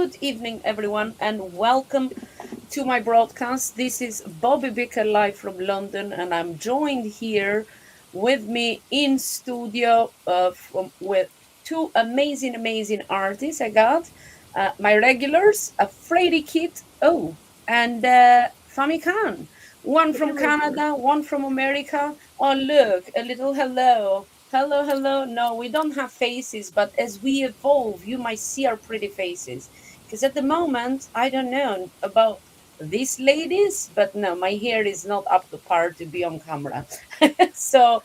good evening, everyone, and welcome to my broadcast. This is Bobby Bicker live from London, and I'm joined here with me in studio with two amazing artists. I got my regulars, a Freddy Kit, and Fami Khan. One from Hello. Canada, one from America. Oh, look, a little hello. Hello, hello. No, we don't have faces, but as we evolve, you might see our pretty faces. Because at the moment, I don't know about these ladies, but no, my hair is not up to par to be on camera. So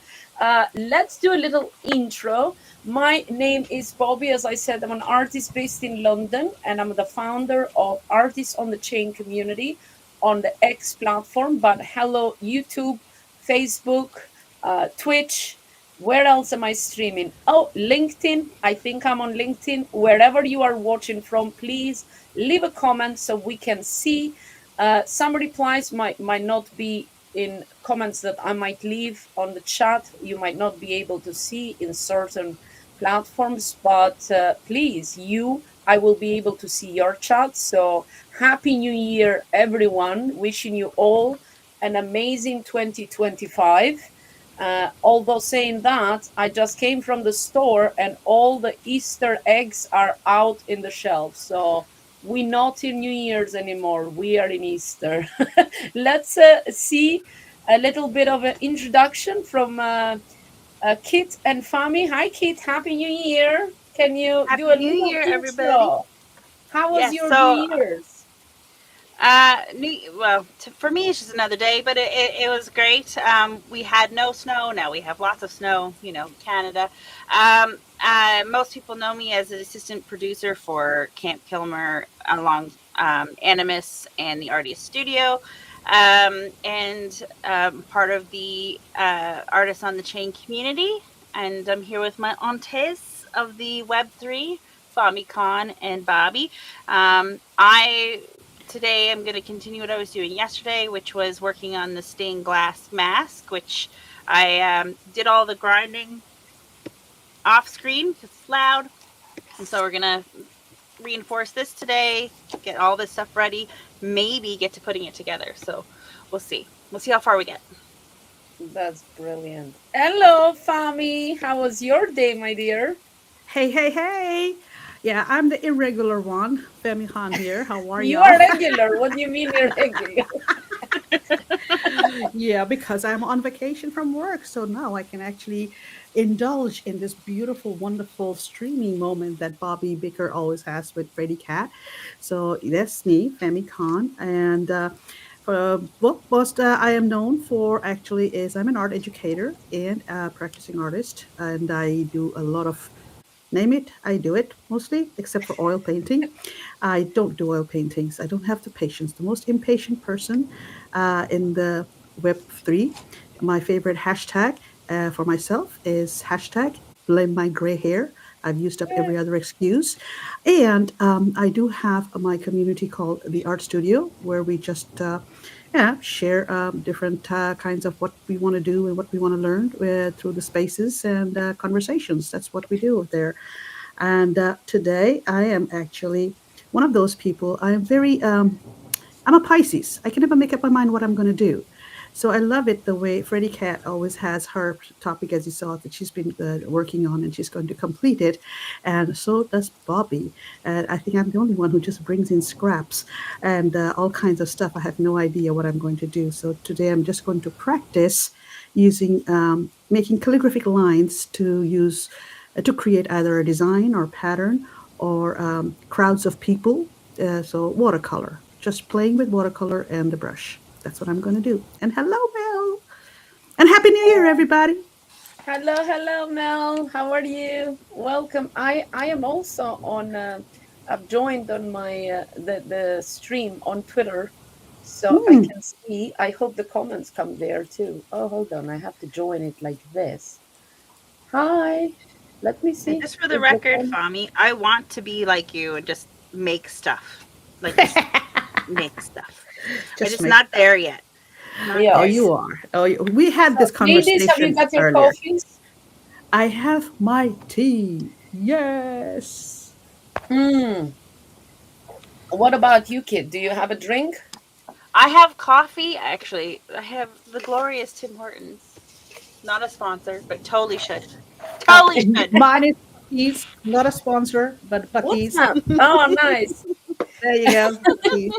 let's do a little intro. My name is Bobby. As I said, I'm an artist based in London, and I'm the founder of Artists on the Chain community on the X platform. But hello, YouTube, Facebook, Twitch. Where else am I streaming? Oh, LinkedIn. I think I'm on LinkedIn. Wherever you are watching from, please leave a comment so we can see. Some replies might not be in comments that I might leave on the chat. You might not be able to see in certain platforms, but please, I will be able to see your chat. So happy New Year, everyone! Wishing you all an amazing 2025. Although saying that, I just came from the store and all the Easter eggs are out in the shelf. So we're not in New Year's anymore. We are in Easter. Let's see a little bit of an introduction from Kit and Fami. Hi, Kit. Happy New Year. Can you do Happy a New little Year, everybody. intro? How was Yes, your New so Year's? for me, it's just another day, but it was great. We had no snow. Now we have lots of snow, Canada. Most people know me as an assistant producer for Camp Kilmer along Animus and the Artist Studio. And part of the Artists on the Chain community. And I'm here with my aunties of the Web3, Fami Khan and Bobby. I Today I'm going to continue what I was doing yesterday, which was working on the stained glass mask, which I did all the grinding off screen because it's loud. And so we're going to reinforce this today, get all this stuff ready, maybe get to putting it together. So we'll see. We'll see how far we get. That's brilliant. Hello, Fami. How was your day, my dear? Hey, hey, hey. Yeah, I'm the irregular one. Femi Khan here. How are You y'all? are regular. What do you mean irregular? Yeah, because I'm on vacation from work. So now I can actually indulge in this beautiful, wonderful streaming moment that Bobby Baker always has with Freddie Cat. So that's me, Femi Khan. And for what most I am known for actually is I'm an art educator and a practicing artist. And I do a lot of name it, I do it mostly, except for oil painting. I don't do oil paintings. I don't have the patience. The most impatient person in the Web3. My favorite hashtag for myself is hashtag blame my gray hair. I've used up every other excuse. And I do have my community called the Art Studio, where we just share different kinds of what we want to do and what we want to learn through the spaces and conversations. That's what we do there. And today I am actually one of those people. I'm a Pisces. I can never make up my mind what I'm going to do. So I love it the way Freddie Cat always has her topic, as you saw, that she's been working on and she's going to complete it. And so does Bobby. And I think I'm the only one who just brings in scraps and all kinds of stuff. I have no idea what I'm going to do. So today I'm just going to practice using making calligraphic lines to create either a design or pattern or crowds of people. So watercolor, just playing with watercolor and the brush. That's what I'm going to do. And hello, Mel. And Happy New Year, everybody. Hello, Mel. How are you? Welcome. I am also on. I've joined on my the stream on Twitter, so I Hmm. can see. I hope the comments come there too. Oh, hold on. I have to join it like this. Hi. Let me And see just for the if the record, Fami, I want to be like you and just make stuff. Like just make stuff. I'm Just just make not stuff. there yet. Not Oh, there Yes. you yet. are. Oh, we had So, this ladies, have you conversation got your earlier. coffees? I have my tea. Yes. Hmm. What about you, kid? Do you have a drink? I have coffee. Actually, I have the glorious Tim Hortons. Not a sponsor, but totally should. Totally should. Mine is Bucky's, not a sponsor, but What's Bucky's. that? Oh, nice. There you go, Bucky's.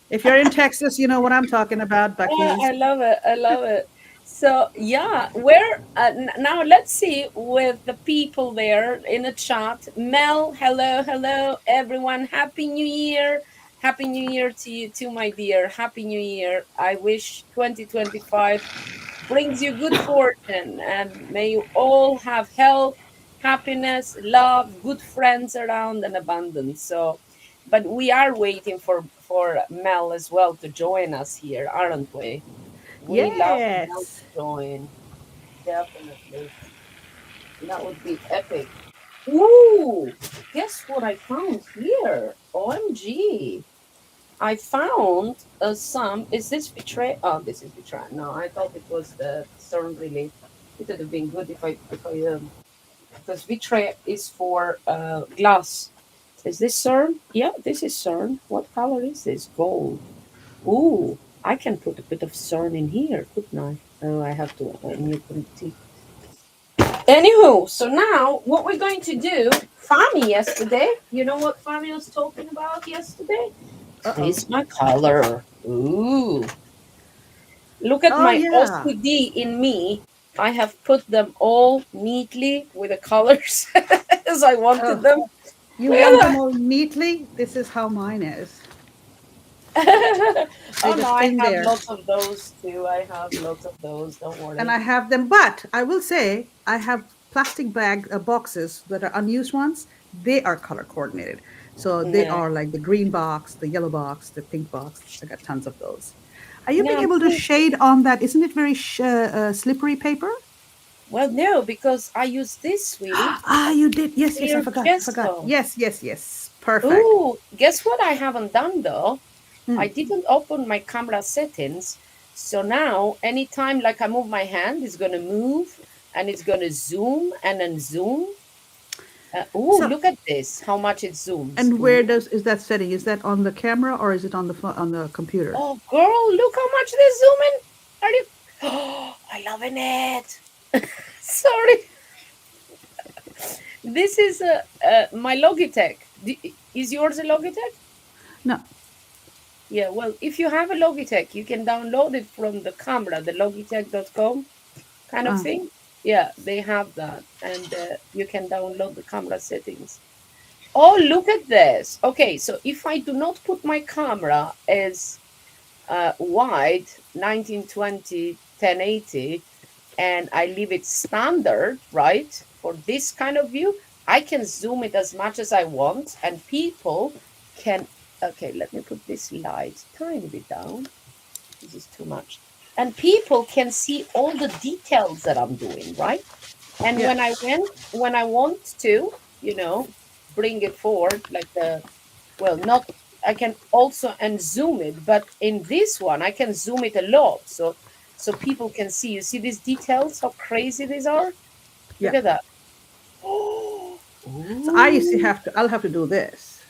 If you're in Texas, you know what I'm talking about, Yeah, Bucky's. I love it. I love it. So yeah, where now let's see with the people there in the chat. Mel, hello, hello, everyone. Happy New Year. Happy New Year to you too, my dear. Happy New Year. I wish 2025 brings you good fortune and may you all have health, happiness, love, good friends around and abundance. So but we are waiting for Mel as well to join us here, aren't we? We love Mel to Yes. join. Definitely. That would be epic. Ooh, guess what I found here? OMG. I found some. Is this betray? Oh, this is betray. No, I thought it was the CERN really. It would have been good if I because betray is for glass. Is this CERN? Yeah, this is CERN. What color is this? Gold. Ooh, I can put a bit of CERN in here, couldn't I? Oh, I have to new critique. Anywho, so now what we're going to do, Fanny yesterday, you know what Fanny was talking about yesterday? Uh-oh. Prismacolor. Ooh. Look at Oh, my yeah. OCD in me. I have put them all neatly with the colors as I wanted Oh, them. you Look want at them all neatly? This is how mine is. that. They Oh no, just I hang have there. lots of those too. I have lots of those. Don't And worry. I have them, but I will say I have plastic bag boxes that are unused ones. They are color coordinated. So they Yeah. are like the green box, the yellow box, the pink box. I got tons of those. Are you being Yeah, able to me shade on that? Isn't it very slippery paper? well, no, because I use this, sweetie. Ah, you did. Yes, yes, I Clear forgot. I forgot. gesso. Yes, yes, yes. Perfect. Ooh, guess what I haven't done though? I Hmm. didn't open my camera settings. So now, anytime like I move my hand, it's gonna move and it's gonna zoom and then zoom. Ooh, So, look at this, how much it zooms. and where Ooh. does is that setting? Is that on the camera or is it on the on the computer? Oh, girl, look how much they're zooming. Are you? Oh, I loving it. Sorry. This is my Logitech. Is yours a Logitech? No. Yeah, well, if you have a Logitech, you can download it from the camera, the logitech.com kind of Uh, thing. Yeah, they have that. And you can download the camera settings. Oh, look at this. Okay, so if I do not put my camera as wide, 1920, 1080, and I leave it standard, right, for this kind of view, I can zoom it as much as I want, and people can. Okay, let me put this light tiny bit down. This is too much. And people can see all the details that I'm doing, right? And yeah. when I want to, you know, bring it forward, like the, well, not, I can also and zoom it, but in this one, I can zoom it a lot. So people can see, you see these details, how crazy these are? Look Yeah. at that. So I used to Ooh. have to. I'll have to do this.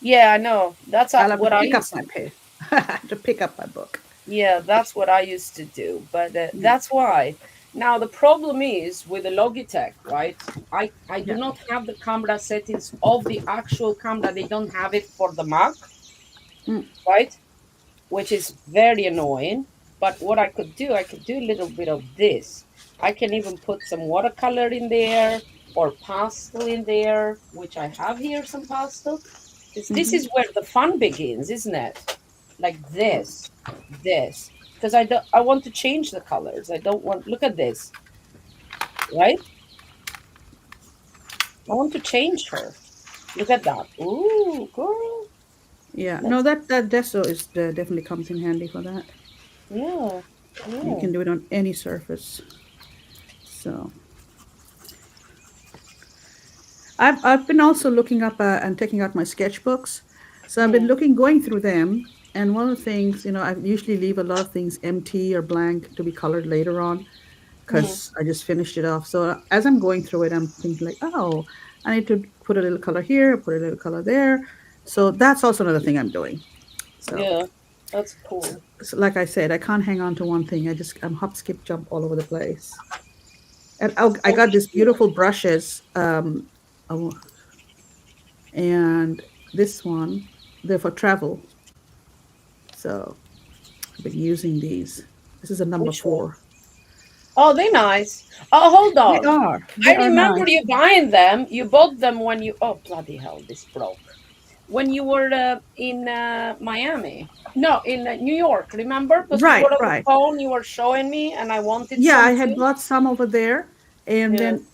Yeah, I know. That's I'll have to what I pick up used my to do. pen. I have to pick up my book. Yeah, that's what I used to do. But Mm. that's why. Now the problem is with the Logitech, right? I do Yeah. not have the camera settings of the actual camera. They don't have it for the Mac, Mm. right? Which is very annoying. But what I could do a little bit of this. I can even put some watercolor in there or pastel in there, which I have here some pastel. Because this Hmm. is where the fun begins, isn't it? Like this. Because I want to change the colors. I don't want, look at this, right? I want to change her. Look at that. Ooh, girl. Yeah. No, Let's, that deso is definitely comes in handy for that. yeah, You yeah. can do it on any surface. So I've been also looking up and taking out my sketchbooks. So I've been Mm, looking going through them. And one of the things, I usually leave a lot of things empty or blank to be colored later on mm, because I just finished it off. So as I'm going through it, I'm thinking like, oh, I need to put a little color here, put a little color there. So that's also another thing I'm doing. So, Yeah, that's cool. like I said, I can't hang on to one thing. I'm hop, skip, jump all over the place. And I So got me these too. beautiful brushes. Oh, and this one, they're for travel. So I've been using these. This is a number Which one? 4. Oh, they're nice. Oh, hold They on. are. They I are remember nice. you buying them. You bought them when you. Oh, bloody hell! This broke. When you were in Miami. No, in New York. Remember? Because we Right, were on the right. phone. You were showing me, and I wanted Yeah, I some had too. bought some over there, and Yeah. then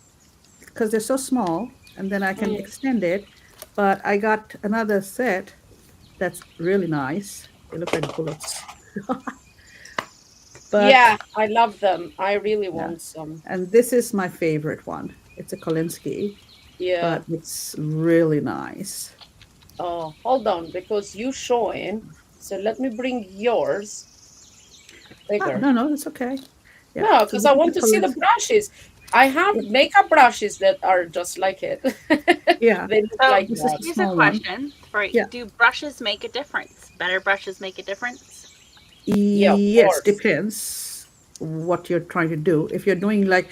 because they're so small, and then I can Mm. extend it. But I got another set that's really nice. They look like bullets. But Yeah, I love them. I really yeah, want some. and this is my favorite one. It's a Kolinsky, Yeah. but it's really nice. Oh, hold on, because you showing. So let me bring yours Ah, bigger. no, no, it's okay. Yeah, No, so because this I is the want to see the Kolinsky. brushes. I have Yeah, makeup brushes that are just like it. yeah, They look So like this is that. the here's a small one. question for you. Yeah. Do brushes make a difference? Better brushes make a difference? Yeah, of Yes, course. depends what you're trying to do. If you're doing like,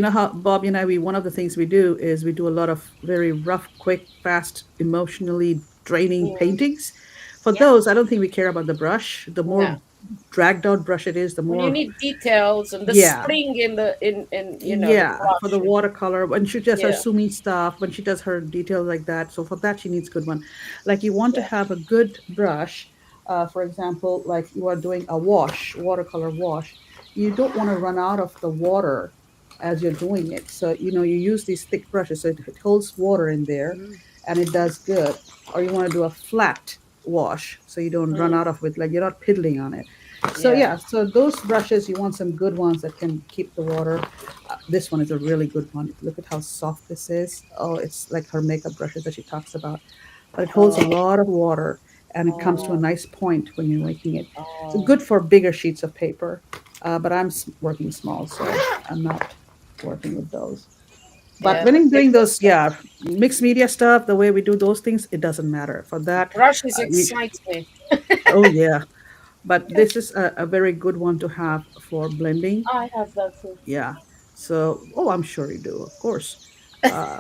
how Bob and I, one of the things we do is we do a lot of very rough, quick, fast, emotionally draining Mm, paintings. For Yeah. those, I don't think we care about the brush. The no. more dragged out brush it is, the When you more, need details and the yeah, spring in the yeah, for brush. the watercolor, when she does her Yeah. sumi stuff, when she does her details like that. So for that, she needs good one. Like you want to Yeah. have a good brush. For example, like you are doing a wash, watercolor wash. You don't want to run out of the water as you're doing it. So you use these thick brushes, so it holds water in there, Mm. and it does good. Or you want to do a flat wash, so you don't run Mm, out of it. Like you're not piddling on it. So yeah. yeah, so those brushes you want some good ones that can keep the water. This one is a really good one. Look at how soft this is. Oh, it's like her makeup brushes that she talks about, but it holds a Oh, lot of water and it comes to a oh, nice point when you're making it. So oh. good for bigger sheets of paper, but I'm working small, so I'm not working with those. But Yeah, when but I'm they doing feel those, so. yeah, mixed media stuff, the way we do those things, it doesn't matter. For that, Brushes we, excites me. oh yeah, but this is a very good one to have for blending. I have that too. Yeah. So, oh, I'm sure you do, of course. Uh,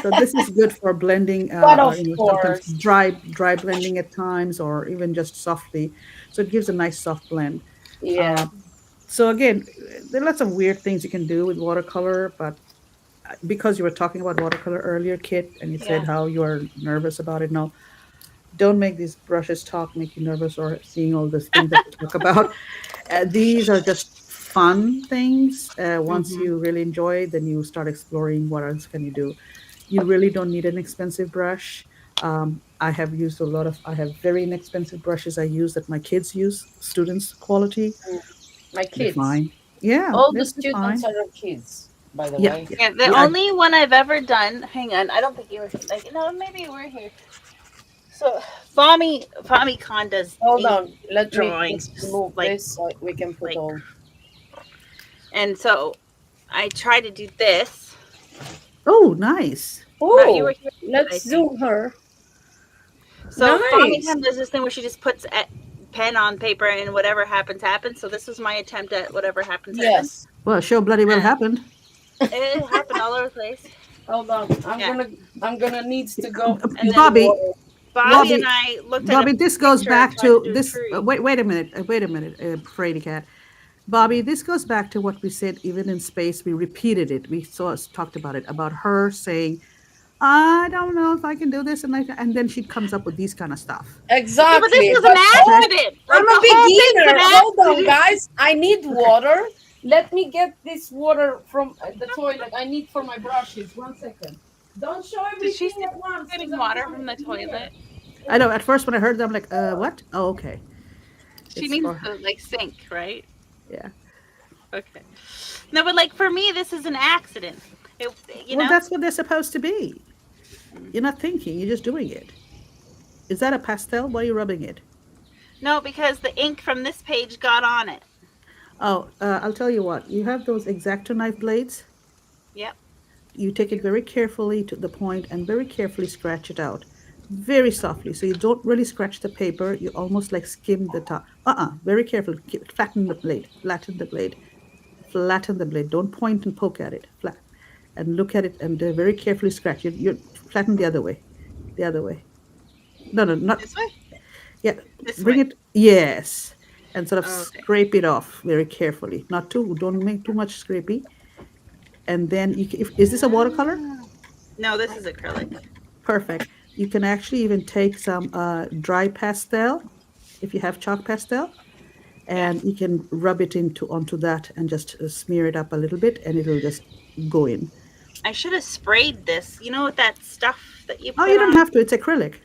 so this is good for blending, But of sometimes course. dry blending at times, or even just softly. So it gives a nice soft blend. Yeah. Uh, so again, there are lots of weird things you can do with watercolor, but because you were talking about watercolor earlier, Kit, and you said Yeah. how you are nervous about it. No, don't make these brushes talk, make you nervous, or seeing all these things that we talk about. These are just fun things. Once Hmm. you really enjoy, then you start exploring what else can you do. You really don't need an expensive brush. I have very inexpensive brushes I use that my kids use, students quality. Mm. My They're kids. fine. Yeah, All the they're students fine. are our kids, by the Yeah, way. yeah, Yeah. The yeah. only one I've ever done. Hang on. I don't think you were like. No, maybe you were here. So Fami Khan does Hold ink I let me drawings, just just move this so we can put like, all. and so I try to do this. Oh, nice. You were Oh, here, I let's think. zoom her. So Fami Nice. Khan does this thing where she just puts a pen on paper and whatever happens happens. So this was my attempt at whatever happens happens. Yes. Well, sure, bloody well And happened. it happened all over the place. Hold on. Yeah. I'm gonna needs to go And get then Bobby, water. Bobby and Bobby, I looked at a Bobby, this goes picture and back tried to to do a this. tree. Wait a minute, Frady Cat. Bobby, this goes back to what we said even in space. We repeated it. We talked about it, about her saying, I don't know if I can do this. And then she comes up with these kind of stuff. Yeah, but this Exactly. was an But Okay. accident. I'm Like a the whole thing's an beginner. Hold on, accident. guys. I need Okay. water. Let me get this water from the toilet. I need for my brushes. 1 second. Don't show Did she everything say at once because getting I'm water coming from the in here. toilet? I know. At first, when I heard them, I'm like, what? Oh, okay. She It's means for, the like sink, right? yeah. Okay. No, but like for me, this is an accident. It, you Well, know. that's what they're supposed to be. You're not thinking, you're just doing it. Is that a pastel? Why are you rubbing it? No, because the ink from this page got on it. Oh, I'll tell you what. You have those X-Acto knife blades. Yep. you take it very carefully to the point and very carefully scratch it out. Very softly. So you don't really scratch the paper. You almost like skim the top. Very carefully. Flatten the blade. Flatten the blade. Flatten the blade. Don't point and poke at it. Flat. And look at it and very carefully scratch it. You flatten the other way. The other way. No, no, not. This way? Yeah. This Bring way. it. Yes. And sort of Okay. scrape it off very carefully. Not too. Don't make too much scrapey. And then is this a watercolor? Ah. No, this is acrylic. Perfect. You can actually even take some dry pastel, if you have chalk pastel, Yeah. and you can rub it onto that and just smear it up a little bit, and it'll just go in. I should have sprayed this. You know, with that stuff that you Oh, put you don't on? have to. It's acrylic.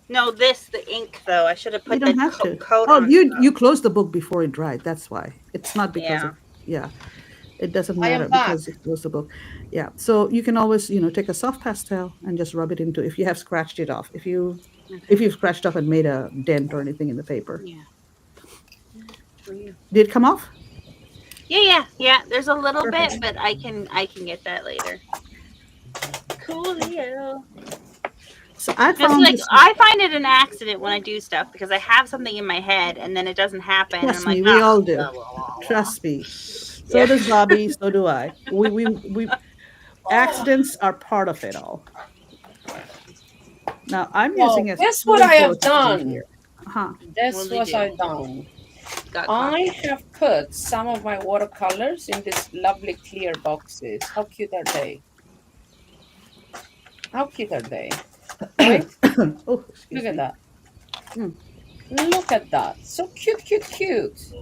No, the ink, though. I should have You put the don't have to. coat Oh, on you top. closed the book before it dried. That's why. It's not because Yeah. of yeah. It doesn't I am matter back. because you closed the book. Yeah. So you can always, take a soft pastel and just rub it into if you have scratched it off. Okay. If you've scratched off and made a dent or anything in the paper. Yeah. For you. Did it come off? Yeah. There's a little Perfect. bit, but I can get that later. Coolio. So I It's found like this. I find it an accident when I do stuff because I have something in my head and then it doesn't happen. And I'm Trust like, me, we oh, all do. blah, blah, blah, blah. Trust me. So Yeah. does Bobby. So do I. We accidents are part of it all. Now I'm Well, using a guess what I spoonful have of tea done? here. Huh. This What did was you I do? done. Got I coffee. have put some of my watercolors in these lovely clear boxes. How cute are they? How cute are they? Right? Oh, excuse Look at me. that. Hmm. Look at that. So cute, cute, cute.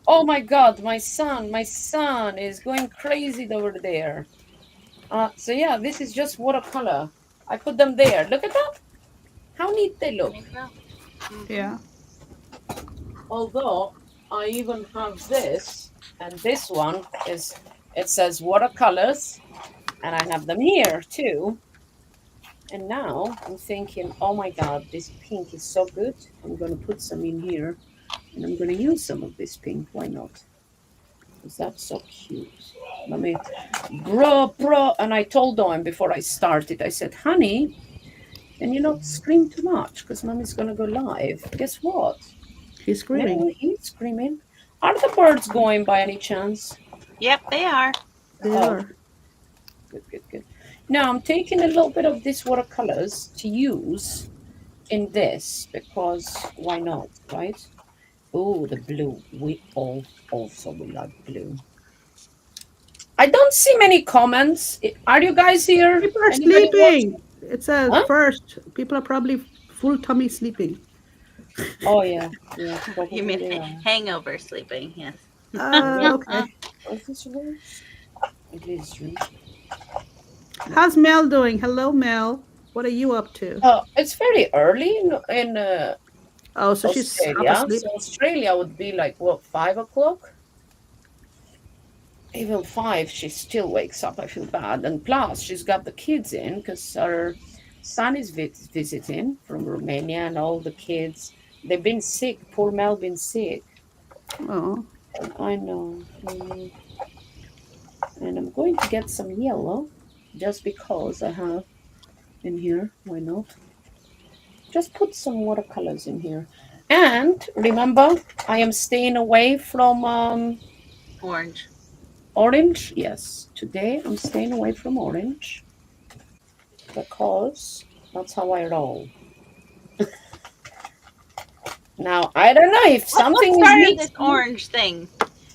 Oh my God, my son is going crazy over there. So yeah, this is just watercolor. I put them there. Look at that. How neat they look. There you go. Mhm. Yeah. Although I even have this, and this one is, it says watercolors, and I have them here too. And now I'm thinking, oh my God, this pink is so good. I'm going to put some in here, and I'm going to use some of this pink. Why not? Because that's so cute. Let me, bro. And I told Owen before I started, I said, honey, can you not scream too much? Because mommy's going to go live. Guess what? He's No, screaming. he's screaming. Are the birds going by any chance? Yep, they are. They Oh, are. good. Now I'm taking a little bit of these watercolors to use in this because why not, right? Oh, the blue. We all also will like blue. I don't see many comments. Are you guys here? People are Anybody watching? sleeping. It's a Huh? first. People are probably full tummy sleeping. Oh yeah, You probably mean they are. hangover sleeping? Yes. Okay. Is this right? It is right. How's Mel doing? Hello, Mel. What are you up to? It's very early in Oh, so she's half Australia. asleep. So Australia would be like what, 5 o'clock? Even five, she still wakes up. I feel bad, and plus she's got the kids in because her son is visiting from Romania, and all the kids they've been sick. Poor Mel been sick. Oh, I know. And I'm going to get some yellow, just because I have in here. Why not? Just put some watercolors in here. And remember, I am staying away from Orange. orange. Yes, today I'm staying away from orange because that's how I roll. Now, I don't know if What something is started mixed. this orange thing?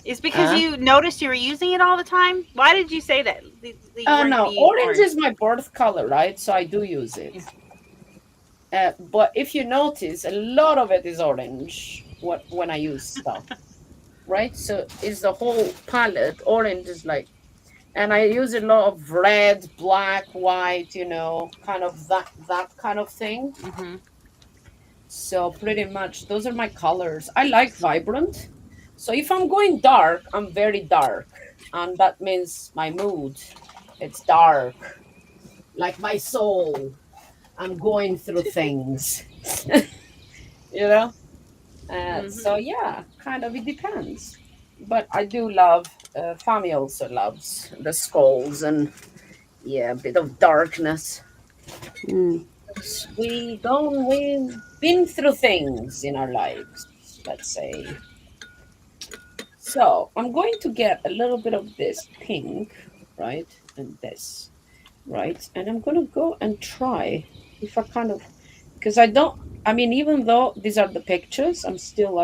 Is because Uh, you noticed you were using it all the time? Why did you say that? That you weren't no, gonna use orange is my birth color, right? So I do use it. But if you notice, a lot of it is orange when I use stuff, right? So it's the whole palette. Orange is like, and I use a lot of red, black, white, kind of that kind of thing. Mm-hmm. So pretty much those are my colors. I like vibrant. So if I'm going dark, I'm very dark. And that means my mood. It's dark. Like my soul. I'm going through things. you know? So yeah, kind of it depends. But I do love, Fami also loves the skulls and Yeah, a bit of darkness. Mm. We've been through things in our lives, let's say. So I'm going to get a little bit of this pink, right? And this, right? And I'm going to go and try if I kind of, because I don't, I mean, even though these are the pictures, I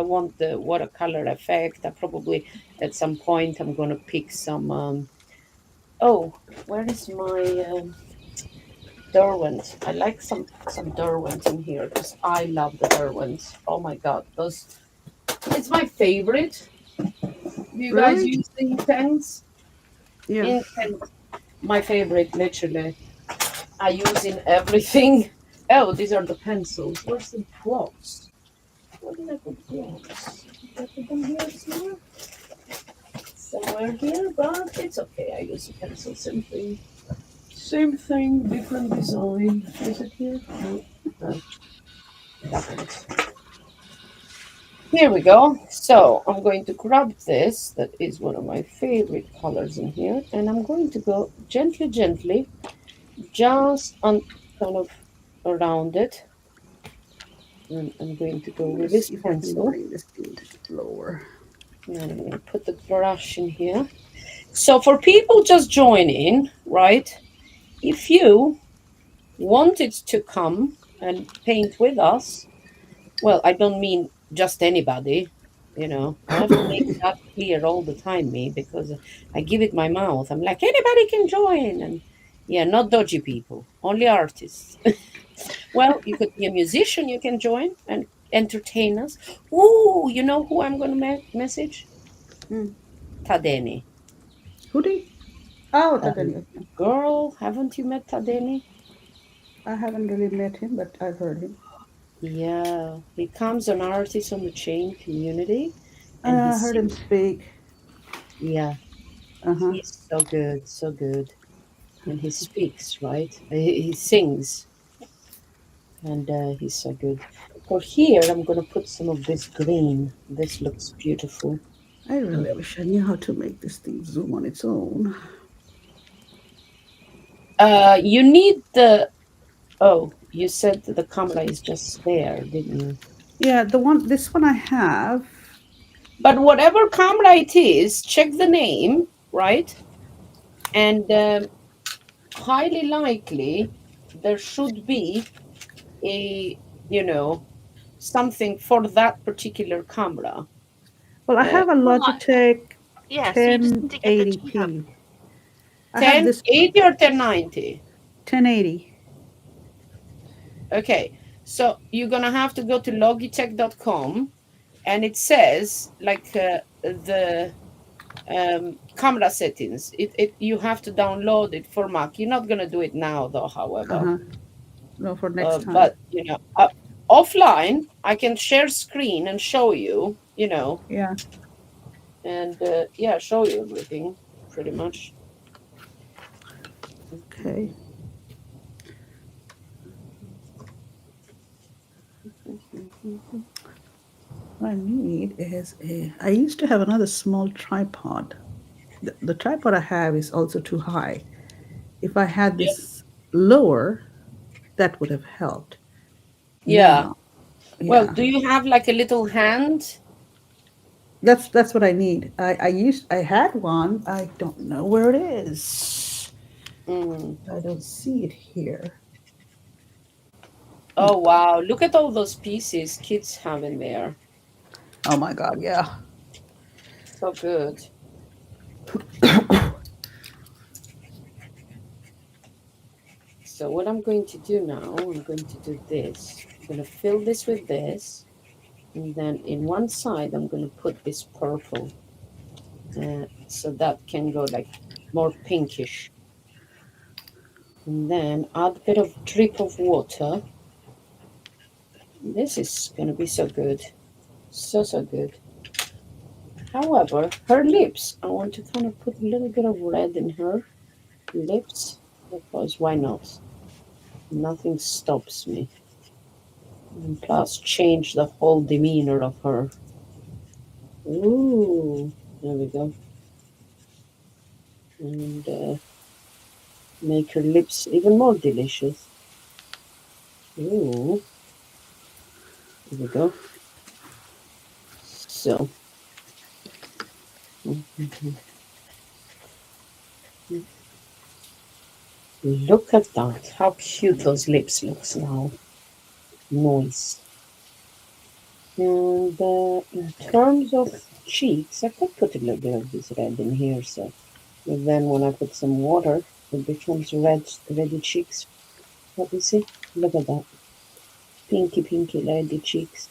want the watercolor effect. I probably at some point I'm going to pick some, oh, where is my Derwent? I like some Derwent in here because I love the Derwents. Oh my God, those, it's my favorite. Do you guys Really? use the pens? Ink Yes. pen, my favorite, literally. I use in everything. Oh, these are the pencils. Where's the blocks? Where did I put blocks? Did I put them here somewhere? Somewhere here, but it's okay. I use a pencil. Same thing. Same thing, different design. Is it here? No. No, that one. Here we go. So I'm going to grab this. That is one of my favorite colors in here. And I'm going to go gently, gently, just on kind of around it. And I'm going to go I'm gonna with this see if I can pencil. bring this a little lower. And then I'm going to put the brush in here. So for people just joining, right? If you wanted to come and paint with us, well, I don't mean just anybody, I have to make that clear all the time, me, because I give it my mouth. I'm like, anybody can join. And yeah, not dodgy people, only artists. Well, you could be a musician, you can join and entertain us. Ooh, you know who I'm going to message? Mm. Tadeni. Hoodie? Oh, Um, Titania. girl, haven't you met Tadeni? I haven't really met him, but I've heard him. Yeah, he comes an artist on the chain community and he I heard him sings. speak. Yeah, Uh huh. he's so good, so good. And he speaks, right? He sings, and he's so good. For here, I'm going to put some of this green. This looks beautiful. I really wish I knew how to make this thing zoom on its own. You need the. Oh, you said that the camera is just there, didn't you? Yeah, this one I have. But whatever camera it is, check the name, right? And highly likely there should be a, you know, something for that particular camera. Well, I Uh, have a Well, Logitech yeah, so you just need to get the G-Hub. 1080p. I have this 1080 or 1090? 1080. Okay, so you're gonna have to go to logitech.com, and it says like the camera settings. It you have to download it for Mac. You're not gonna do it now though, Uh however. huh. No, for next time. But offline, I can share screen and show you, Yeah. and yeah, show you everything pretty much. Okay. What I need is a. I used to have another small tripod. The tripod I have is also too high. If I had Yeah. this lower, that would have helped. Yeah. Now, Well, yeah, do you have like a little hand? that's what I need. I had one. I don't know where it is. Mm. I don't see it here. Oh wow! Look at all those pieces kids have in there. Oh my God, yeah. So good. So what I'm going to do now, I'm going to do this. I'm going to fill this with this, and then in one side, I'm going to put this purple, so that can go like more pinkish. And then add a bit of drip of water. This is going to be so good. So, so good. However, her lips, I want to kind of put a little bit of red in her lips because why not? Nothing stops me. And plus, change the whole demeanor of her. Ooh, there we go. And Make her lips even more delicious. Ooh, here we go. So, mhm. Look at that. How cute those lips looks now. Nice. And in terms of cheeks, I could put a little bit of this red in here. So, and then when I put some water, it becomes red, reddy cheeks. Let me see. Look at that. Pinky, pinky, reddy cheeks.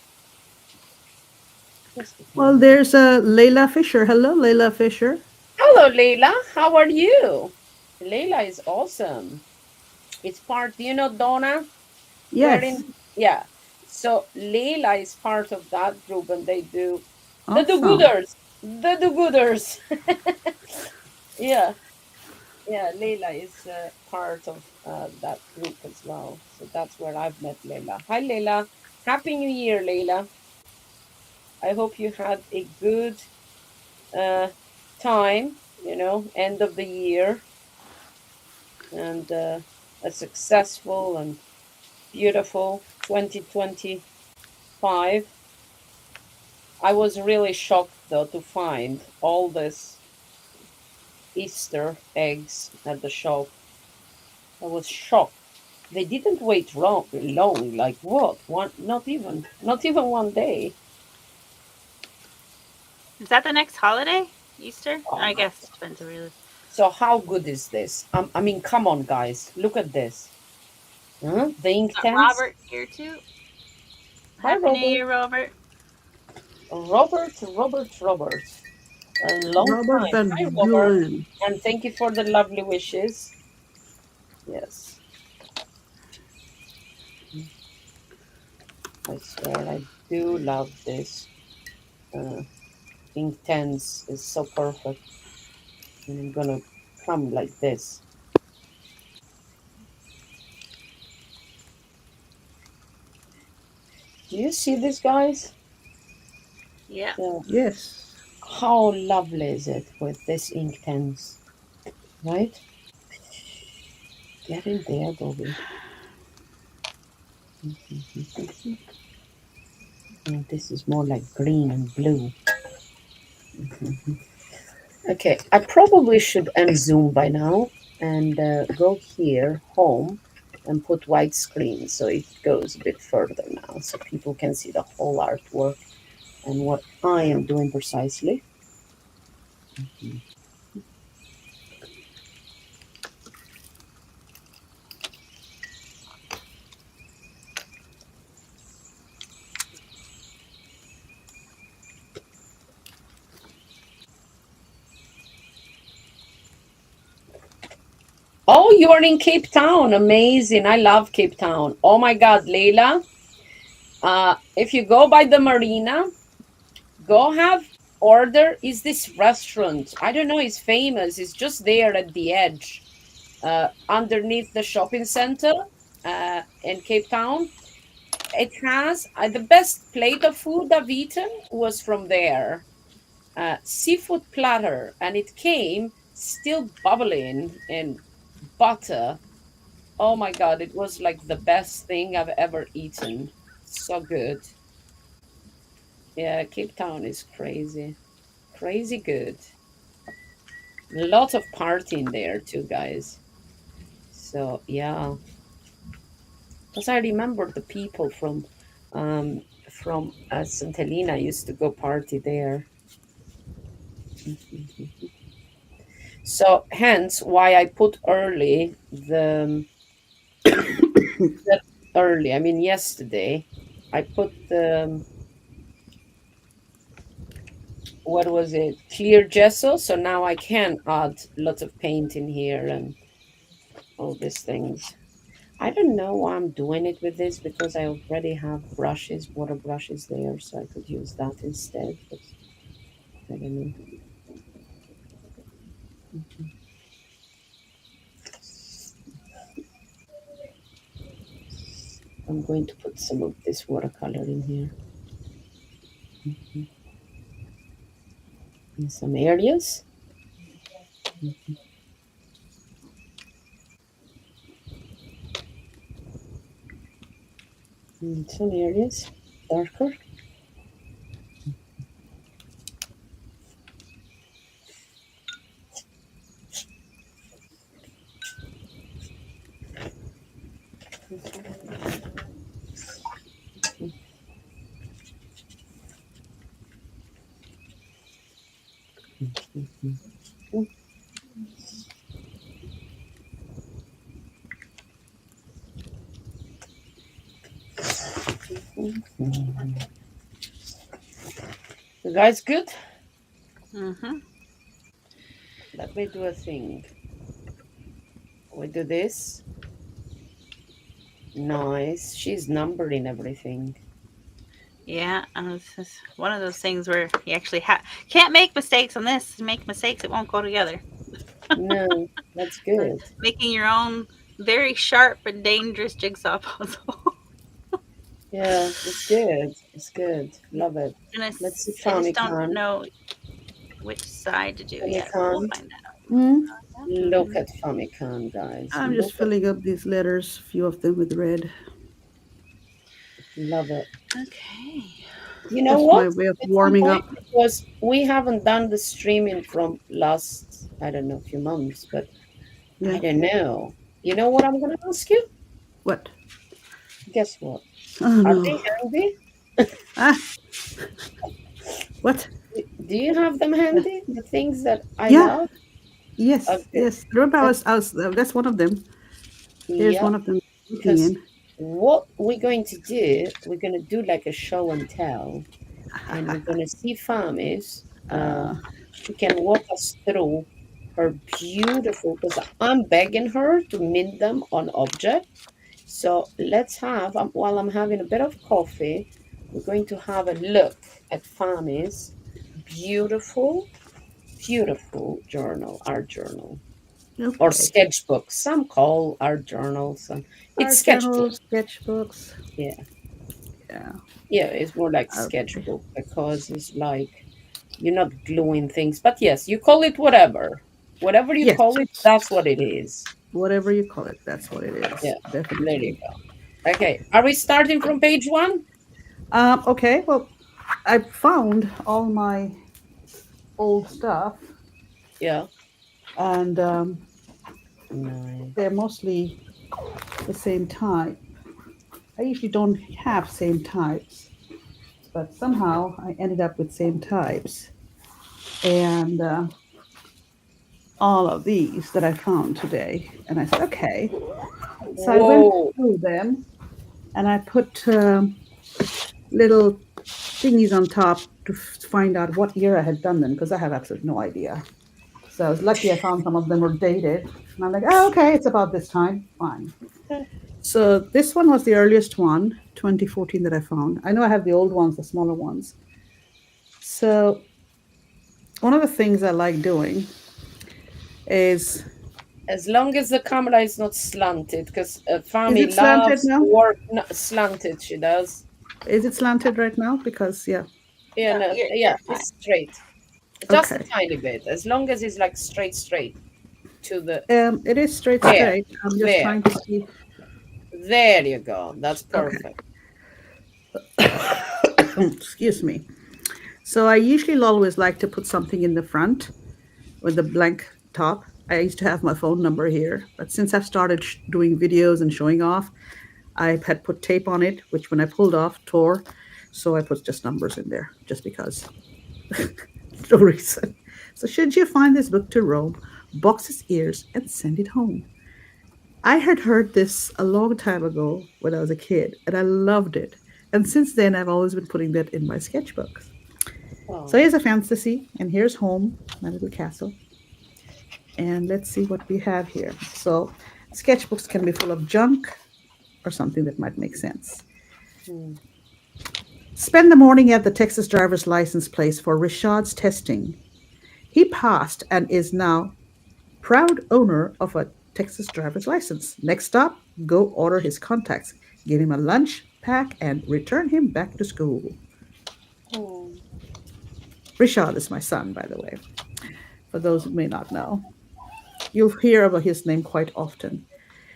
Just a Well, tiny bit. there's Layla Fisher. Hello, Layla Fisher. Hello, Leila. How are you? Leila is awesome. It's part, do you know Donna? They're Yes. in, yeah. So Leila is part of that group and they do the do Awesome. gooders. The do gooders. Yeah. Yeah, Leila is part of that group as well. So that's where I've met Leila. Hi, Leila. Happy New Year, Leila. I hope you had a good uh, time, end of the year, and a successful and beautiful 2025. I was really shocked, though, to find all this Easter eggs at the shop. I was shocked. They didn't wait long. Like what? One? Not even one day. Is that the next holiday? Easter? Oh I my! guess depends where you live. So how good is this? I mean, come on, guys, look at this. Huh? The ink Got tents. Robert here too. Hi, Happy New Robert. Year, Robert. Robert. A long Robert time. Van Hi, Robert. Bulen. And thank you for the lovely wishes. Yes, I swear I do love this. Uh, ink tents is so perfect. And I'm gonna come like this. Do you see this, guys? Yeah. So Yes. how lovely is it with this ink pens, right? Get in there, Bobby. And this is more like green and blue. Okay, I probably should end Zoom by now and go here, home, and put white screen so it goes a bit further now so people can see the whole artwork and what I am doing precisely. Oh, you're in Cape Town. Amazing. I love Cape Town. Oh my God, Leila. If you go by the marina, go have order is this restaurant. I don't know, it's famous. It's just there at the edge, underneath the shopping center in Cape Town. It has the best plate of food I've eaten was from there. Seafood platter, and it came still bubbling in butter. Oh my God, it was like the best thing I've ever eaten. So good. Yeah, Cape Town is crazy. Crazy good. Lots of partying there too, guys. So yeah, because I remember the people from St. Helena used to go party there. Mhm. So hence why I put that early. I mean yesterday, I put the what was it, clear gesso. So now I can add lots of paint in here and all these things. I don't know why I'm doing it with this because I already have brushes, water brushes there, so I could use that instead. But I don't know. I'm going to put some of this watercolor in here in some areas. Some areas darker. You guys good? Mm-hmm. Let me do a thing. We do this. Nice. She's numbering everything. Yeah, this is one of those things where you actually can't make mistakes on this. You make mistakes, it won't go together. No, that's Like good. making your own very sharp and dangerous jigsaw puzzle. Yeah, it's good. It's good. Love it. Let's see I just don't Famicom. know which side to do yet, but we'll Famicom. find out. Mm, Look at Famicom, guys. I'm just Look at filling up these letters, a few of them with red. love it. Okay. You know Just what? my way of At some warming point, up. because we haven't done the streaming from last, I don't know, few months, but I Yeah. don't know. You know what I'm gonna ask you? What? Guess what? Oh Are they no. handy? Ah, what? Do you have them Yeah. handy? The things that I Yeah. love? Yes. Okay. Yes. Remember, Uh, I was. That's one of them. Here's yeah, one of them. Looking because in. what we're going to do, we're going to do like a show and tell, and we're going to see Famis. Uh, She can walk us through her beautiful, because I'm begging her to mint them on object. So let's have, while I'm having a bit of coffee, we're going to have a look at Fami's beautiful, beautiful journal, art journal, or okay. sketchbook. Some call art journals. Some, it's Art sketchbook. journals, sketchbooks. Yeah, Yeah. yeah, it's more like Okay. sketchbook because it's like you're not gluing things. But yes, you call it whatever. Whatever you Yes. call it, that's what it is. Whatever you call it, that's what it is. Yeah, there you Definitely. go. Okay, are we starting from page one? Okay. Well, I found all my old stuff, Yeah. and they're Nice. mostly the same type. I usually don't have same types, but somehow I ended up with same types. And all of these that I found today. And I said, okay. So I went Whoa. through them and I put little thingies on top to find out what year I had done them because I have absolutely no idea. So I was lucky I found some of them were dated. And I'm like, oh, okay, it's about this time. Fine. So this one was the earliest one, 2014, that I found. I know I have the old ones, the smaller ones. So one of the things I like doing is As long as the camera is not slanted, because is Fami it slanted loves to now? work slanted, she does. Is it slanted right now? Because yeah. Yeah, No, no, yeah, you're fine. it's straight. Just a Okay. tiny bit. As long as it's like straight, straight to the It is straight there, straight. I'm just there, trying to see. there you go. That's Okay. perfect. Excuse me. So I usually always like to put something in the front with the blank top. I used to have my phone number here, but since I've started doing videos and showing off, I had put tape on it, which when I pulled off tore. So I put just numbers in there, just because. No reason. So should you find this book to roam, box its ears and send it home. I had heard this a long time ago when I was a kid, and I loved it. And since then, I've always been putting that in my sketchbooks. So Oh, here's a fantasy, and here's home, my little castle. And let's see what we have here. So, sketchbooks can be full of junk or something that might make sense. hmm. Spend the morning at the Texas driver's license place for Rashad's testing. He passed and is now proud owner of a Texas driver's license. Next stop, go order his contacts, give him a lunch pack, and return him back to school. Oh. Rishad is my son, by the way, for those who may not know. You'll hear about his name quite often.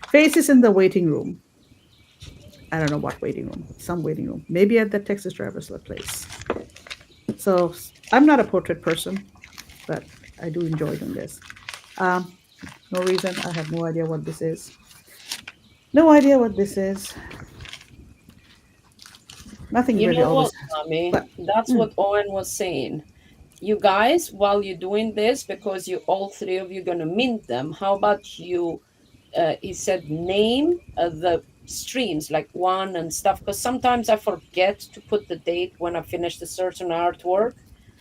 Faces in the waiting room. I don't know what waiting room, some waiting room, maybe at the Texas driver's place. So I'm not a portrait person, but I do enjoy doing this. Um, no reason. I have no idea what this is. No idea what this is. Nothing You really know what, always has. Tommy? But That's mm, what Owen was saying. You guys, while you're doing this, because you all three of you gonna mint them, how about you? He said name the streams like one and stuff, because sometimes I forget to put the date when I finish the certain artwork.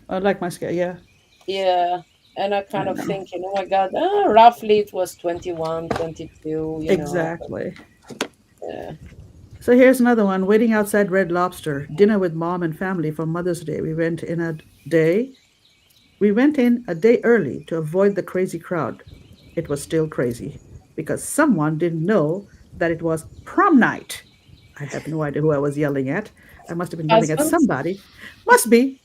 I like my scale. Yeah, Yeah, and I kind I of know. thinking, oh my God, roughly it was 21, 22. Exactly. Yeah. So here's another one. Waiting outside Red Lobster. Dinner with mom and family for Mother's Day. Day. We went in a day early to avoid the crazy crowd. It was still crazy because someone didn't know that it was prom night. I have no idea who I was yelling at. I must have been yelling at Husbands? somebody. Must be.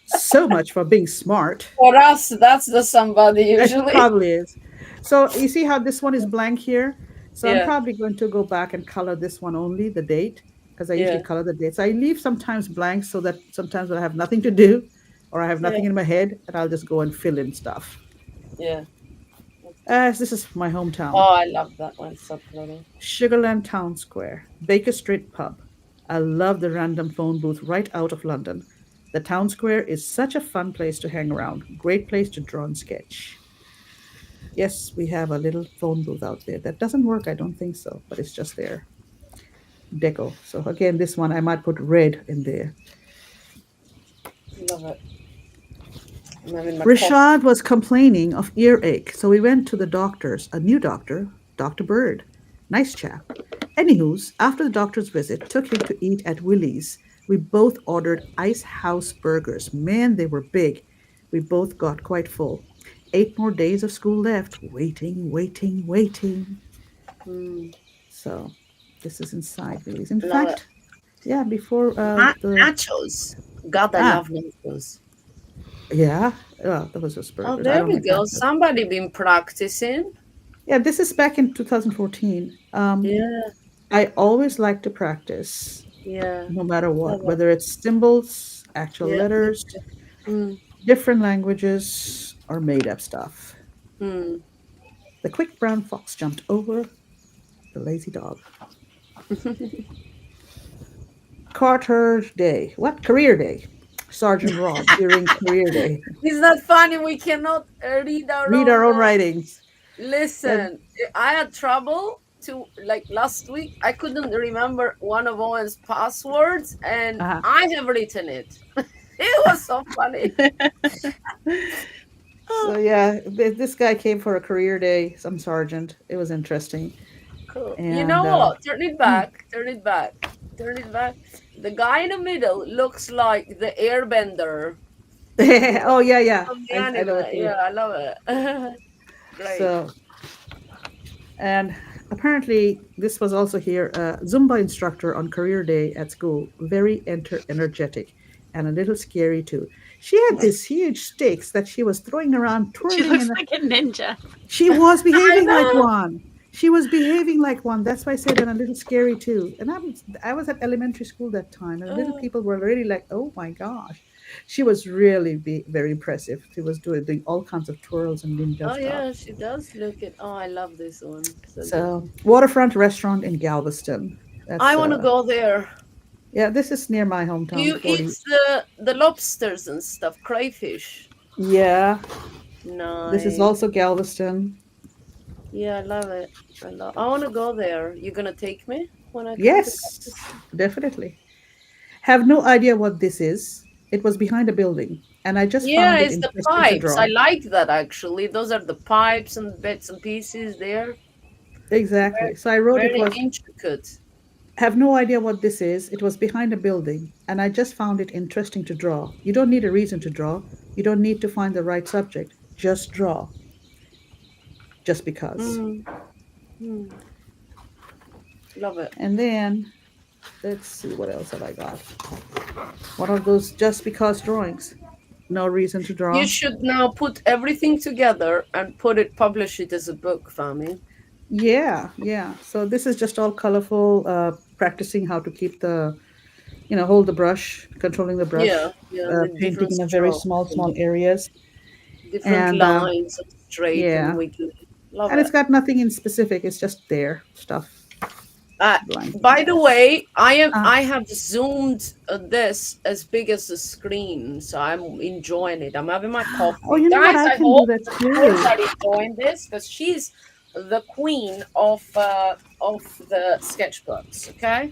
So much for being smart. For us, that's the somebody It usually. probably is. So you see how this one is blank here? So I'm Yeah, probably going to go back and color this one only, the date, because I usually yeah, color the dates. I leave sometimes blank so that sometimes when I have nothing to do or I have yeah, nothing in my head, and I'll just go and fill in stuff. yeah. That's good. As this is my hometown, Oh, I love that one. So pretty. Sugarland Town Square, Baker Street Pub. I love the random phone booth right out of London. The town square is such a fun place to hang around, great place to draw and sketch. Yes, we have a little phone booth out there. That doesn't work, I don't think so, but it's just there. Deco. So again, this one I might put red in there. Love it. I'm having my coffee. Rashad was complaining of earache, so we went to the doctor's, a new doctor, Dr. Bird. Nice chap. Anywho's, after the doctor's visit, took him to eat at Willie's. We both ordered ice house burgers. Man, they were big. We both got quite full. 8 more days of school left. Waiting, waiting, waiting. Mm, So this is inside Willie's. In love it. fact, yeah, before the Nachos. God, I ah love nachos. yeah, well, that was just Oh, burgers. I there don't we like go. nachos. Somebody been practicing. Yeah, this is back in 2014. Yeah, I always like to practice, yeah. no matter Love what, it. whether it's symbols, actual Yeah, me letters, too. Mm, different languages, or made up stuff. mm. The quick brown fox jumped over the lazy dog. Carter Day. What? Career Day. Sergeant Rob during Career Day. It's not funny. We cannot read our Read own our own mind. writings. Yeah, Listen, I had trouble to like last week. I couldn't remember one of Owen's passwords, and uh-huh. I have written it. It was so funny. So yeah, this guy came for a career day, some sergeant. It was interesting. Cool. You And know what? Turn it mm. back. Turn it back. Turn it back. The guy in the middle looks like the airbender, you know, Oh yeah, yeah. from the I know anime. what you Yeah, mean. I love it. Great. So and apparently this was also here. Zumba instructor on career day at school, very energetic and a little scary too. She had these huge sticks that she was throwing around, She twirling, looks and like a ninja. she was I behaving like know. one. She was behaving like one. That's why I said, and a little scary too. And I was at elementary school that time, and little Oh, people were really like, "Oh my gosh!" She was really very impressive. She was doing all kinds of twirls and ninja oh stuff. yeah, she does look it. Oh, I love this one. So good. So, waterfront restaurant in Galveston. I That's want to go there. yeah. This is near my Do hometown. you eat 40. the lobsters and stuff? Crayfish. Yeah, this is Nice. also Galveston. Yeah, I love it. I want to go there. You gonna take me when I come to Yes, Texas? definitely. Have no idea what this is. It was behind a building, and I just Yeah, found it it's the interesting to pipes. I draw. like that actually. Those are the pipes and bits and pieces there. Very, Exactly. So I wrote it very was intricate. have no idea what this is. It was behind a building, and I just found it interesting to draw. You don't need a reason to draw. You don't need to find the right subject. Just draw, just because. Mm, mm, love it. And then let's see what else have I got. One of those just because drawings. No reason to You draw. should now put everything together and publish it as a book, Fami. Yeah, yeah. So this is just all colorful. practicing how to keep hold the brush, controlling the Yeah, brush, yeah, with painting different in a very strokes small, and small areas. different And lines and straight and yeah, wiggly. Love and it's it. got nothing in specific. It's just there stuff Uh, blanking by the there. way, Uh, I have zoomed this as big as the screen, so I'm enjoying it. I'm having my oh, coffee, you know what? guys. I I can do hope that the too. girls are enjoying this because she's the queen of the sketchbooks. Okay.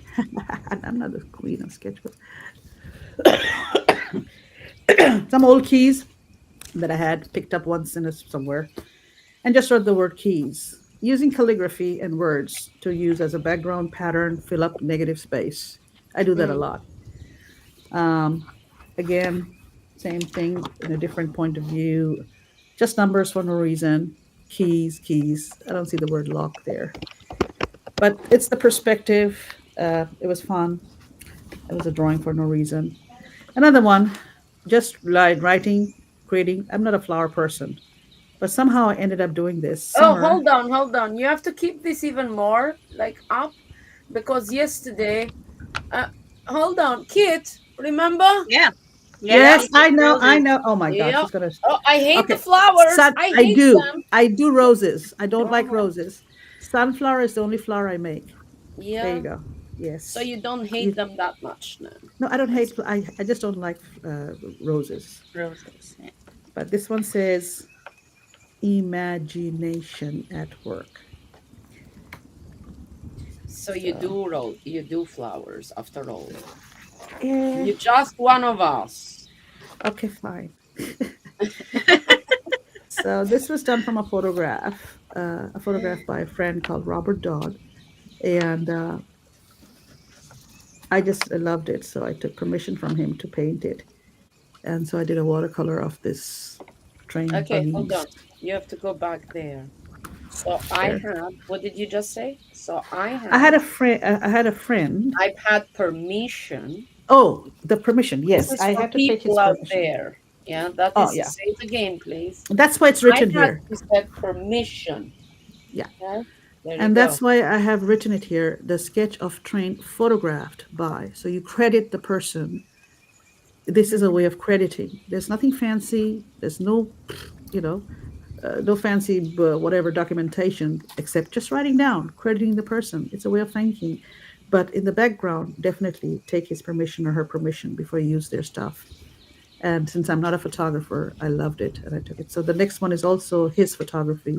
I'm not the queen of sketchbook. Some old keys that I had picked up once in somewhere, and just wrote the word keys using calligraphy and words to use as a background pattern, fill up negative space. I do that a Mm, lot. Um, Again, same thing in a different point of view, just numbers for no reason. Keys, keys. I don't see the word lock there, but it's the perspective. It was fun. It was a drawing for no reason. Another one, just like writing, creating. I'm not a flower person, but somehow I ended up doing this Oh, summer. hold on, hold on. You have to keep this even more like up because yesterday, uh, hold on, Kit, remember? Yeah. Yeah, yeah. Yes, You I did know, I roses. know. Oh my God, Yeah. she's gonna. Oh, I hate the Okay, flowers. I I hate do. them. I do roses. I don't like Uh-huh. roses. Sunflower is the only flower I make. There you Yeah. go. So Yes. you don't hate You, them that much now. no, I don't That's hate. I just don't like roses. Roses. Yeah. But this one says imagination at work. so So you do flowers after all. yeah. You're just one of us. Okay, fine. So this was done from a photograph by a friend called Robert Dodd, and I just loved it. So I took permission from him to paint it, and so I did a watercolor of this train Okay, hold bunnies on. You have to go back there. So I there. have, what did you just say? So I I had have, a friend. I had a friend. I've had permission. Oh, the permission. This Yes, is I for had to take his people out permission. there. Yeah, that Oh is, yeah, say it again, please. that's why it's I've written had here. to get permission. Yeah, Okay, there you and that's go. why I have written it here. The sketch of train photographed by. So you credit the person. This is a way Mhm. of crediting. There's nothing fancy. There's no, you know, no fancy whatever documentation except just writing down, crediting the person. It's a way of thanking. But in the background, definitely take his permission or her permission before you use their stuff. And since I'm not a photographer, I loved it and I took it. So the next one is also his photography.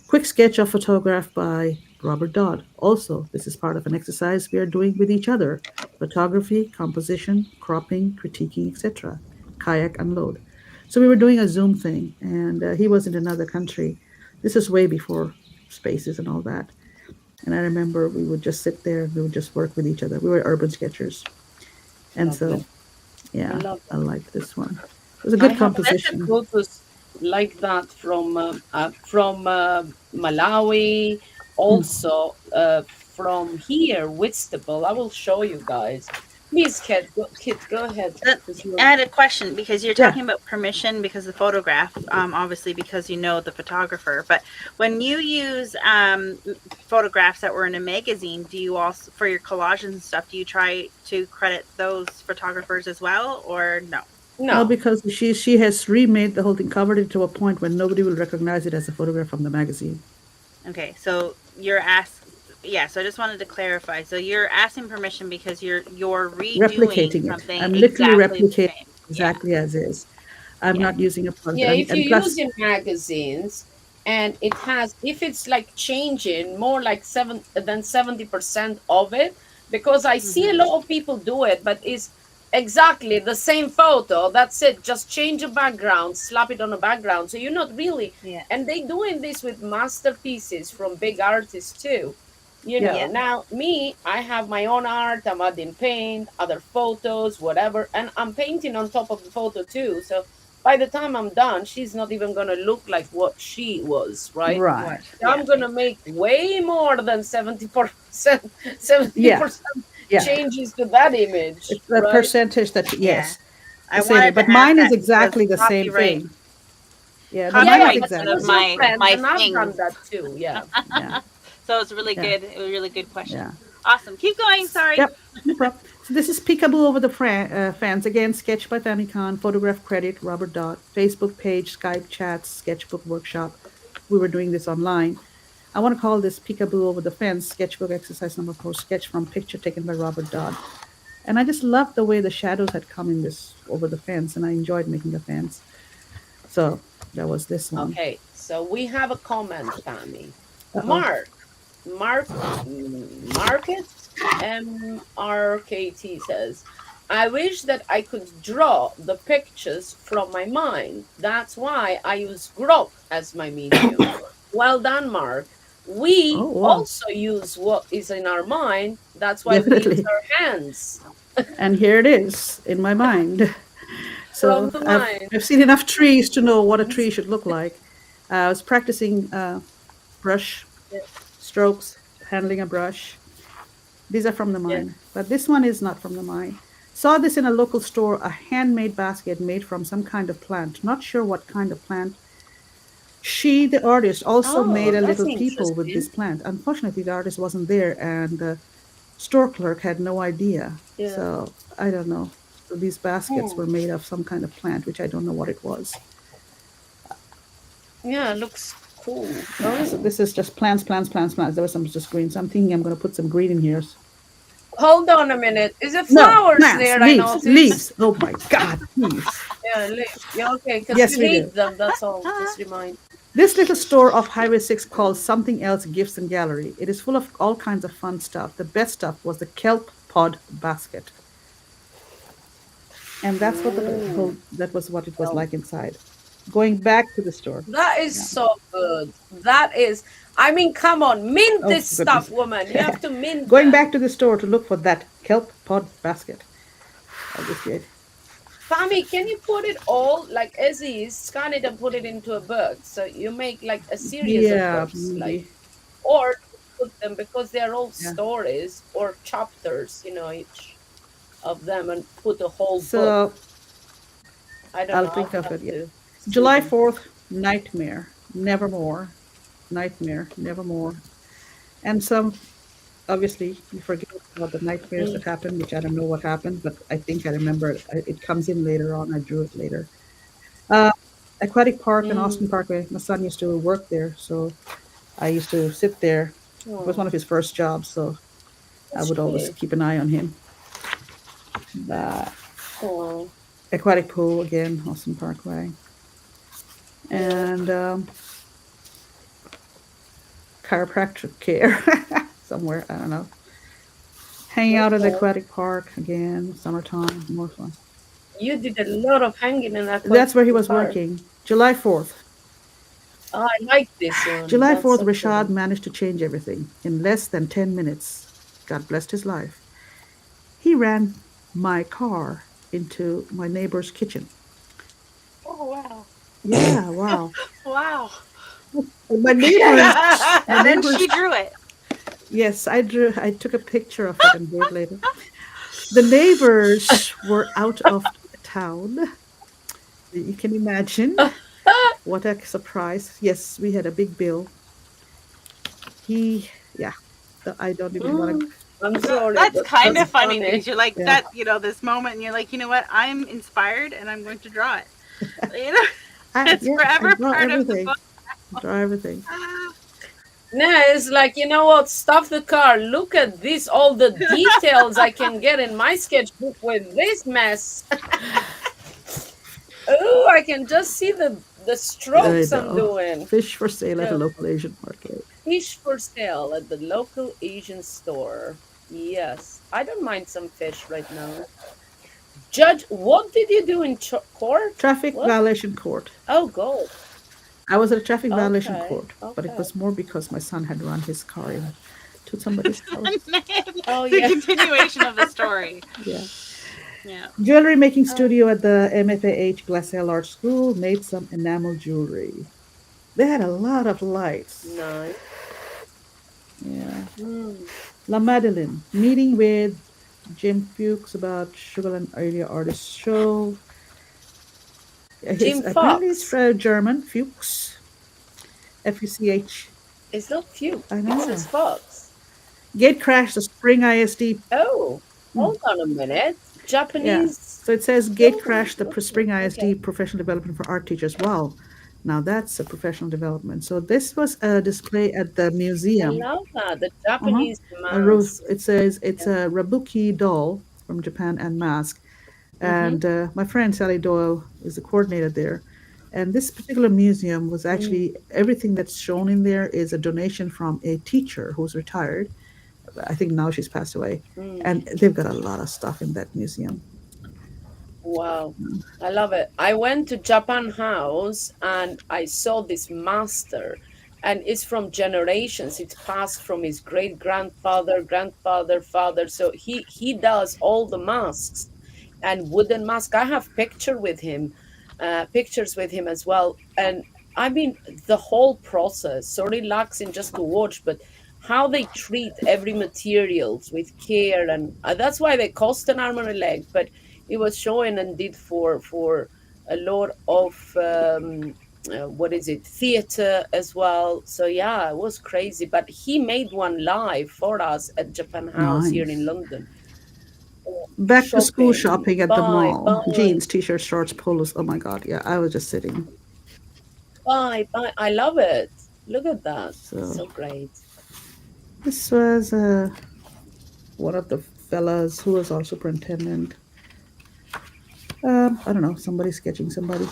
Quick sketch of photograph by Robert Dodd. Also, this is part of an exercise we are doing with each other. Photography, composition, cropping, critiquing, etc. Kayak unload. So we were doing a Zoom thing, and he was in another country. This is way before spaces and all that. And I remember we would just sit there and we would just work with each other. We were urban sketchers. And Lovely. so, I yeah, love I it. liked this one. It was a I good have That's a composition. photos like that from Malawi, Mm. also from here, Whitstable. I will show you guys. Please, Kit, go ahead. That- 'cause I you're, had a question because you're Yeah. talking about permission because the photograph, obviously because you know the photographer. But when you use photographs that were in a magazine, do you also for your collages and stuff? Do you try to credit those photographers as well, or no? No, no. because she has remade the whole thing, covered it to a point where nobody will recognize it as a photograph from the magazine. Okay, so you're asked. Yeah, so I just wanted to clarify. So you're asking permission because you're redoing Replicating it. something I'm literally exactly the replicating same. Yeah, exactly as is. I'm yeah. not using a product. Yeah, if you And use plus, in magazines and it has, if it's like changing more like 70% of it, because I see a Hmm. lot of people do it, but it's exactly the same photo. That's it. Just change the background, slap it on a background. So you're not really, Yeah, and they doing this with masterpieces from big artists too. You yeah, know, yeah. now me, I have my own art. I'm adding paint, other photos, whatever, and I'm painting on top of the photo too. So by the time I'm done, she's not even gonna look like what she was, right? right. What? I'm Yeah, gonna make way more than 70%, Yeah, 70% yeah. changes to that image, It's the right? percentage that, yeah. yes, I the same. wanted But to ask mine is that because exactly the same copyright thing. Yeah, no, Yeah, mine yeah, is copyright but is one of because exactly. you're my friends, my and I've done things. that too. Yeah. Yeah, So it's really yeah, good. It was a really good question. yeah. Awesome. Keep going. Sorry. Yep, no problem. So this is Peekaboo Over the Fans. Again, sketch by Tammy Khan, photograph credit, Robert Dodd, Facebook page, Skype chats, sketchbook workshop. We were doing this online. I want to call this Peekaboo Over the Fence, sketchbook exercise number 4, sketch from picture taken by Robert Dodd. And I just loved the way the shadows had come in this over the fence, and I enjoyed making the fence. So that was this one. Okay, so we have a comment, Tammy. Uh-oh. Market MRKT says, I wish that I could draw the pictures from my mind. That's why I use Grok as my medium. Well done, Mark. We Oh, wow. also use what is in our mind. That's why we use Definitely. our hands And here it is in my mind. from So the I've, mind. I've seen enough trees to know what a tree should look like. I was practicing brush Yeah, strokes, handling a brush. These are from the yeah. mind, but this one is not from the mind. Saw this in a local store, a handmade basket made from some kind of plant. Not sure what kind of plant. She, the artist, also made Oh, a that's little people with interesting. this plant. Unfortunately, the artist wasn't there, and the store clerk had no idea. Yeah. So I don't know. So these baskets Hmm. were made of some kind of plant, which I don't know what it was. Yeah, it looks cool. Yeah, so this is just plants, plants, plants, plants. There was some just green. So I'm thinking I'm going to put some green in here. Hold on a minute. Is it No, flowers plants, there? I leaves, noticed. leaves. Oh my God, leaves. Yeah, yeah, okay, because Yes, we we do. hate them. That's all. Just remind. This little store off Highway 6 called Something Else Gifts and Gallery. It is full of all kinds of fun stuff. The best stuff was the kelp pod basket. And that's what Ooh, that was what it was no. like inside. Going back to the store. That is Yeah. so good. That is. I mean, come on, mint Oh this goodness. stuff, woman. You have to mint Going them. back to the store to look for that kelp pod basket. Obviously. Fami, can you put it all like as is, scan it and put it into a book? So you make like a series of Yeah, books, like, maybe. or put them because they're all Yeah. stories or chapters, each of them, and put a whole book. So I don't I'll know. think I'll of have it. Yeah. to see July them. 4th, Nightmare. Nevermore. Nightmare. Nevermore. And some obviously you forget about the nightmares Mm, that happened, which I don't know what happened, but I think I remember it. It comes in later on. I drew it later. Uh, Aquatic Park and Austin mm. Parkway. My son used to work there, so I used to sit there. It was Oh, one of his first jobs, so I that's would always really keep an eye on him. Uh, cool. Aquatic Pool again, Austin Parkway, Yeah. and chiropractic care somewhere. I don't know. Hanging out at the Okay. aquatic park again, summertime, more fun. You did a lot of hanging in That's where he aquatic was park. working. July 4th. Oh, I like this one. July That's 4th, so Rashad cool. managed to change everything in less than 10 minutes. God blessed his life. He ran my car into my neighbor's kitchen. Oh, wow. Yeah, wow. Wow. My neighbors, my And then she neighbors, drew it. yes, I took a picture of it and drew it later. The neighbors were out of town. You can imagine what a surprise. Yes, we had a big bill. Yeah, I don't even want to. Mm, I'm sorry, That's but kind that's of funny funny. because you're like Yeah, that, this moment, and you're like, you know what? I'm inspired, and I'm going to draw it. You know, it's I forever draw part of the everything. book. Draw everything. Ah, No, it's like, you know what? Stuff the car. Look at this, all the details I can get in my sketchbook with this mess. Oh, I can just see the I strokes I'm know. doing. Fish for sale at a Yeah. local Asian market. Fish for sale at the local Asian store. Yes, I don't mind some fish right now. Judge, what did you do in court? Traffic What? violation court. Oh, gold. I was at a traffic violation Okay, court, but it okay. was more because my son had run his car into somebody's house. Oh, the yeah. continuation of the story. Yeah. Yeah. Jewelry making Oh, studio at the MFAH Glacial Art School made some enamel jewelry. They had a lot of lights. nice. Yeah. Mm. La Madeline, meeting with Jim Fuchs about Sugarland Area Artist Show. Jim Apparently it's Fox. German, Fuchs, Fuch. It's not few. I It says know. Fox. Gatecrash, the Spring ISD. Oh, hold on a minute. Yeah. Japanese. So it says Oh, Gatecrash, the okay, Spring okay. ISD professional development for art teachers. Wow. Now that's a professional development. So this was a display at the I museum. love that. The Uh-huh. Japanese A roof. mask. It says it's Yeah. a Rabuki doll from Japan and mask. Mm-hmm. And my friend Sally Doyle is the coordinator there. And this particular museum was Mm, actually everything that's shown in there is a donation from a teacher who's retired. I think now she's passed away. mm. And they've got a lot of stuff in that museum. Wow. I love it. I went to Japan House and I saw this master, and it's from generations. It's passed from his great grandfather, grandfather, father. So he does all the masks and wooden mask. I have pictures with him as well. And I mean, the whole process so relaxing just to watch, but how they treat every materials with care, and that's why they cost an arm and a leg. But it was showing and did for a lot of what is it, theater as well. So yeah, it was crazy. But he made one live for us at Japan House here in Nice. London. Back to school Shopping, shopping at the buy, mall. buy, Jeans, t-shirts, shorts, polos. Oh my god. Yeah, I was just sitting. buy. I love it. Look at that. So So great. this was one of the fellas who was our superintendent. I don't know, somebody sketching somebody.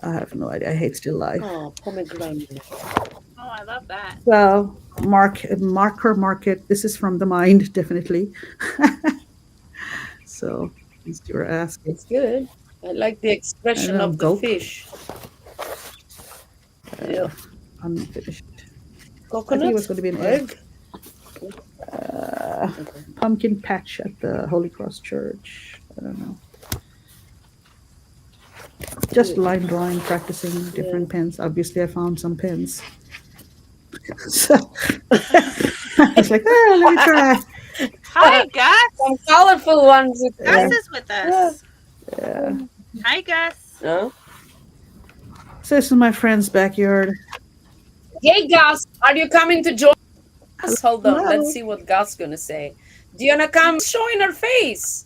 I have no idea. I hate still life. Oh, pomegranate. Oh, I love that. So marker market. This is from the mind, definitely. So since you were asking, It's good. I like the I don't expression know, of the gulp, fish. Yeah. unfinished. I think it Coconut? was going to be an egg. Egg? Okay. Pumpkin patch at the Holy Cross Church. I don't know. Just Good. line drawing, practicing Yeah. different pens. Obviously, I found some pens. So I was like, oh, let me try. Hi, Some Gus. colorful ones. Gus Yeah, is with Yeah. us. yeah. Hi, Gus. No? So this is my friend's backyard. Hey, Gus, are you coming to join us? Hold on. Let's Hello. see what Gus gonna say. Do you wanna come? Showing her face.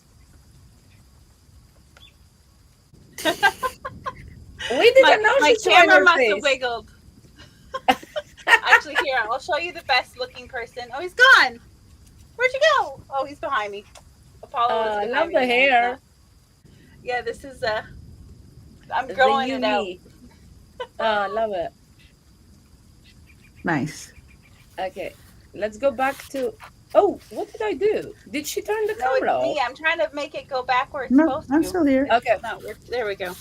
We My, didn't know my she's showing camera her must have face. wiggled. Actually, here, I'll show you the best looking person. Oh, he's gone. Where'd you go? Oh, he's behind me. Apollo is I behind love me. the Now he's hair. not. Yeah, this is I'm The growing it out. unique. Oh, I love it. Nice. Okay, let's go back to. Oh, what did I do? Did she turn the No, it's camera me. off? I'm trying to make it go back where it's No, supposed I'm to. still here. Okay, No, there we go.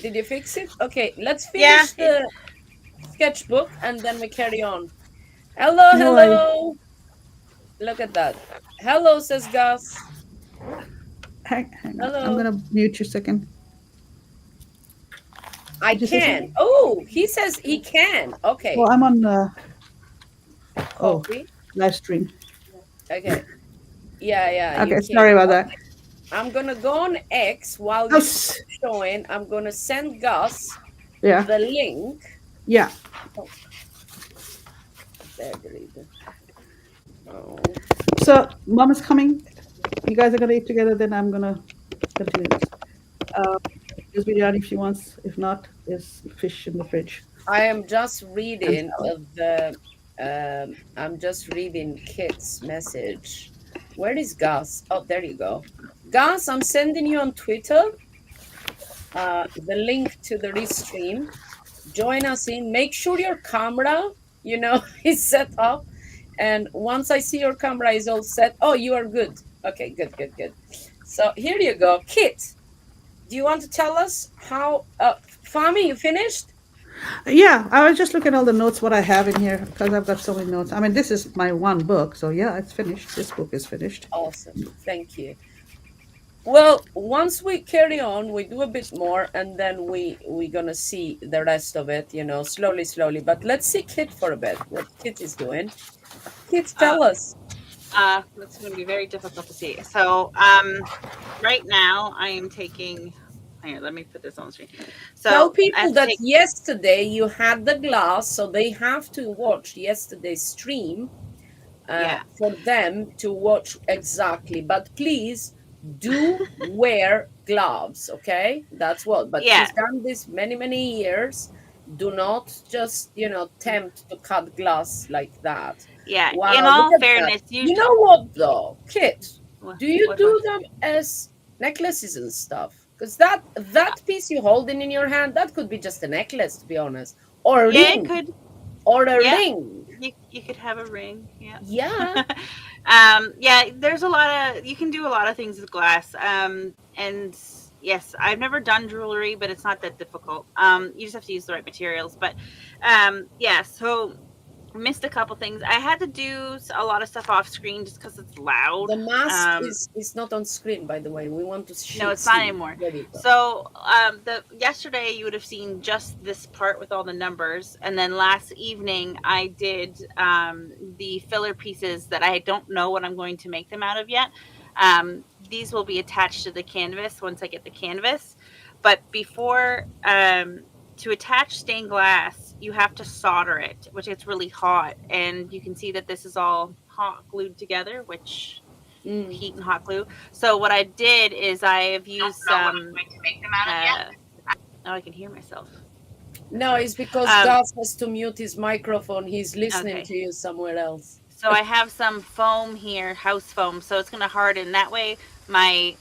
did you fix it? Okay, let's Yeah, finish the sketchbook and then we carry on. Hello, How are you? hello. Look at that. Hello, says Gus. Hang on. I'm Hello. gonna mute you a second. I Did you say can. something? Oh, he says he can. Okay. Well, I'm on Copy. live stream. Okay. Yeah, yeah, you Okay, can. sorry about that. Okay. I'm gonna go on X while Oh, you're showing. I'm gonna send Gus yeah, the link. yeah. Oh, there, delete it. Oh. So mom is coming. You guys are gonna eat together. Then I'm gonna continue this. There's biryani if she wants. If not, there's fish in the fridge I am just and reading salad. the. I'm just reading Kit's message. Where is Gus? Oh, there you go. Gus, I'm sending you on Twitter the link to the restream. Join us in. Make sure your camera, is set up. And once I see your camera is all set, oh, you are good. Okay, good, good, good. So here you go. Kit, do you want to tell us how, Fami, you finished? Yeah, I was just looking at all the notes what I have in here because I've got so many notes. I mean, this is my one book, so yeah, it's finished. This book is finished. Awesome. Thank you. Well, once we carry on, we do a bit more, and then we're gonna see the rest of it, slowly, slowly. But let's see Kit for a bit. What Kit is doing. Kit, Uh, tell us. that's going to be very difficult to see. So, right now I am taking. Here, let me put this on the screen. Tell So I people have to that take. yesterday you had the glass, so they have to watch yesterday's stream Yeah. for them to watch exactly. But please do wear gloves, okay? That's what. But Yeah. she's done this many, many years. Do not just, tempt to cut glass like that. Yeah. In Wow, look all at that. fairness, You usually know what, though, Kit? Do you what do one? them as necklaces and stuff? Because that piece you're holding in your hand, that could be just a necklace, to be honest, or a Yeah, it ring, could. or a Yeah. ring. You could have a ring. Yeah. Yeah. Yeah, there's a lot of you can do a lot of things with glass. And yes, I've never done jewelry, but it's not that difficult. You just have to use the right materials. But yeah, so missed a couple things. I had to do a lot of stuff off screen just because it's loud. The mask Um, is not on screen, by the way. We want to no, it's not see. anymore. There you go. So the yesterday you would have seen just this part with all the numbers, and then last evening I did the filler pieces that I don't know what I'm going to make them out of yet. These will be attached to the canvas once I get the canvas. But before to attach stained glass, you have to solder it, which gets really hot, and you can see that this is all hot glued together, which Mm. heat and hot glue. So what I did is I have used Don't know what I'm some. going to make them out of yet. Uh, oh, I can hear myself. That's No, weird. it's because Um, Gus has to mute his microphone. He's listening okay. to you somewhere else. So I have some foam here, house foam. So it's going to harden. That way, my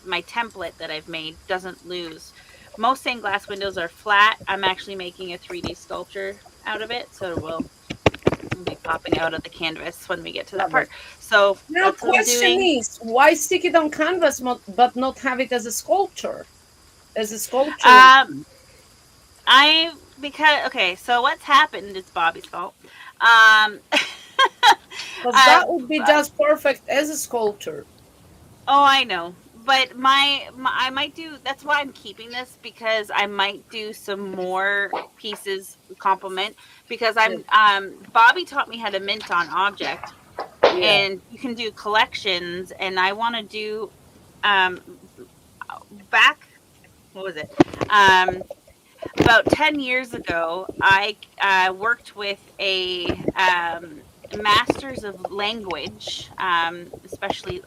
my template that I've made doesn't lose. Most stained glass windows are flat. I'm actually making a 3D sculpture out of it, so it will be popping out of the canvas when we get to that Love it. part. So Now, that's what I'm question doing. is, why stick it on canvas but not have it as a sculpture? As a sculptural Um, piece? I because okay, so what's happened? It's Bobby's fault. Um, Because uh, that would be just perfect as a sculpture. oh, I know, but my I might do. That's why I'm keeping this because I might do some more pieces complement because Yeah. I'm Bobby taught me how to mint on object Yeah. and you can do collections and I want to do um back what was it about 10 years ago, I worked with a master's of language, especially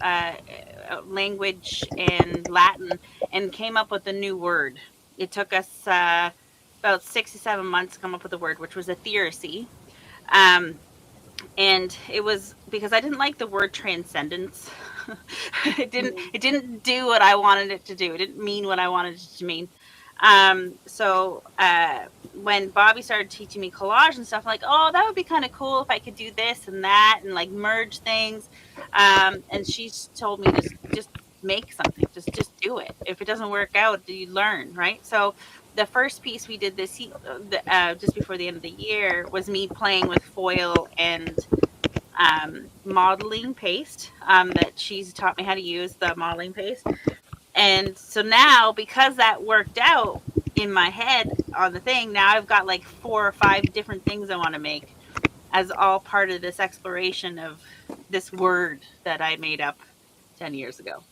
language and Latin, and came up with a new word. It took us about 6 to 7 months to come up with a word, which was a theorisy. Um, and it was because I didn't like the word transcendence. Mm. It didn't do what I wanted it to do. It didn't mean what I wanted it to mean. So when Bobby started teaching me collage and stuff, I'm like, oh, that would be kind of cool if I could do this and that and like merge things. And she's told me just make something, just do it. If it doesn't work out, you learn, right? So the first piece we did just before the end of the year was me playing with foil and modeling paste that she's taught me how to use the modeling paste. And so now, because that worked out in my head on the thing, now I've got like 4 or 5 different things I want to make as all part of this exploration of this word that I made up 10 years ago.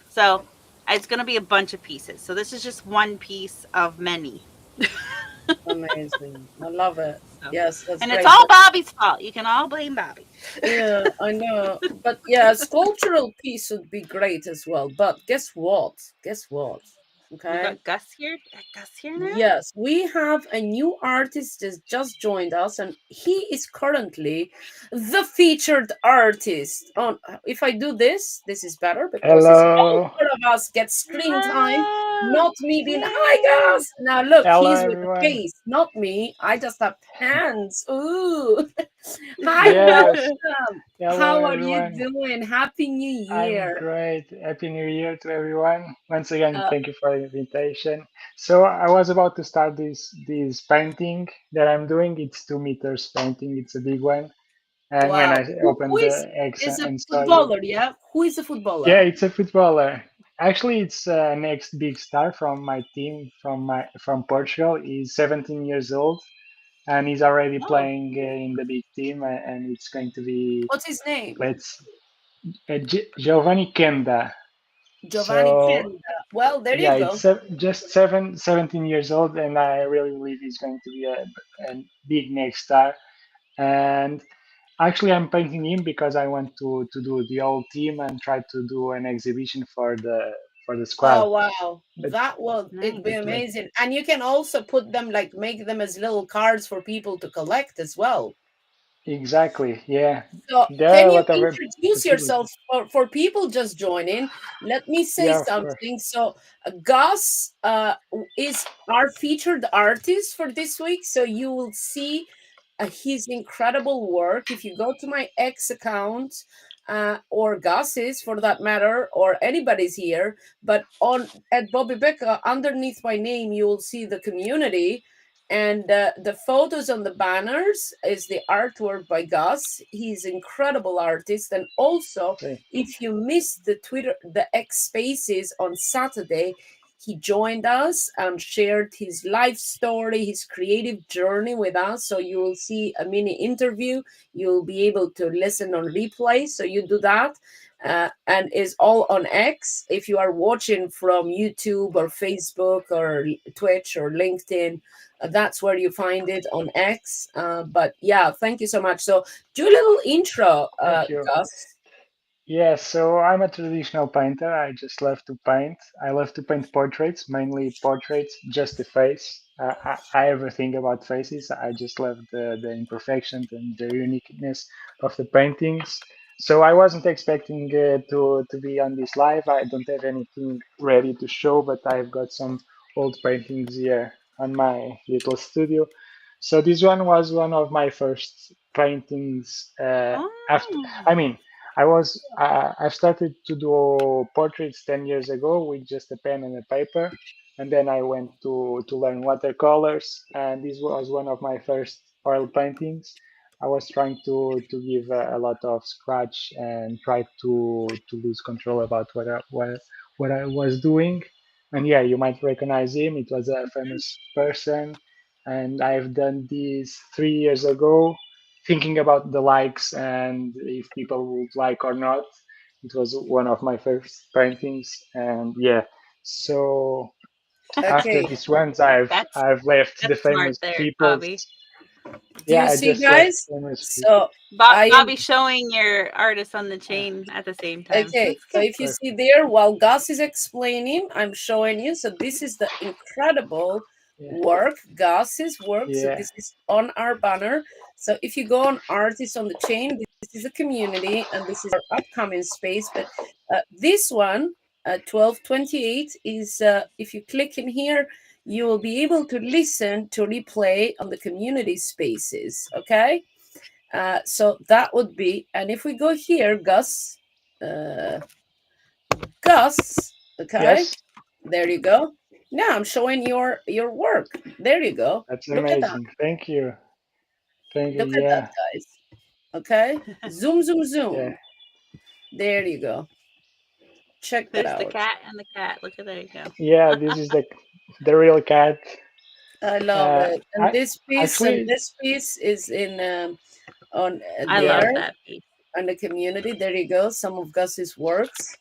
So it's going to be a bunch of pieces. So this is just one piece of many. Amazing. I love it. So, Yes, that's and it's great. all Bobby's fault. You can all blame Bobby. Yeah, I know. But yeah, a sculptural piece would be great as well. But guess what? Guess what? We've Okay. got Gus here. Gus here now. Yes, we have a new artist that just joined us, and he is currently the featured artist. On if I do this, this is better because it's all Hello. four of us get screen time, Hello. not me being hi Yay. guys. Now look, Hello, he's with a everyone. face, not me. I just have hands. Ooh, hi, Yes. welcome. Hello, How are you everyone. doing? Happy New I'm Year. great. Happy New Year to everyone. Once again, Uh, thank you for the invitation. So I was about to start this painting that I'm doing. It's 2 meters painting. It's a big one. And when wow. I Who opened is the eggs is a and saw you, footballer? Yeah, who is a yeah, footballer? it's a footballer. Actually, it's next big star from my team from Portugal. He's 17 years old and he's already Oh, playing in the big team, and it's going to be what's his name? let's Giovanni Kenda. Giovanni So Kenda. Well, there you yeah, go. it's just 17 years old, and I really believe he's going to be a big next star. And Actually, I'm painting him because I want to do the whole team and try to do an exhibition for the squad. Oh wow, But that will it'd be Nice. but amazing. And you can also put them like make them as little cards for people to collect as well. exactly, yeah. So, There are can a you lot of introduce yourself possibilities. for people just joining? Let me say Yeah, of course. something. So, Gus is our featured artist for this week. So, you will see his incredible work if you go to my X account. Or Gus's for that matter, or anybody's here, but on at Bobby Becca underneath my name, you will see the community, and the photos on the banners is the artwork by Gus. He's incredible artist. And also, See, if you missed the X Spaces on Saturday, he joined us and shared his life story, his creative journey with us. So you will see a mini interview. You'll be able to listen on replay. So you do that. And is all on X. If you are watching from YouTube or Facebook or Twitch or LinkedIn, that's where you find it on X. But yeah, thank you so much. So do a little intro, thank you. Gus. Yeah, so I'm a traditional painter. I just love to paint. I love to paint portraits, mainly portraits, just the face. I ever think about faces. I just love the imperfections and the uniqueness of the paintings. So I wasn't expecting to be on this live. I don't have anything ready to show, but I've got some old paintings here on my little studio. So this one was one of my first paintings after. I Oh. mean, I started to do portraits 10 years ago with just a pen and a paper, and then I went to learn watercolors, and this was one of my first oil paintings. I was trying to give a lot of scratch and try to lose control about what I was doing. And yeah, you might recognize him. It was a famous person, and I've done this 3 years ago thinking about the likes and if people would like or not. It was one of my first paintings, and yeah. So after Okay. this ones, I've left the That's smart famous there, people's. Bobby. Do Yeah, you I see, just left guys? famous people. So I am Bobby showing your artist on the Uh, chain at the same time. okay. So if you see Perfect. there, while Gus is explaining, I'm showing you. So this is the incredible Yeah, work, Gus's work. So yeah, this is on our banner. So if you go on Artists on the Chain, this is a community, and this is our upcoming space. But this one, 1228, is if you click in here, you will be able to listen to replay on the community spaces. Okay. So that would be, and if we go here, uh, Gus, okay, yes. there you go. Now I'm showing your work. There you go. That's Look at that. amazing. Thank you. Thank you. Look at that, Yeah, guys. Okay, zoom, zoom, yeah, zoom. There you go. Check that There's the out. cat and the cat. Look at there you go. yeah. This is the real cat. I love Uh, it. And I actually, this piece is in on I there love that piece. on the community. There you go. Some of Gus's works.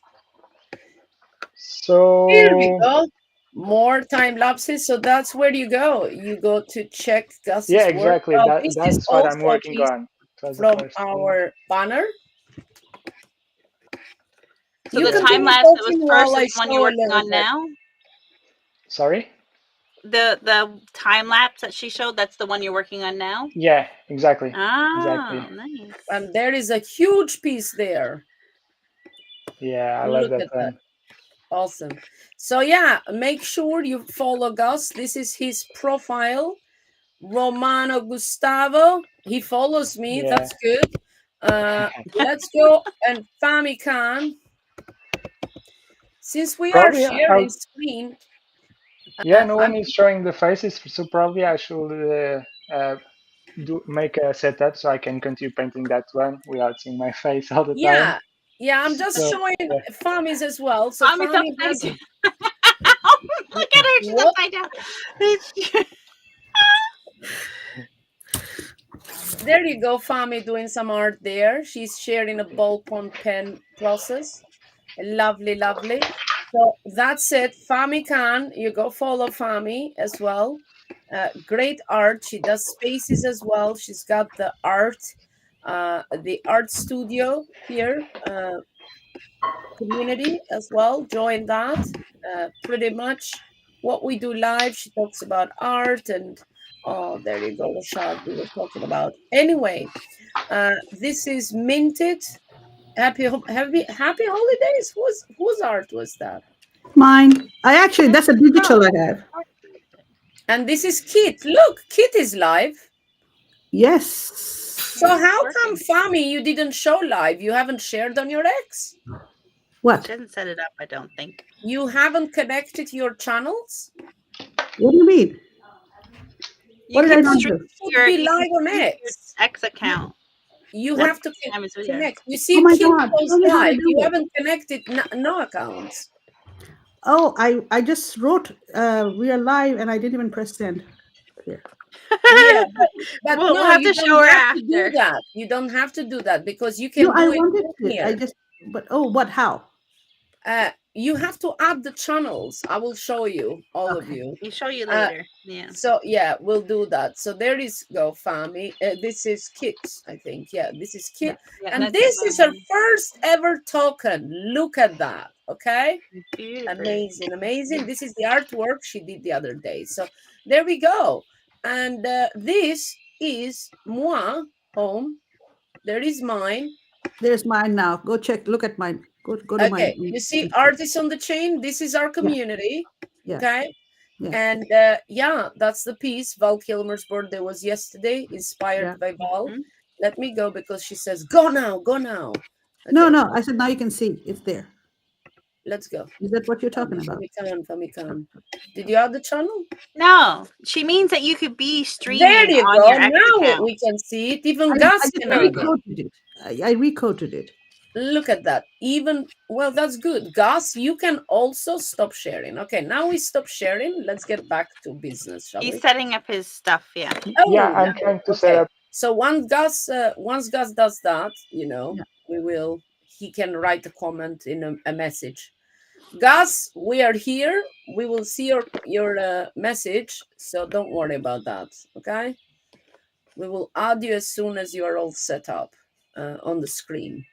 Here we so go. More time lapses. So that's where you go. You go to check yeah, Gus's work. exactly. This is That's what I'm also a working piece on. It was the from first thing. our banner. So You the Yeah. time continue lapse that was talking while first I is the one you're show a working little on bit. now. Sorry. The time lapse that she showed, that's the one you're working on now. Yeah, exactly. Oh, Exactly. nice. And there is a huge piece there. Yeah, I love Look that at that. one. Awesome. So yeah, make sure you follow Gus. This is his profile. Romano Gustavo. He follows me. Yeah. That's good. Let's go and Fami Khan. Since we are Probably sharing I'll. screen, Yeah, no I'm one is showing the faces, so probably I should do make a setup so I can continue painting that one without seeing my face all the time. yeah, yeah. I'm just So showing yeah, Fami's as well. So Mommy's Fami has upside down. Look at her, she's what? upside down. There you go, Fami doing some art there. She's sharing a ballpoint pen process. Lovely, lovely. So that's it. Fami Khan, you go follow Fami as well. Great art. She does spaces as well. She's got the art the art studio here, community as well. Join that. Pretty much what we do live. She talks about art and oh, there you go, the shot we were talking about. Anyway, this is minted. Happy holidays. Whose art was that? Mine. I actually, that's a digital I have. And this is Kit. Look, Kit is live. Yes. So Yeah, it's how come working. Fami you didn't show live? You haven't shared on your X? What? She hasn't set it up, I don't think. You haven't connected your channels? What do you mean? What You did I can not Because stream do? you should your be you can live on stream your X. X account You What? have at to the same time as video. connect. You Oh see, my Kit God. goes Tell me how to live. do You it. haven't connected no accounts. Oh, I just wrote we are live and I didn't even press send. Here. Yeah, but We'll no, have you to show don't her have to do after. that. You don't have to do that because you No, can I do it wanted from to. I here. just but oh what how? You have to add the channels. I will show you, all of Okay. you. We'll show you Uh, later. Yeah. so yeah, we'll do that. So there is go, Fami. This is Kit, I think. Yeah, this is Yeah. Kit, Yeah, and that's this is her fine. first ever token. Look at that. Okay. Beautiful. Amazing, amazing. This is the artwork she did the other day. So there we go. And this is moi home. There is mine. There's mine now. Go check. Look at mine. Go to mine. Okay, you see, artists on the chain. This is our Yeah. community. Yeah. Okay, Yeah. and yeah, that's the piece. Val Kilmer's birthday was yesterday, Yeah. inspired by Val. Mhm. Let me go because she says, "Go now, go now." No, Okay, no. I said now you can see it's there. let's go. Is that what you're talking Fami, about? Fami Khan, Fami Khan. Did you add the channel? No, she means that you could be There streaming you on go. your X Now account. we can see it. Even I Gus just can add it. recoded it. I recoded it. Look at that. Even, well, that's good. Gus, you can also stop sharing. Okay, now we stop sharing. Let's get back to business, shall He's we? setting up his stuff. Yeah. Yeah, Oh, I'm trying to set okay. up. So once Gus does that, Yeah. we will. He can write a comment in a message. Gus, we are here. We will see your message. So don't worry about that. Okay. We will add you as soon as you are all set up on the screen.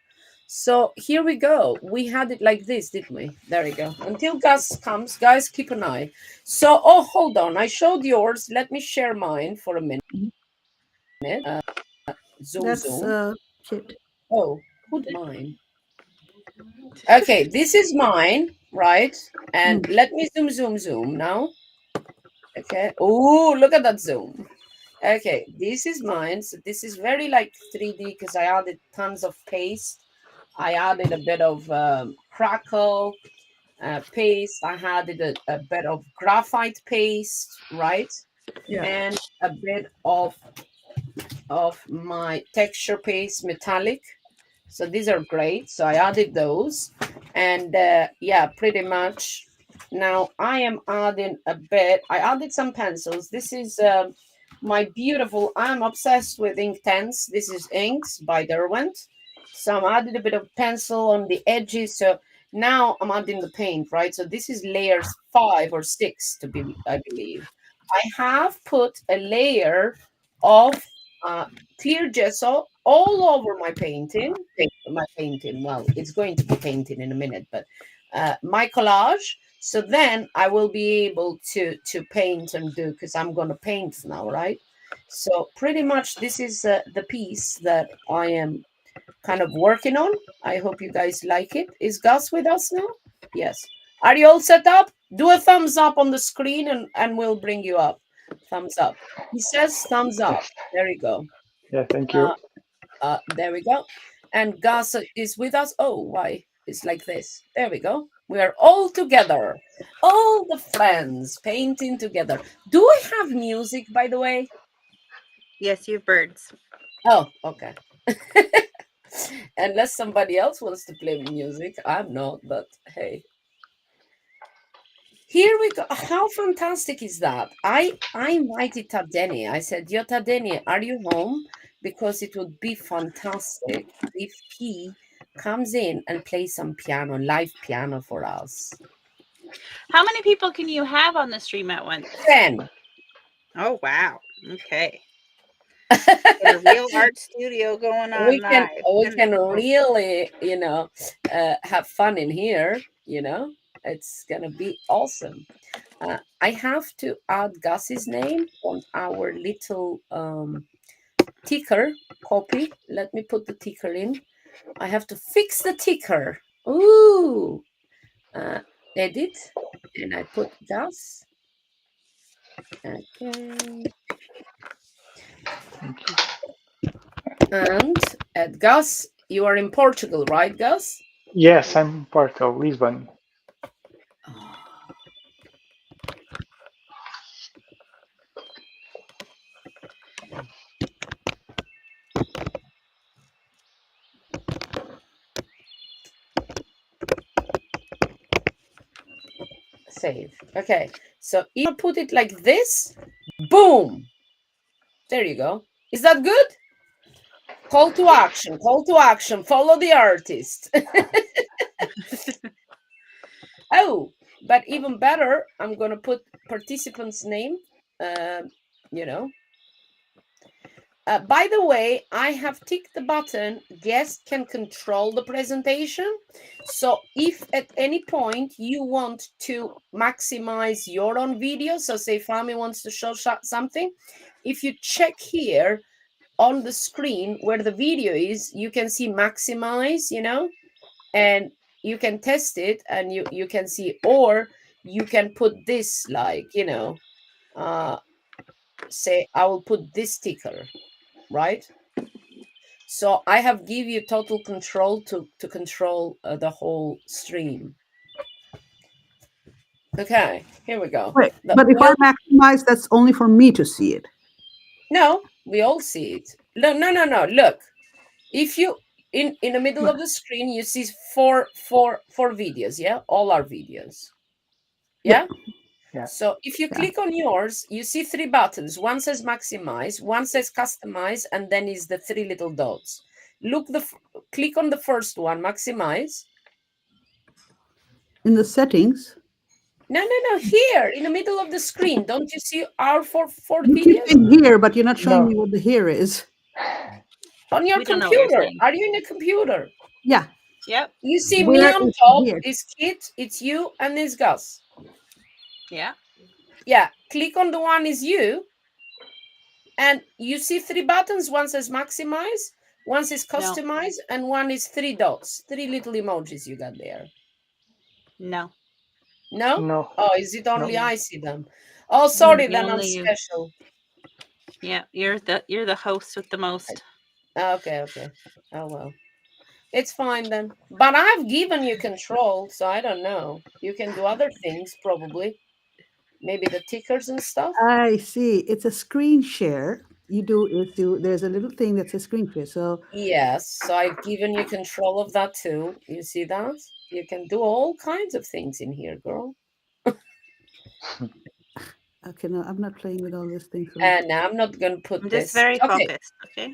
So here we go. We had it like this, didn't we? There we go. Until Gus comes, guys, keep an eye. So, oh, hold on. I showed yours. Let me share mine for a minute. Mhm. Zoom, That's zoom. shit. Oh, who'd mine? Okay, this is mine, right? And Mm. let me zoom, zoom, zoom now. Okay. Oh, look at that zoom. Okay, this is mine. So this is very like 3D because I added tons of paste. I added a bit of crackle paste. I added a bit of graphite paste, right? Yeah. And a bit of my texture paste metallic. So these are great. So I added those. And yeah, pretty much. Now I am adding a bit. I added some pencils. This is my beautiful, I'm obsessed with ink tents. This is inks by Derwent. So I'm adding a bit of pencil on the edges. So now I'm adding the paint, right? So this is layers 5 or 6 to be, I believe. I have put a layer of uh, clear gesso all over my painting. My painting, well, it's going to be painting in a minute, but my collage. So then I will be able to paint and do because I'm going to paint now, right? So pretty much this is the piece that I am kind of working on. I hope you guys like it. Is Gus with us now? Yes. Are you all set up? Do a thumbs up on the screen and we'll bring you up. Thumbs up. He says thumbs up. Yes. There you go. Yeah, thank you. Uh, there we go. And Gus is with us. Oh, why? It's like this. There we go. We are all together. All the friends painting together. Do I have music, by the way? Yes, you have birds. Oh, okay. Unless somebody else wants to play music. I'm not, but hey. Here we go. How fantastic is that? I invited Tadeni. I said, Yo, Tadeni, are you home? Because it would be fantastic if he comes in and plays some piano, live piano for us. How many people can you have on the stream at once? 10. Oh wow. Okay. Got a real art studio going on we can live. we can Wonderful. really, have fun in here. It's gonna be awesome. I have to add Gus's name on our little ticker copy. Let me put the ticker in. I have to fix the ticker. Ooh, uh, edit, and I put Gus. Okay, Okay. and at Gus, you are in Portugal, right, Gus? Yes, I'm part of Lisbon. Oh, save. Okay, so if I put it like this, boom. There you go. Is that good? Call to Yeah. action. Call to action. Follow the artist. Oh, but even better, I'm gonna put participant's name. Um, you know. By the way, I have ticked the button. Guest can control the presentation. So if at any point you want to maximize your own video, so say Fami wants to show something, if you check here on the screen where the video is, you can see maximize, and you can test it and you can see, or you can put this, like, uh say I will put this sticker, right? So I have give you total control to control the whole stream. Okay, here we go. Wait, but if I Well, maximize, that's only for me to see it. no, we all see it. No, no, no, no, look, if you, in the middle Right. of the screen, you see four videos, yeah, all our videos, Yeah, yeah. Yeah. So if you yeah. click on yours, you see three buttons. One says maximize, one says customize, and then is the three little dots. Click on the first one, maximize. In the settings, No, no, no, here in the middle of the screen. Don't you see our four you keep videos saying here, but you're not showing No. me what the here is. on your We don't know what you're computer? saying. Are you in a computer? Yeah, Yep. You see me where on is top, here? is Kit, it's you, and it's Gus. Yeah. Yeah, click on the one is you, and you see three buttons. One says maximize, one says No. customize, and one is three dots, three little emojis you got there. No. No? No. Oh, is it only No. No. I see them? Oh, sorry, The then I'm only you. special. Yeah. You're the host with the most. Okay, okay. Oh, well. It's fine then. But I've given you control, so I don't know. You can do other things, probably. Maybe the tickers and stuff. I see. It's a screen share. You do is you. There's a little thing that says screen share. So Yes, so I've given you control of that too. You see that? You can do all kinds of things in here, girl. okay, no, I'm not playing with all these things. So And now I'm not going to I'm put just this. very Okay, focused. Okay.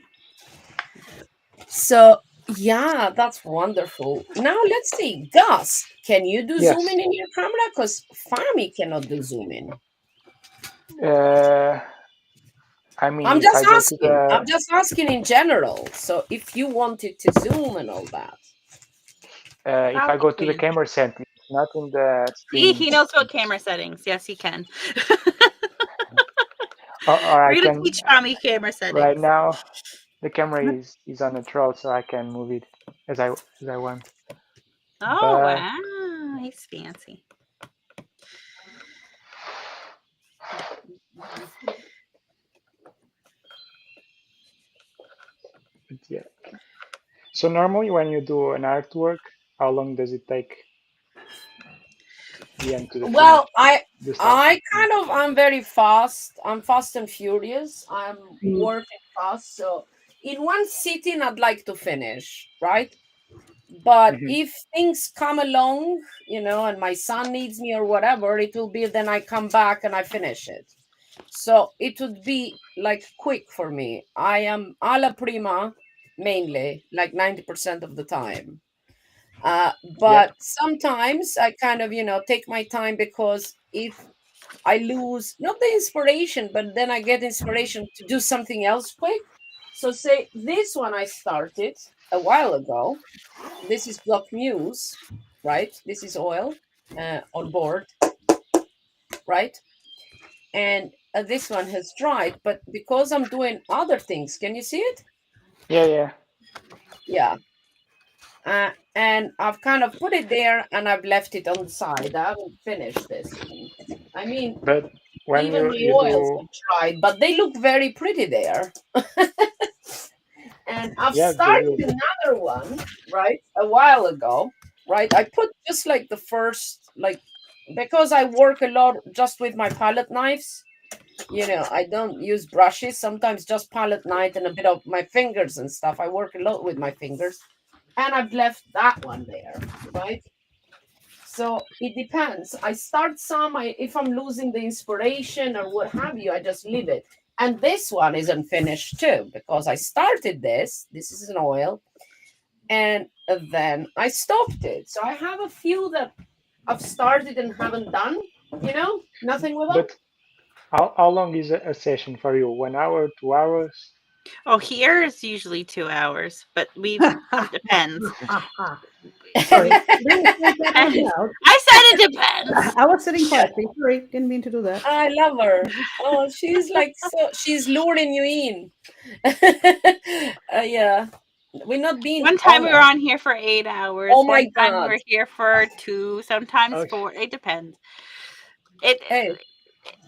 so yeah, that's wonderful. Now let's see. Gus, can you do zoom Yes. in your camera? Because Fami cannot do zoom in. Uh, I mean, I'm if I just go to asking. I'm the just asking in general. So if you wanted to zoom and all that. if Oh, I go to the yeah. camera settings, not in the He stream, knows about camera settings. Yes, he can. or I We're gonna can teach Tommy camera right settings. now the camera is on the troll, so I can move it as I want. Oh But wow, he's fancy. yeah. So normally when you do an artwork, how long does it take the end to the finish? Well, I The start. I kind of I'm very fast. I'm fast and furious. I'm mm, working fast. So in one sitting, I'd like to finish, right? But Hmm. if things come along, and my son needs me or whatever, it will be then I come back and I finish it. So it would be like quick for me. I am alla prima mainly, like 90% of the time. Yep. But sometimes I kind of, take my time, because if I lose not the inspiration, but then I get inspiration to do something else quick. So say this one I started a while ago. This is Block Muse, right? This is oil on board, right? And this one has dried, but because I'm doing other things, can you see it? Yeah, yeah. Yeah. And I've kind of put it there and I've left it on the side. I haven't finished this one. I mean, But when even you my you oils do, have dried, but they look very pretty there. And I've yeah, they started do. another one, right, a while ago, right? I put just like the first, like, because I work a lot just with my palette knives, I don't use brushes, sometimes just palette knife and a bit of my fingers and stuff. I work a lot with my fingers. And I've left that one there, right? So it depends. I start some, if I'm losing the inspiration or what have you, I just leave it. And this one is unfinished too, because I started this. This is an oil. And then I stopped it. So I have a few that I've started and haven't done, nothing with them. But how long is a session for you? 1 hour, 2 hours? Oh, here is usually 2 hours, but we depends. Sorry, It didn't say that out depends. loud. I said it depends. I was sitting quietly. Sorry, didn't mean to do that. I love her. Oh, she's like, so she's luring you in. Yeah. We're not being One time we were honest. on here for 8 hours. Oh my One time we God. were here for 2, sometimes Okay. 4. It depends. It Hey,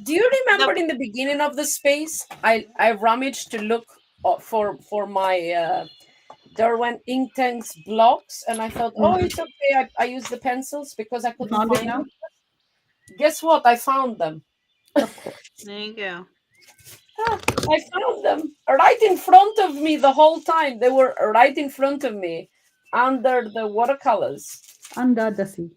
do you remember the in the beginning of the space, I rummaged to look for my Derwent Inktanks blocks, and I thought, oh, Mhm. it's okay. I use the pencils because I You couldn't found it find now? them. Guess what? I found them. Of course. There you go. Ah, I found them right in front of me the whole time. They were right in front of me under the watercolors. Under the sea.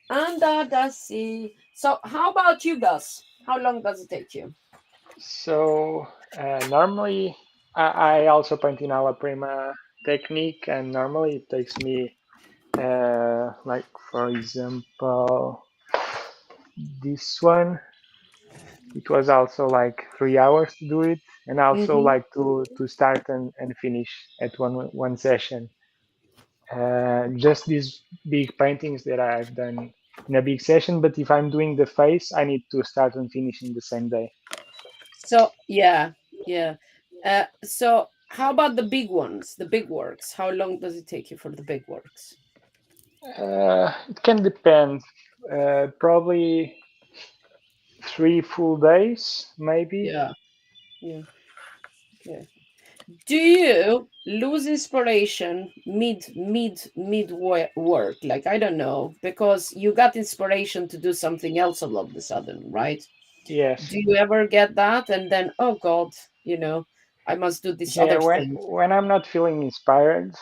Under the sea. So, how about you, Gus? How long does it take you? So normally I also paint in alla prima technique, and normally it takes me like for example this one. It was also like 3 hours to do it, and also Mm-hmm. like to start and finish at one session. Just these big paintings that I've done in a big session. But if I'm doing the face, I need to start and finish in the same day. So, yeah, yeah. So, how about the big ones, the big works? How long does it take you for the big works? It can depend. Probably 3 full days, maybe. Yeah, yeah, yeah. Do you lose inspiration work? Like, I don't know, because you got inspiration to do something else all of a sudden, right? Yes. Do you ever get that and then, oh God, I must do this Yeah. other When thing? when I'm not feeling inspired,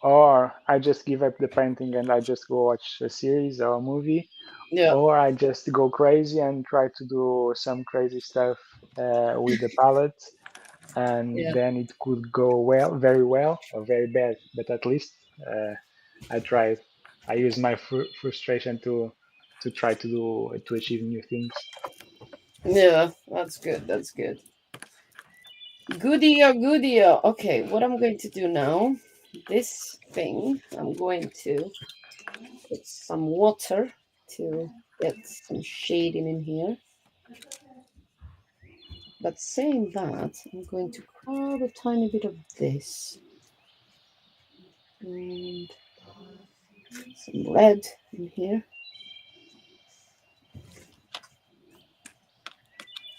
or I just give up the painting and I just go watch a series or a movie, Yeah, or I just go crazy and try to do some crazy stuff with the palette, and yeah. then it could go well, very well, or very bad. But at least I tried. I use my frustration to try to achieve new things. Yeah, that's good. That's good. Goodie, goodie. Okay, what I'm going to do now, this thing, I'm going to put some water to get some shading in here. But saying that, I'm going to grab a tiny bit of this and some red in here.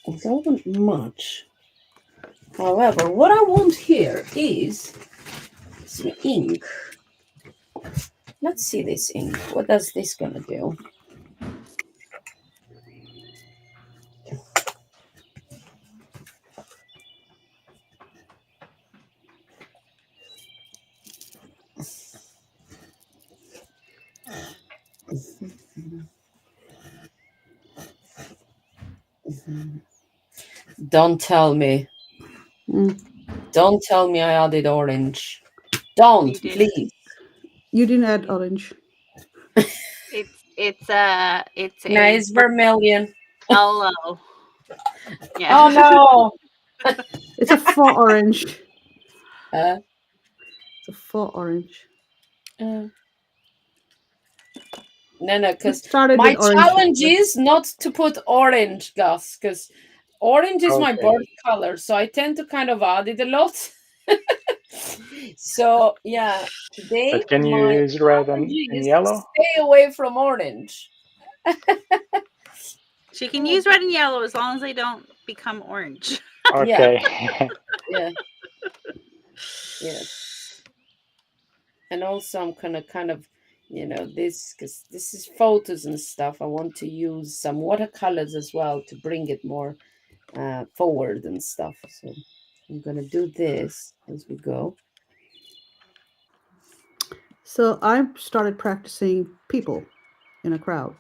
I don't want much. However, what I want here is some ink. Let's see this ink. What does this gonna do? Don't tell me. Mm. Don't tell me I added orange. Don't, You didn't. please. You didn't add orange. It's No, a it's vermilion. Hello. Yeah. Oh no. It's a faux orange. Uh, It's a faux orange. uh, no, It because started with my orange. challenge is not to put orange, Gus, because orange is my Okay. birth color, so I tend to kind of add it a lot. So yeah, today But can you my use red challenge and is to yellow? stay away from orange. She can Oh, use red and yellow as long as they don't become orange. yeah, Okay. yeah, yes. And also I'm gonna kind of, this, because this is photos and stuff. I want to use some watercolors as well to bring it more forward and stuff. So I'm gonna do this as we go. So I started practicing people in a crowd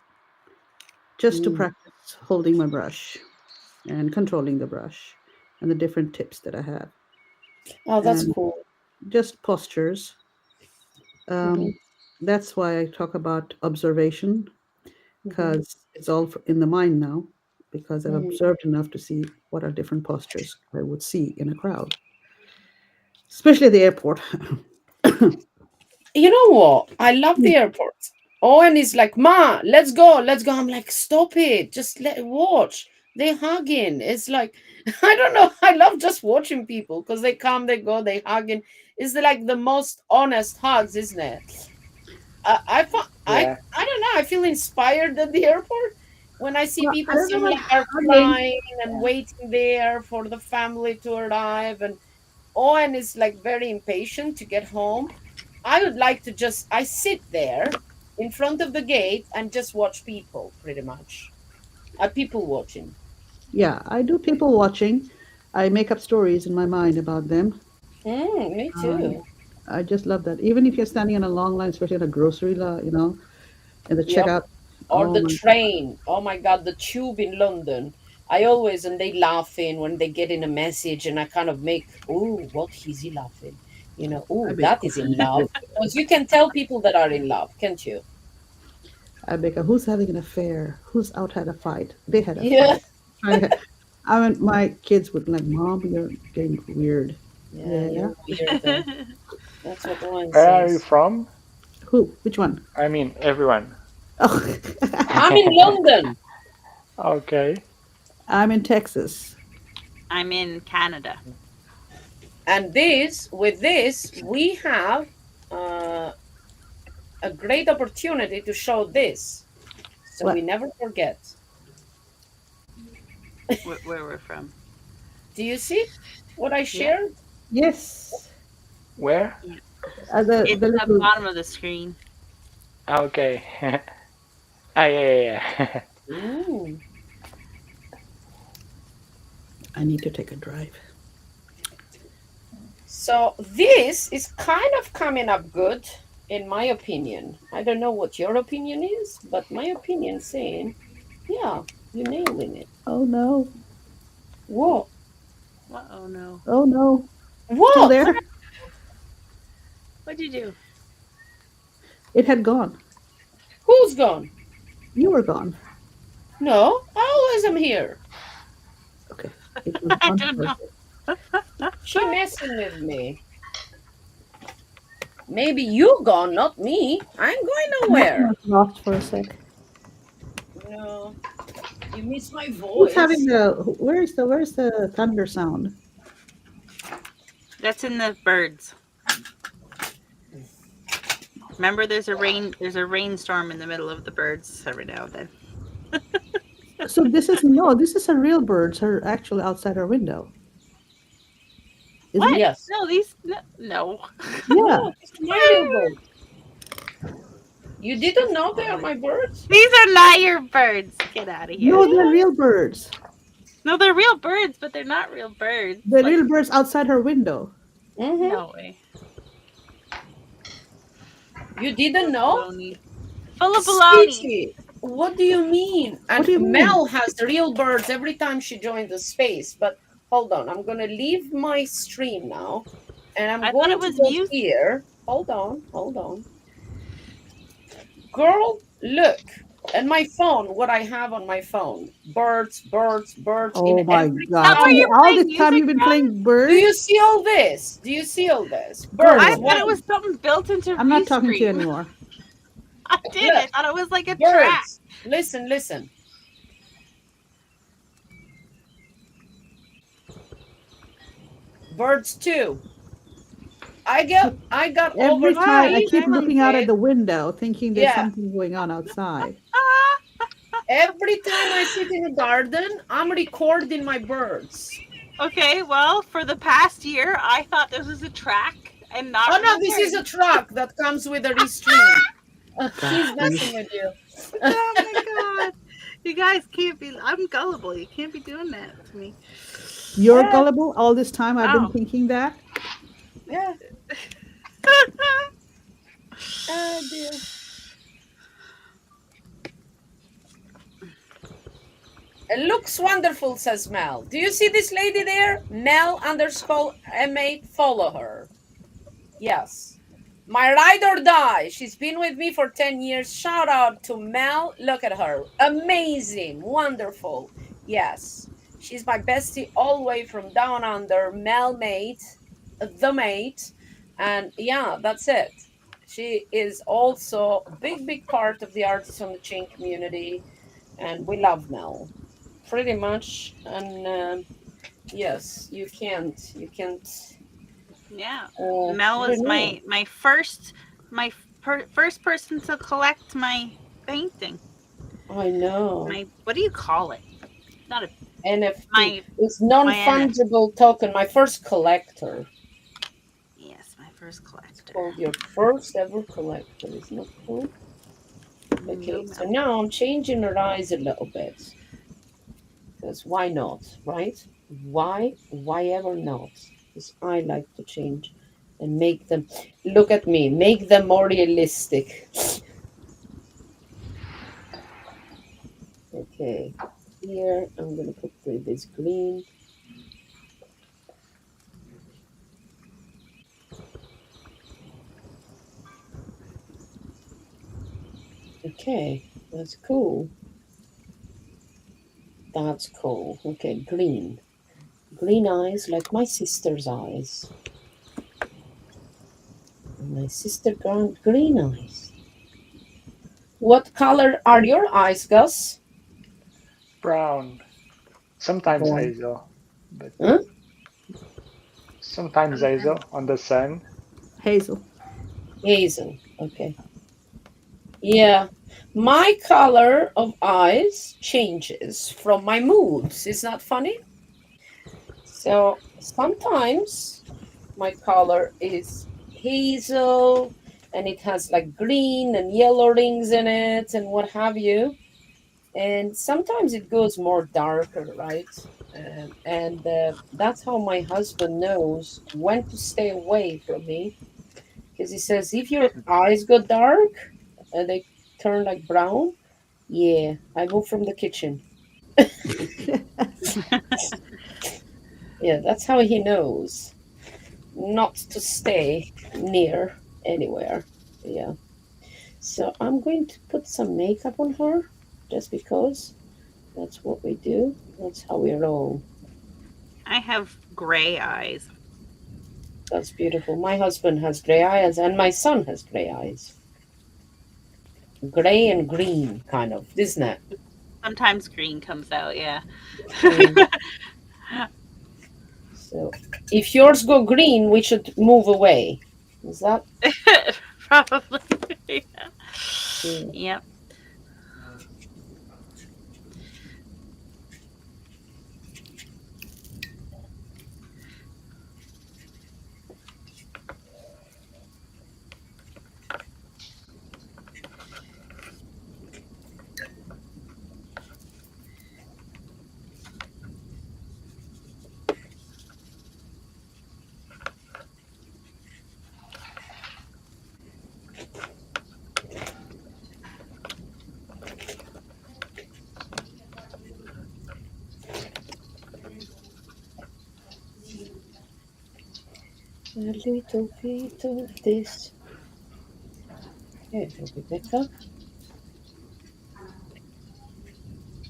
just to Mm. practice holding my brush and controlling the brush and the different tips that I have Oh, that's and cool. just postures. Hmm. Um, that's why I talk about observation Hmm. because it's all in the mind now because I've Mm. observed enough to see what are different postures I would see in a crowd, especially at the airport. You know what? I love the airport. Owen is like, Ma, let's go, let's go. I'm like, stop it. Just let watch. They hugging. It's like, I don't know. I love just watching people because they come, they go, they hugging. It's like the most honest hugs, isn't it? Yeah. I don't know. I feel inspired at the airport when I see Well, I people. don't know Some about like are hugging. crying and waiting there for the family to arrive, and Owen is like very impatient to get home. I would like to just I sit there in front of the gate and just watch people pretty much. People watching. Yeah, I do people watching. I make up stories in my mind about them. Me Um, too. I just love that. Even if you're standing in a long line, especially at a grocery lot, in the Yep. checkout. Or Oh the my train. Oh my god, the tube in London. I always and they laughing when they get in a message and I kind of make, oh, what is he laughing? I Oh, make that is in love. Because you can tell people that are in love, can't you? I make a who's having an affair? Who's out had a fight? They had a Yeah. fight. I mean, my kids would be like, Mom, you're getting weird. Yeah, Yeah. you're weird. That's what one Where are you says. from? Who? Which one? I mean, everyone. Oh, I'm in London. Okay. I'm in Texas. I'm in Canada. And with this, we have uh, a great opportunity to show this. So we What? never forget. Where we're from. Do you see what I Yeah. shared? Yes. Where? Yeah. The It's the the little bottom of the screen. Okay. Ah, yeah, yeah. Mm. I need to take a drive. So this is kind of coming up good, in my opinion. I don't know what your opinion is, but my opinion saying, yeah, you're nailing it. Oh no. What? Oh no. Oh no. Still What? there? What'd you do? It had gone. Who's gone? You were gone. No, I always am here. Okay. It was I gone don't for a know. sec. She messing with me. Maybe you gone, not me. I ain't going Connection nowhere. was lost for a sec. No, you miss my Who's having voice. the where's the thunder sound? That's in the birds. Remember, there's a rainstorm in the middle of the birds every now and then. So this is a real birds are actually outside our window, isn't What? it? Yes. No, these no. Yeah. No, it's my real bird. You didn't know they are my birds? These are not your birds. Get out of here. No, they're Yeah. real birds. No, they're real birds, but they're not real birds. The Like real birds outside her window. Mm-hmm. no way. You Full didn't of know? baloney. Full of baloney. Stacey, what do you mean? What And do you mean? Mel has real birds every time she joins the space. But hold on, I'm gonna leave my stream now, and I'm I thought going it to was go music. here. Hold on, hold on. Girl, look. And my phone, what I have on my phone, birds, birds, birds in Oh my every Is that God. where color. you're All playing this time music you've been from? playing Do you birds? see all this? Do you see all this? Birds, I Girl, thought it one. was something built into I'm not talking to you Restream. anymore. I did. Look, I thought it was like a track. birds. Listen, listen. Birds two. I got over Every Wow, time I you keep guys. looking out at 300. the window thinking there's Yeah. something going on outside. Ah, Every time I sit in the garden, I'm recording my birds. okay, well, for the past year, I thought this was a track and Oh not no, this is a recording. truck that comes with a restream. God, He's you, messing with you. Oh my god. You guys can't be. I'm gullible. You can't be doing that to me. you're Yeah, gullible. All this time I've been Wow. thinking that. yeah. Dear. It looks wonderful, says Mel. Do you see this lady there? Mel underscore M8. Follow her. Yes. My ride or die. She's been with me for 10 years. Shout out to Mel. Look at her. Amazing. Wonderful. Yes. She's my bestie all the way from down under. Mel mate. The mate. And yeah, that's it. She is also a big, big part of the Artists on the Chain community. And we love Mel. Pretty much. And yes, you can't Yeah. Mel I don't was know. my first person to collect my painting. I know. My what do you call it? Not a NFT. my It's my NF. non-fungible token. My first collector. Yes, my first It's collector. called your first ever collector. Isn't that cool? Go Okay, so Mel. now I'm changing her eyes a little bit. Because why not, right? Why ever not? Because I like to change and make them look at me, make them more realistic. Okay, here I'm gonna put this green. Okay, that's cool. That's cool. Okay, green. Green eyes like my sister's eyes. My sister got green eyes. What color are your eyes, Gus? Brown. Sometimes Brown. hazel, but Huh? sometimes Sometimes. hazel on the sun. Hazel. Hazel. Okay. Yeah. My color of eyes changes from my moods. Is that funny? So sometimes my color is hazel and it has like green and yellow rings in it and what have you. And sometimes it goes more darker, right? And that's how my husband knows when to stay away from me because he says if your eyes go dark and they turn like brown, yeah, I move from the kitchen. Yeah, that's how he knows not to stay near anywhere. Yeah. So I'm going to put some makeup on her just because that's what we do. That's how we roll. I have gray eyes. That's beautiful. My husband has gray eyes and my son has gray eyes. Gray and green, kind of, isn't it? Sometimes green comes out, yeah. Mm. So if yours go green, we should move away. Is that? Probably. Yeah. Yeah. Yep. A little bit of this. Okay, a little bit better.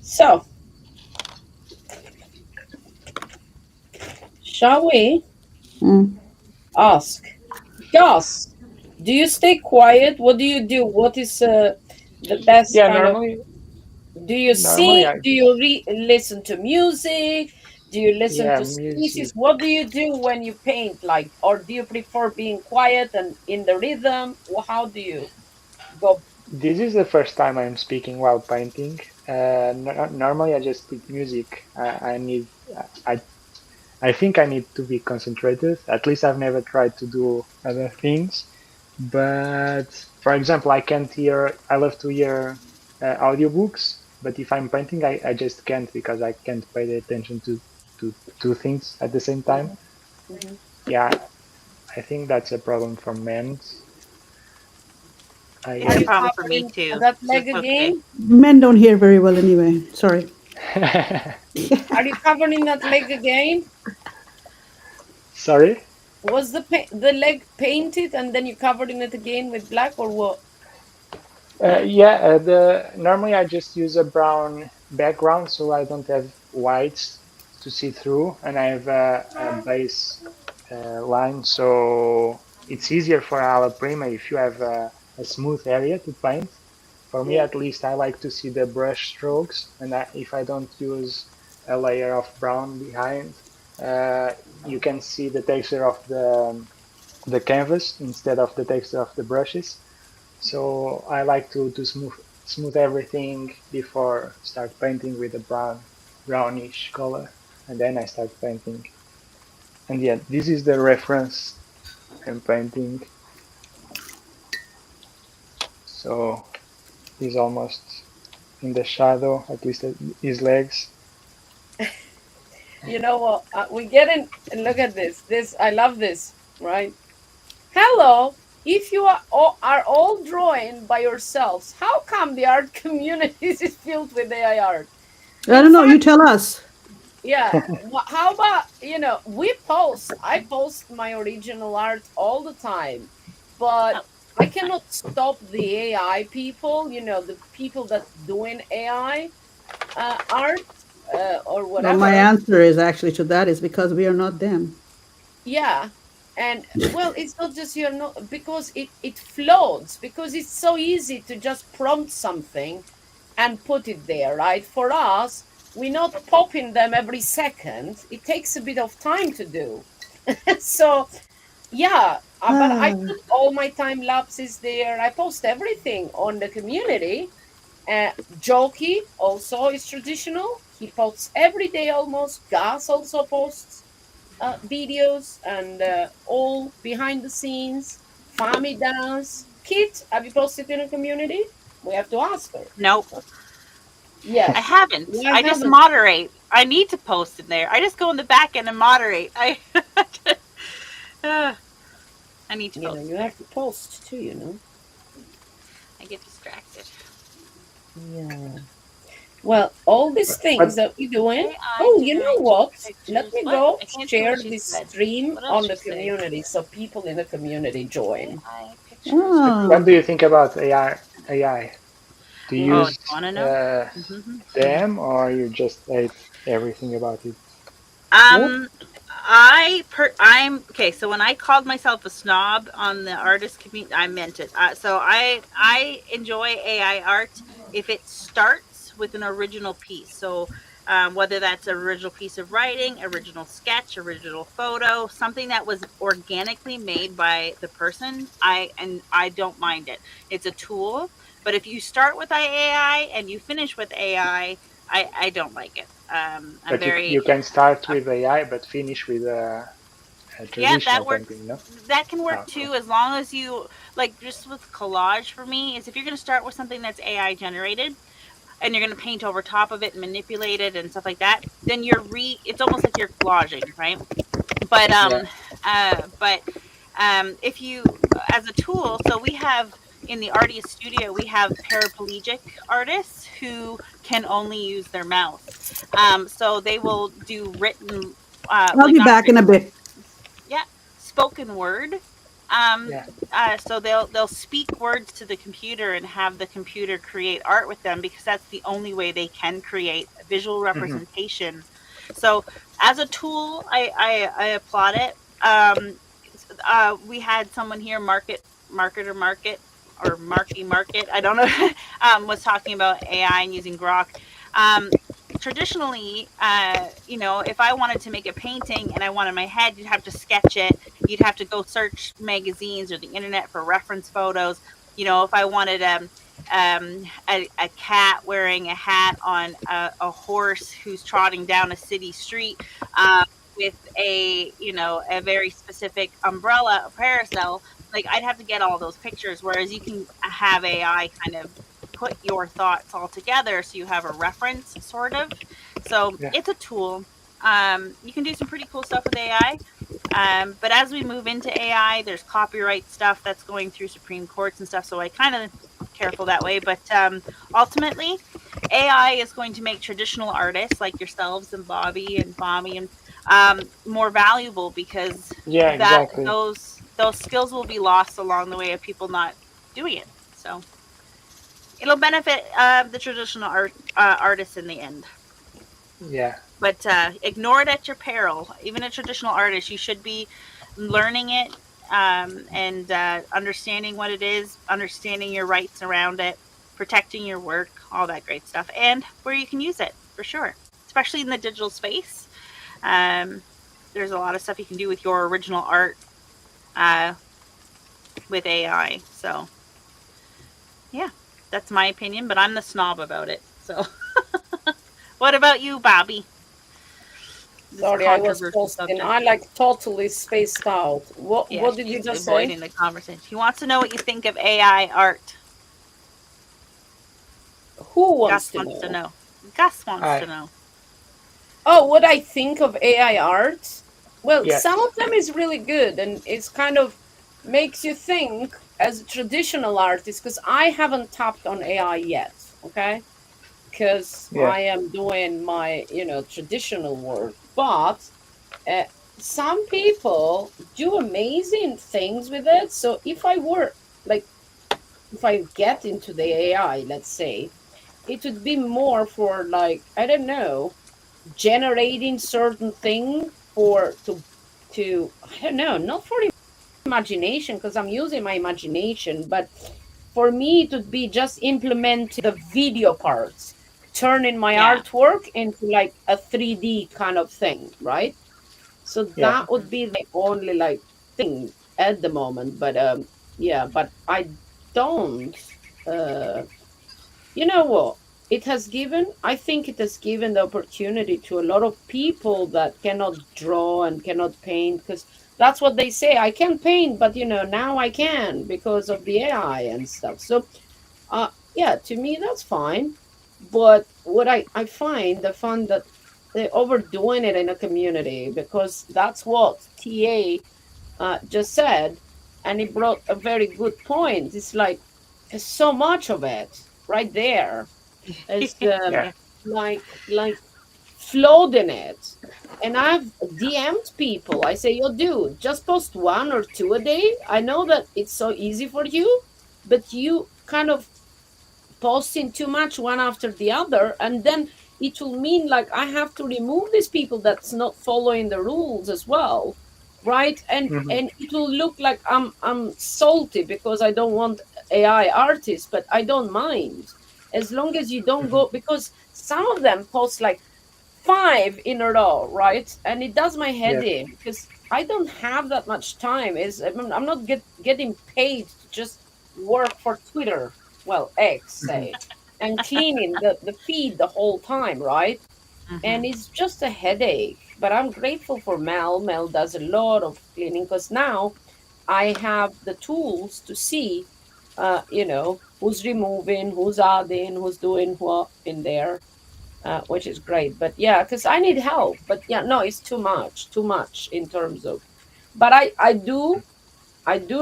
So, shall we Mm. ask Gus? Do you stay quiet? What do you do? What is the best Yeah, kind of? Do you normally sing? I Do you listen to music? Do you listen yeah to speeches? music. What do you do when you paint? Like, or do you prefer being quiet and in the rhythm? How do you go? This is the first time I'm speaking while painting. Normally I just put music. I need I I think I need to be concentrated. At least I've never tried to do other things. But for example, I can't hear. I love to hear audiobooks, but if I'm painting, I just can't because I can't pay attention to two things at the same time. Mhm, mhm. Yeah, I think that's a problem for men. It's Are a I you problem for me covering too. that So leg it's okay. again? Men don't hear very well anyway. Sorry. Are you covering that leg again? Sorry. Was the leg painted and then you covered in it again with black or what? Yeah, the normally I just use a brown background so I don't have whites to see through, and I have a base line, so it's easier for ala prima if you have a smooth area to paint. For me, Yeah. at least, I like to see the brush strokes, and if I don't use a layer of brown behind, you can see the texture of the canvas instead of the texture of the brushes. So I like to smooth everything before start painting with a brownish color, and then I start painting. And yeah, this is the reference I'm painting. So he's almost in the shadow, at least his legs. You know what? We get in. Look at this. This I love this. Right. Hello. If you are all drawing by yourselves, how come the art community is filled with AI art? I In don't know. You fact, tell us. yeah. How about, we post, I post my original art all the time, but Oh, I cannot stop the AI people, the people that doing AI art or Well, my whatever. answer is actually to that is because we are not them. Yeah. And well, it's not just you're not, because it floats, because it's so easy to just prompt something and put it there, right? For us, we're not popping them every second. It takes a bit of time to do. So yeah, but I Ah, put all my time lapses there. I post everything on the community. Joki also is traditional. He posts every day almost. Gas also posts videos and all behind the scenes. Fami does. Kit, have you posted in a community? We have to ask her. nope, I Yes. haven't. Why I just haven't you? moderate. I need to post in there. I just go in the back end and moderate. Uh, I need to You post. have to post too, I get distracted. Yeah. Well, all these things But that we're doing. AI Oh, you know generated what? Let pictures. me What? go I can't see what share she this said. stream What else on she the say? community so people in the community join. AI pictures. ah. what do you think about AI? AI? Do you Oh, Well, you use want to know? them, or you just hate everything about it? well, Um, I'm okay. So when I called myself a snob on the artist community, I meant it. So I enjoy AI art if it starts with an original piece. So whether that's an original piece of writing, original sketch, original photo, something that was organically made by the person, I don't mind it. It's a tool, but if you start with AI and you finish with I don't like it. I'm But very you can start with AI, but finish with a yeah, traditional that painting, works. no? That can work Oh, cool. too, as long as you like. Just with collage, for me, is if you're going to start with something that's AI generated and you're going to paint over top of it and manipulate it and stuff like that, then it's almost like you're collaging, right? But Yeah. if you as a tool, so we have in the artist studio we have paraplegic artists who can only use their mouth, so they will do written I'll like be not back in a written, bit. yeah, spoken word Um, Yeah. so they'll speak words to the computer and have the computer create art with them, because that's the only way they can create visual Hmm. representation. So as a tool, I applaud it. We had someone here, market or market, I don't know, was talking about AI and using Grok. Traditionally, if I wanted to make a painting and I wanted my head, you'd have to sketch it. You'd have to go search magazines or the internet for reference photos. If I wanted a cat wearing a hat on a horse who's trotting down a city street, with a very specific umbrella, a parasol, like I'd have to get all those pictures. Whereas you can have AI kind of put your thoughts all together, so you have a reference, sort of. So Yeah. it's a tool. You can do some pretty cool stuff with AI. But as we move into AI, there's copyright stuff that's going through Supreme Courts and stuff. So I kind of careful that way. But ultimately, AI is going to make traditional artists like yourselves and Bobby and Bommy and more valuable, because Yeah. that Exactly. those skills will be lost along the way of people not doing it. So it'll benefit the traditional artists in the end. Yeah. But ignore it at your peril. Even a traditional artist, you should be learning it, and understanding what it is, understanding your rights around it, protecting your work, all that great stuff, and where you can use it for sure, especially in the digital space. Um, there's a lot of stuff you can do with your original art uh, with AI. So yeah, that's my opinion, but I'm the snob about it. So what about you, Bobby? This Sorry, I was controversial posting. subject. I like totally spaced out. Yeah, What did you she's just say? avoiding the conversation. He wants to know what you think of AI art. Who wants Gus to wants to know? know. Gus wants to I. know. Oh, what I think of AI art? Well, some Yes. of them is really good, and it's kind of makes you think as a traditional artist, because I haven't tapped on AI yet, okay? Because Yeah. I am doing my, traditional work. But uh, some people do amazing things with it. So if I were like, if I get into the AI, let's say, it would be more for like, I don't know, generating certain thing for to I don't know, not for imagination because I'm using my imagination, but for me it would be just implementing the video parts, turning my Yeah. artwork into like a 3D kind of thing, right? So Yeah. that would be the only like thing at the moment. But yeah, but I don't uh you know what? It has given, I think it has given the opportunity to a lot of people that cannot draw and cannot paint, because that's what they say. I can't paint, but now I can because of the AI and stuff. So, yeah, to me, that's fine. But what I find the fun that they're overdoing it in a community, because that's what TA just said, and he brought a very good point. It's like there's so much of it right there. It's Yeah. Yeah. like floating it, and I've DM'd people. I say, "Yo, dude, just post one or two a day. I know that it's so easy for you, but you kind of posting too much one after the other, and then it will mean like I have to remove these people that's not following the rules as well, right? and Hmm. and it will look like I'm salty because I don't want AI artists, but I don't mind as long as you don't Hmm. go, because some of them post like five in a row, right? And it does my head Yeah. in because I don't have that much time. Is I'm not getting paid to just work for Twitter, well, X, Hmm. say, and cleaning the feed the whole time, right? And Hmm. it's just a headache. But I'm grateful for Mel. Mel does a lot of cleaning because now I have the tools to see, who's removing, who's adding, who's doing what in there, which is great. But yeah, because I need help. But yeah, no, it's too much in terms of. But I do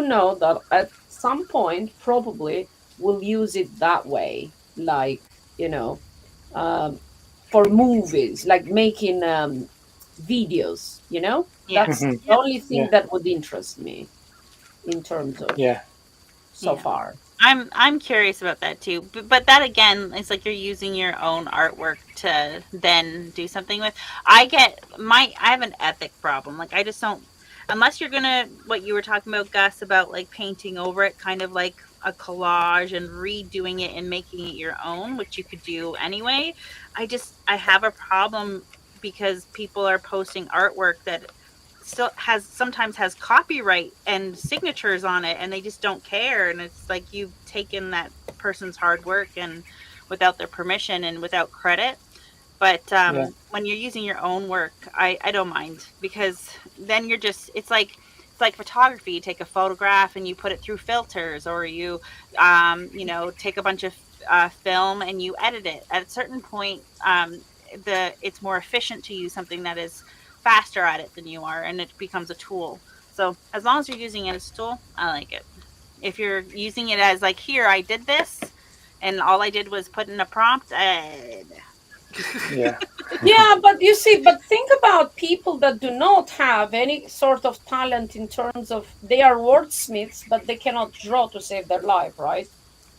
know that at some point probably we'll use it that way, like you know, um, for movies, like making videos. Yeah. That's Hmm. the Yeah. only Yeah. thing that would interest me. in terms of Yeah. so Yeah. far. I'm curious about that too. But that again, it's like you're using your own artwork to then do something with. I have an ethic problem. Like I just don't, unless you're gonna, what you were talking about, Gus, about like painting over it, kind of like a collage and redoing it and making it your own, which you could do anyway. I have a problem because people are posting artwork that still has sometimes has copyright and signatures on it, and they just don't care, and it's like you've taken that person's hard work and without their permission and without credit. But Yeah. when you're using your own work, I don't mind, because then you're just it's like photography. You take a photograph and you put it through filters, or take a bunch of film and you edit it. At a certain point, the it's more efficient to use something that is faster at it than you are, and it becomes a tool. So as long as you're using it as a tool, I like it. If you're using it as like, here, I did this, and all I did was put in a prompt, Yeah. Yeah, but you see, but think about people that do not have any sort of talent in terms of they are wordsmiths, but they cannot draw to save their life, right?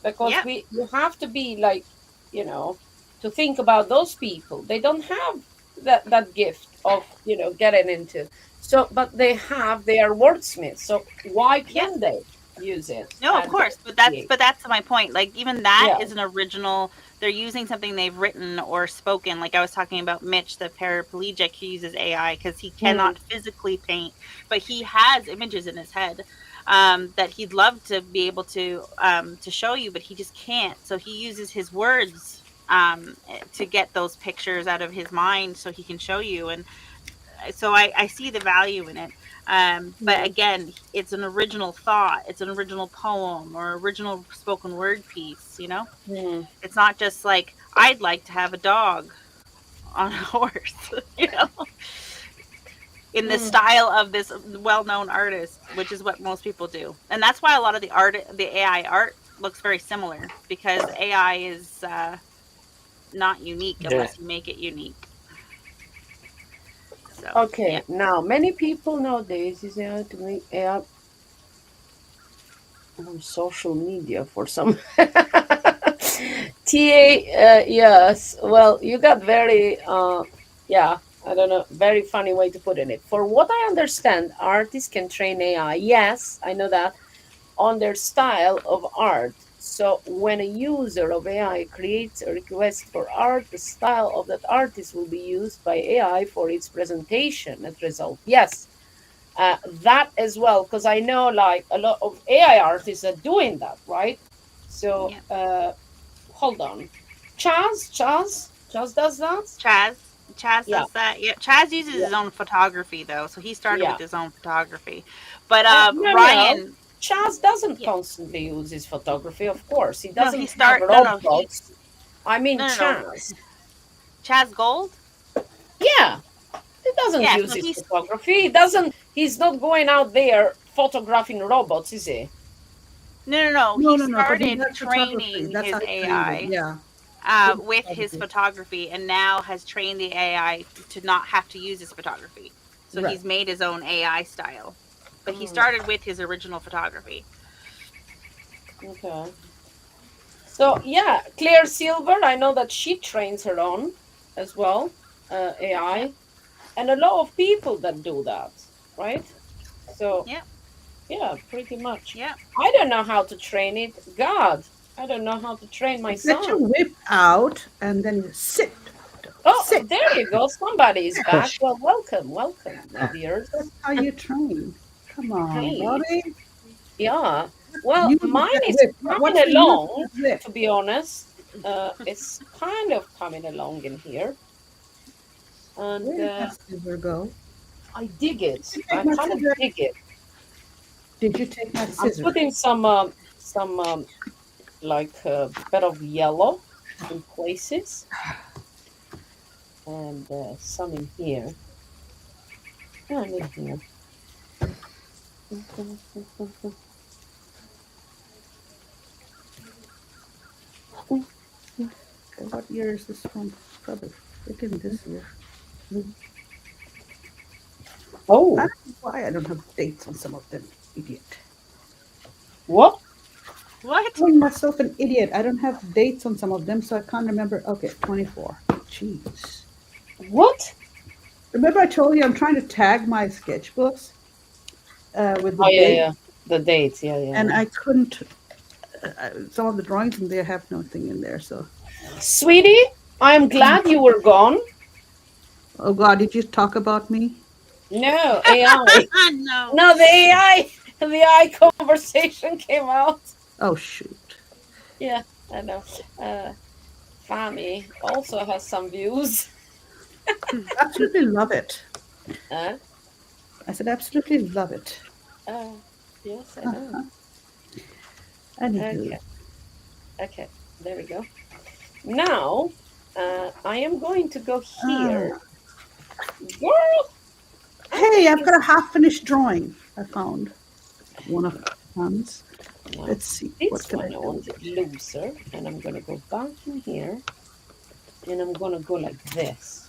Because Yep, we you have to be like, you know, to think about those people. They don't have that gift of, getting into. So, but they are wordsmiths. So why yep. can they use it No, of and course, but create? that's my point. Like even that Yeah. is an original. They're using something they've written or spoken. Like I was talking about Mitch, the paraplegic, who uses AI because he Hmm. cannot physically paint, but he has images in his head that he'd love to be able to show you, but he just can't. So he uses his words to get those pictures out of his mind so he can show you. And so I see the value in it. But Hmm. again, it's an original thought, it's an original poem or original spoken word piece, you know? Hmm. It's not just like, I'd like to have a dog on a horse, you know, in the Hmm. style of this well known artist, which is what most people do. And that's why a lot of the AI art looks very similar, because AI is not unique Yeah. unless you make it unique. So, yeah. Okay, now many people nowadays is to make on social media for some. TA, yes. Well, you got very, yeah, I don't know, very funny way to put it. For what I understand, artists can train AI. Yes, I know that on their style of art. So when a user of AI creates a request for art, the style of that artist will be used by AI for its presentation as result. Yes, that as well, because I know like a lot of AI artists are doing that, right? So Yeah. hold on, Chaz does that. Chaz. Chaz Yeah, does that. Yeah, Chaz uses yeah, his own photography though, so he started yeah. with his own photography. But No, Ryan, Chaz doesn't yeah, constantly use his photography. Of course, he no, doesn't have no, no, he, robots. I mean, no. Chaz. Chaz Gold. Yeah, he doesn't Yeah, use so his photography. He doesn't. He's not going out there photographing robots, is he? no. No, He no, no. But he started does photography. training That's how his he trained it. AI Yeah, with with his photography. photography, and now has trained the AI to not have to use his photography. So Right. he's made his own AI style. But he Mm, started with his original photography. okay. So yeah, Claire Silver. I know that she trains her own as well, Yep, AI, and a lot of people that do that, right? So yep, yeah, pretty much. yep. I don't know how to train it. God, I don't know how to train my Get your son. whip out and then you sit. Oh, Sit. there you go. Somebody is back. Well, welcome, welcome, my That's dears. how you train. Come on, Hey, Bobby. yeah. Well, Use mine that is whip. What's coming the use of along, that whip? to be honest. It's kind of coming along in here. And Where did that scissor go? I dig Did it. you take I my kind of scissor? dig it. Did you take my I'm scissor? putting some like a bit of yellow in places, and some in here, and in here. Okay, what year is this from? Probably freaking this year. I Oh, don't know why I don't have dates on some of them. Idiot. What? What? Calling myself an idiot. I don't have dates on some of them, so I can't remember. Okay, 24. Jeez. What? Remember I told you I'm trying to tag my sketchbooks with the Oh yeah, date, yeah. The dates. Yeah, yeah, and yeah. I couldn't. Some of the drawings in there have nothing in there. So, Sweetie, I am glad you were gone. oh God, did you talk about me? No, AI. No. No, the AI conversation came out. Oh shoot. Yeah, I know. Uh, Fami also has some views. Absolutely love it. Uh, I said absolutely love it. uh, yes, I know. Anywho. Okay, okay, there we go. Now, I am going to go Ah. here. Girl, I Hey, think I've got it's a half finished drawing. I found one of Hans. no. Let's see. What This can I one I do want with it it? looser, and I'm gonna go back in here, and I'm gonna go like this.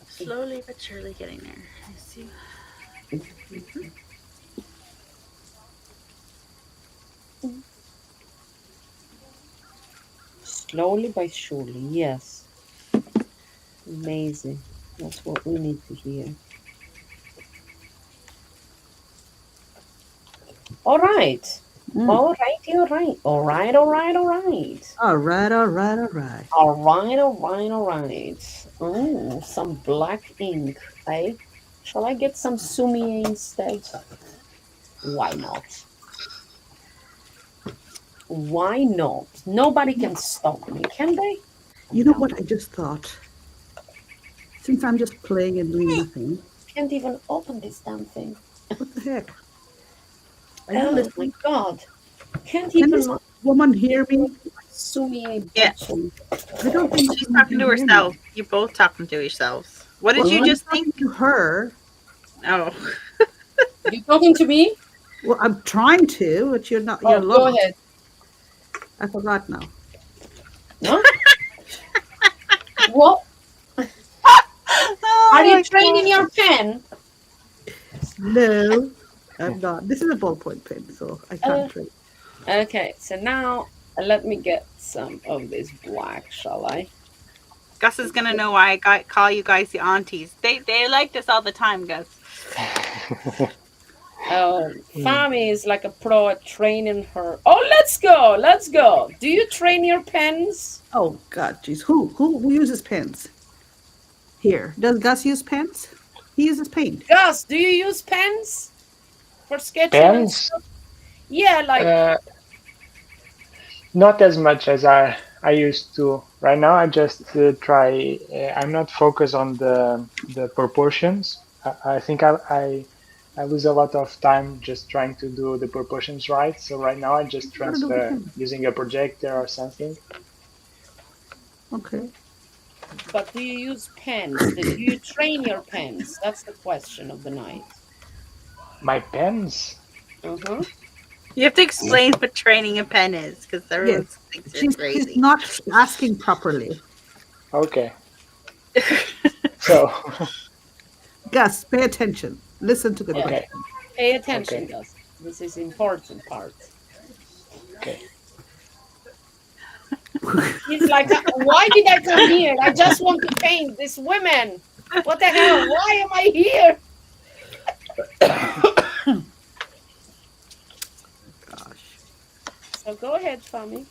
Slowly but surely getting there. Let's see. Slowly by surely, yes. Amazing. That's what we need to hear. All right. Mm. All righty, all right. All right, all right, all right. All right, all right, all right. All right, all right, all right. Oh, some black ink, eh? Shall I get some sumi instead? Why not? Why not? Nobody can stop me, can they? You know what I just thought? Since I'm just playing and doing nothing, Can't even open this damn thing. what the heck? Are you Oh my listening? god. Can't Can even this woman hear me? sumi Yeah, bitch. I don't think this she's woman talking can to hear me. herself. You're both talking to yourselves. What did Well, you I'm just talking think? to her. Oh, You talking to me? Well, I'm trying to, but you're not. You're Oh, go lost. ahead. I forgot now. Huh? What? oh Are you my training god! your pen? No, I'm not. This is a ballpoint pen, so I can't Uh, trade. okay, so now let me get some of this black, shall I? Gus is gonna know why call you guys the aunties. They like this all the time, Gus. Oh, Mm. Fami is like a pro at training her. Oh, let's go, let's go. Do you train your pens? Oh God, jeez. Who uses pens? Here, does Gus use pens? He uses paint. Gus, do you use pens for sketching and Pens? stuff? Yeah, like Uh, Not as much as I used to. Right now, I just try. I'm not focused on the proportions. I think I lose a lot of time just trying to do the proportions right. So right now, I just What to do with the transfer pen? using a projector or something. Okay. but do you use pens? Do you train your pens? That's the question of the night. My pens. Uh-huh. You have to explain what training a pen is because everyone Yes. thinks you're She's crazy. not asking properly. Okay. So Gus, pay attention. Listen to the Yeah. okay, question. Pay attention, okay, Gus. This is important part. okay. He's like, why did I come here? I just want to paint these women. What the hell? Why am I here? Gosh. So go ahead, Fami.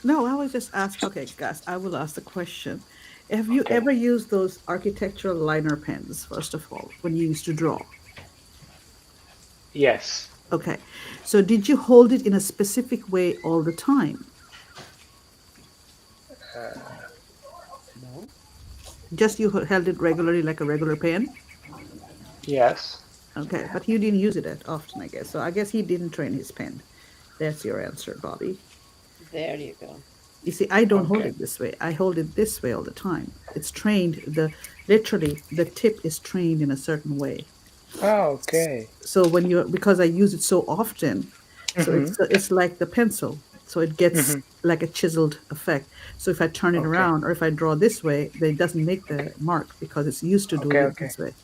No, I was just ask. Okay, Gus, I will ask the question. Have you Okay. ever used those architectural liner pens, first of all, when you used to draw? Yes. Okay. So did you hold it in a specific way all the time? No. Just you held it regularly like a regular pen? Yes. Okay, but you didn't use it that often, I guess. So I guess he didn't train his pen. That's your answer, Bobby. There you go. You see, I don't hold Okay. it this way. I hold it this way all the time. It's trained, the literally the tip is trained in a certain way. Oh, okay. So when you because I use it so often, so Mm-hmm. it's like the pencil. So it gets Mm-hmm. like a chiseled effect. So if I turn it Okay. around or if I draw this way, then it doesn't make the mark because it's used to Okay. doing it Okay. this way.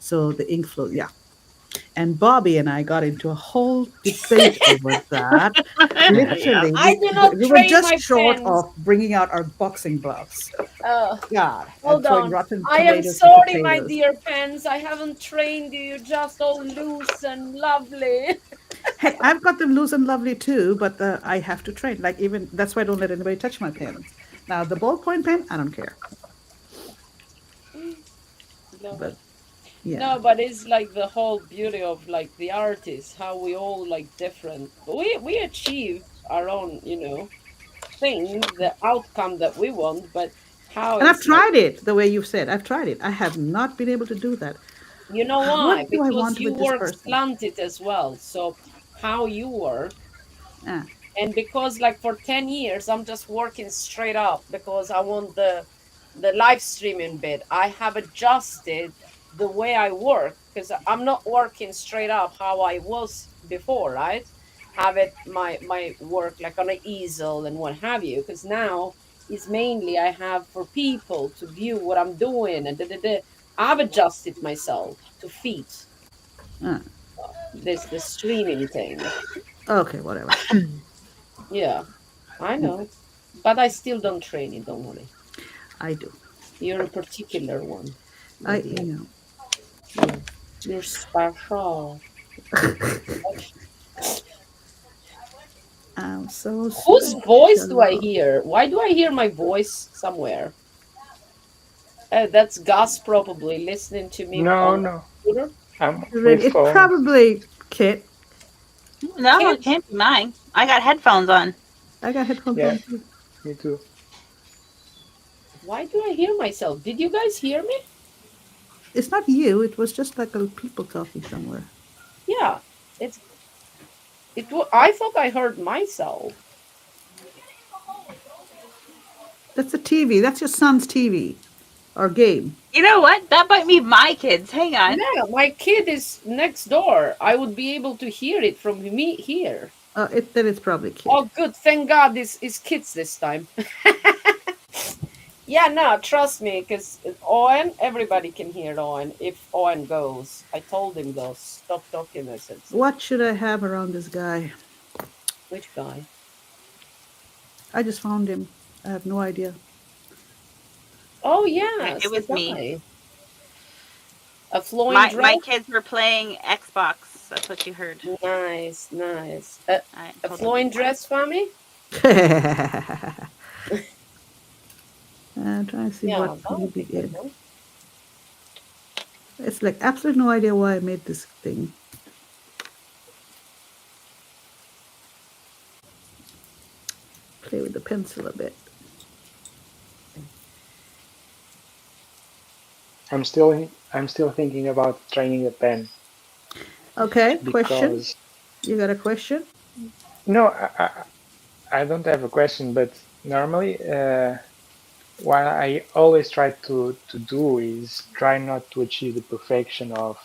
So the ink flow, yeah. And Bobby and I got into a whole debate over that. Yeah. Literally, I do not we were train just my short pens. of bringing out our boxing gloves. Uh, God, and Hold throwing on. rotten I am tomatoes and sorry, my potatoes. dear pens. I haven't trained you. You're just all loose and lovely. Hey, I've got them loose and lovely too, but I have to train. Like even that's why I don't let anybody touch my pens. Now the ballpoint pen, I don't care. Love But it. yeah, No, but it's like the whole beauty of like the artist, how we all like different. We achieve our own, thing, the outcome that we want, but how and I've is like, tried it the way you've said. I've tried it. I have not been able to do that. you know What why? do I Because want you with this work person? slanted as well. So how you work. Ah, And because like for 10 years I'm just working straight up because I want the live streaming bit. I have adjusted the way I work because I'm not working straight up how I was before, right? Have it my work like on an easel and what have you, because now is mainly I have for people to view what I'm doing and I've adjusted myself to fit ah. this the streaming thing. Okay, whatever. Yeah, I know. But I still don't train it, don't worry. I do. You're a particular one, my I, dear. you know, Yeah. You're special. I'm so Whose voice do I special. hear? Why do I hear my voice somewhere? That's Gus probably listening to me No, on the no. computer. I'm with It phones. probably Kit. No, it Kid, can't be mine. I got headphones on. I got headphones Yeah, on too. me too. why do I hear myself? Did you guys hear me? It's not you. It was just like a people talking somewhere. Yeah, it's I thought I heard myself. That's the TV. That's your son's TV or game. You know what? That might be my kids. Hang on. Yeah, my kid is next door. I would be able to hear it from me here. Then it's probably Kit. Oh, good. Thank God this is kids this time. Yeah, no, trust me, because Owen, everybody can hear Owen if Owen goes. I told him though, stop talking. I said, What should I have around this guy? which guy? I just found him. I have no idea. Oh, It yes, the was me. guy. A flowing My dress? kids were playing Xbox. That's what you heard. Nice, nice. I A told them flowing be quiet. dress for me? I'm trying to see what Yeah, that he would be good begin. one. It's like absolutely no idea why I made this thing. Play with the pencil a bit. I'm still thinking about training a pen Okay, question. because You got a question? no, I don't have a question, but normally what I always try to do is try not to achieve the perfection of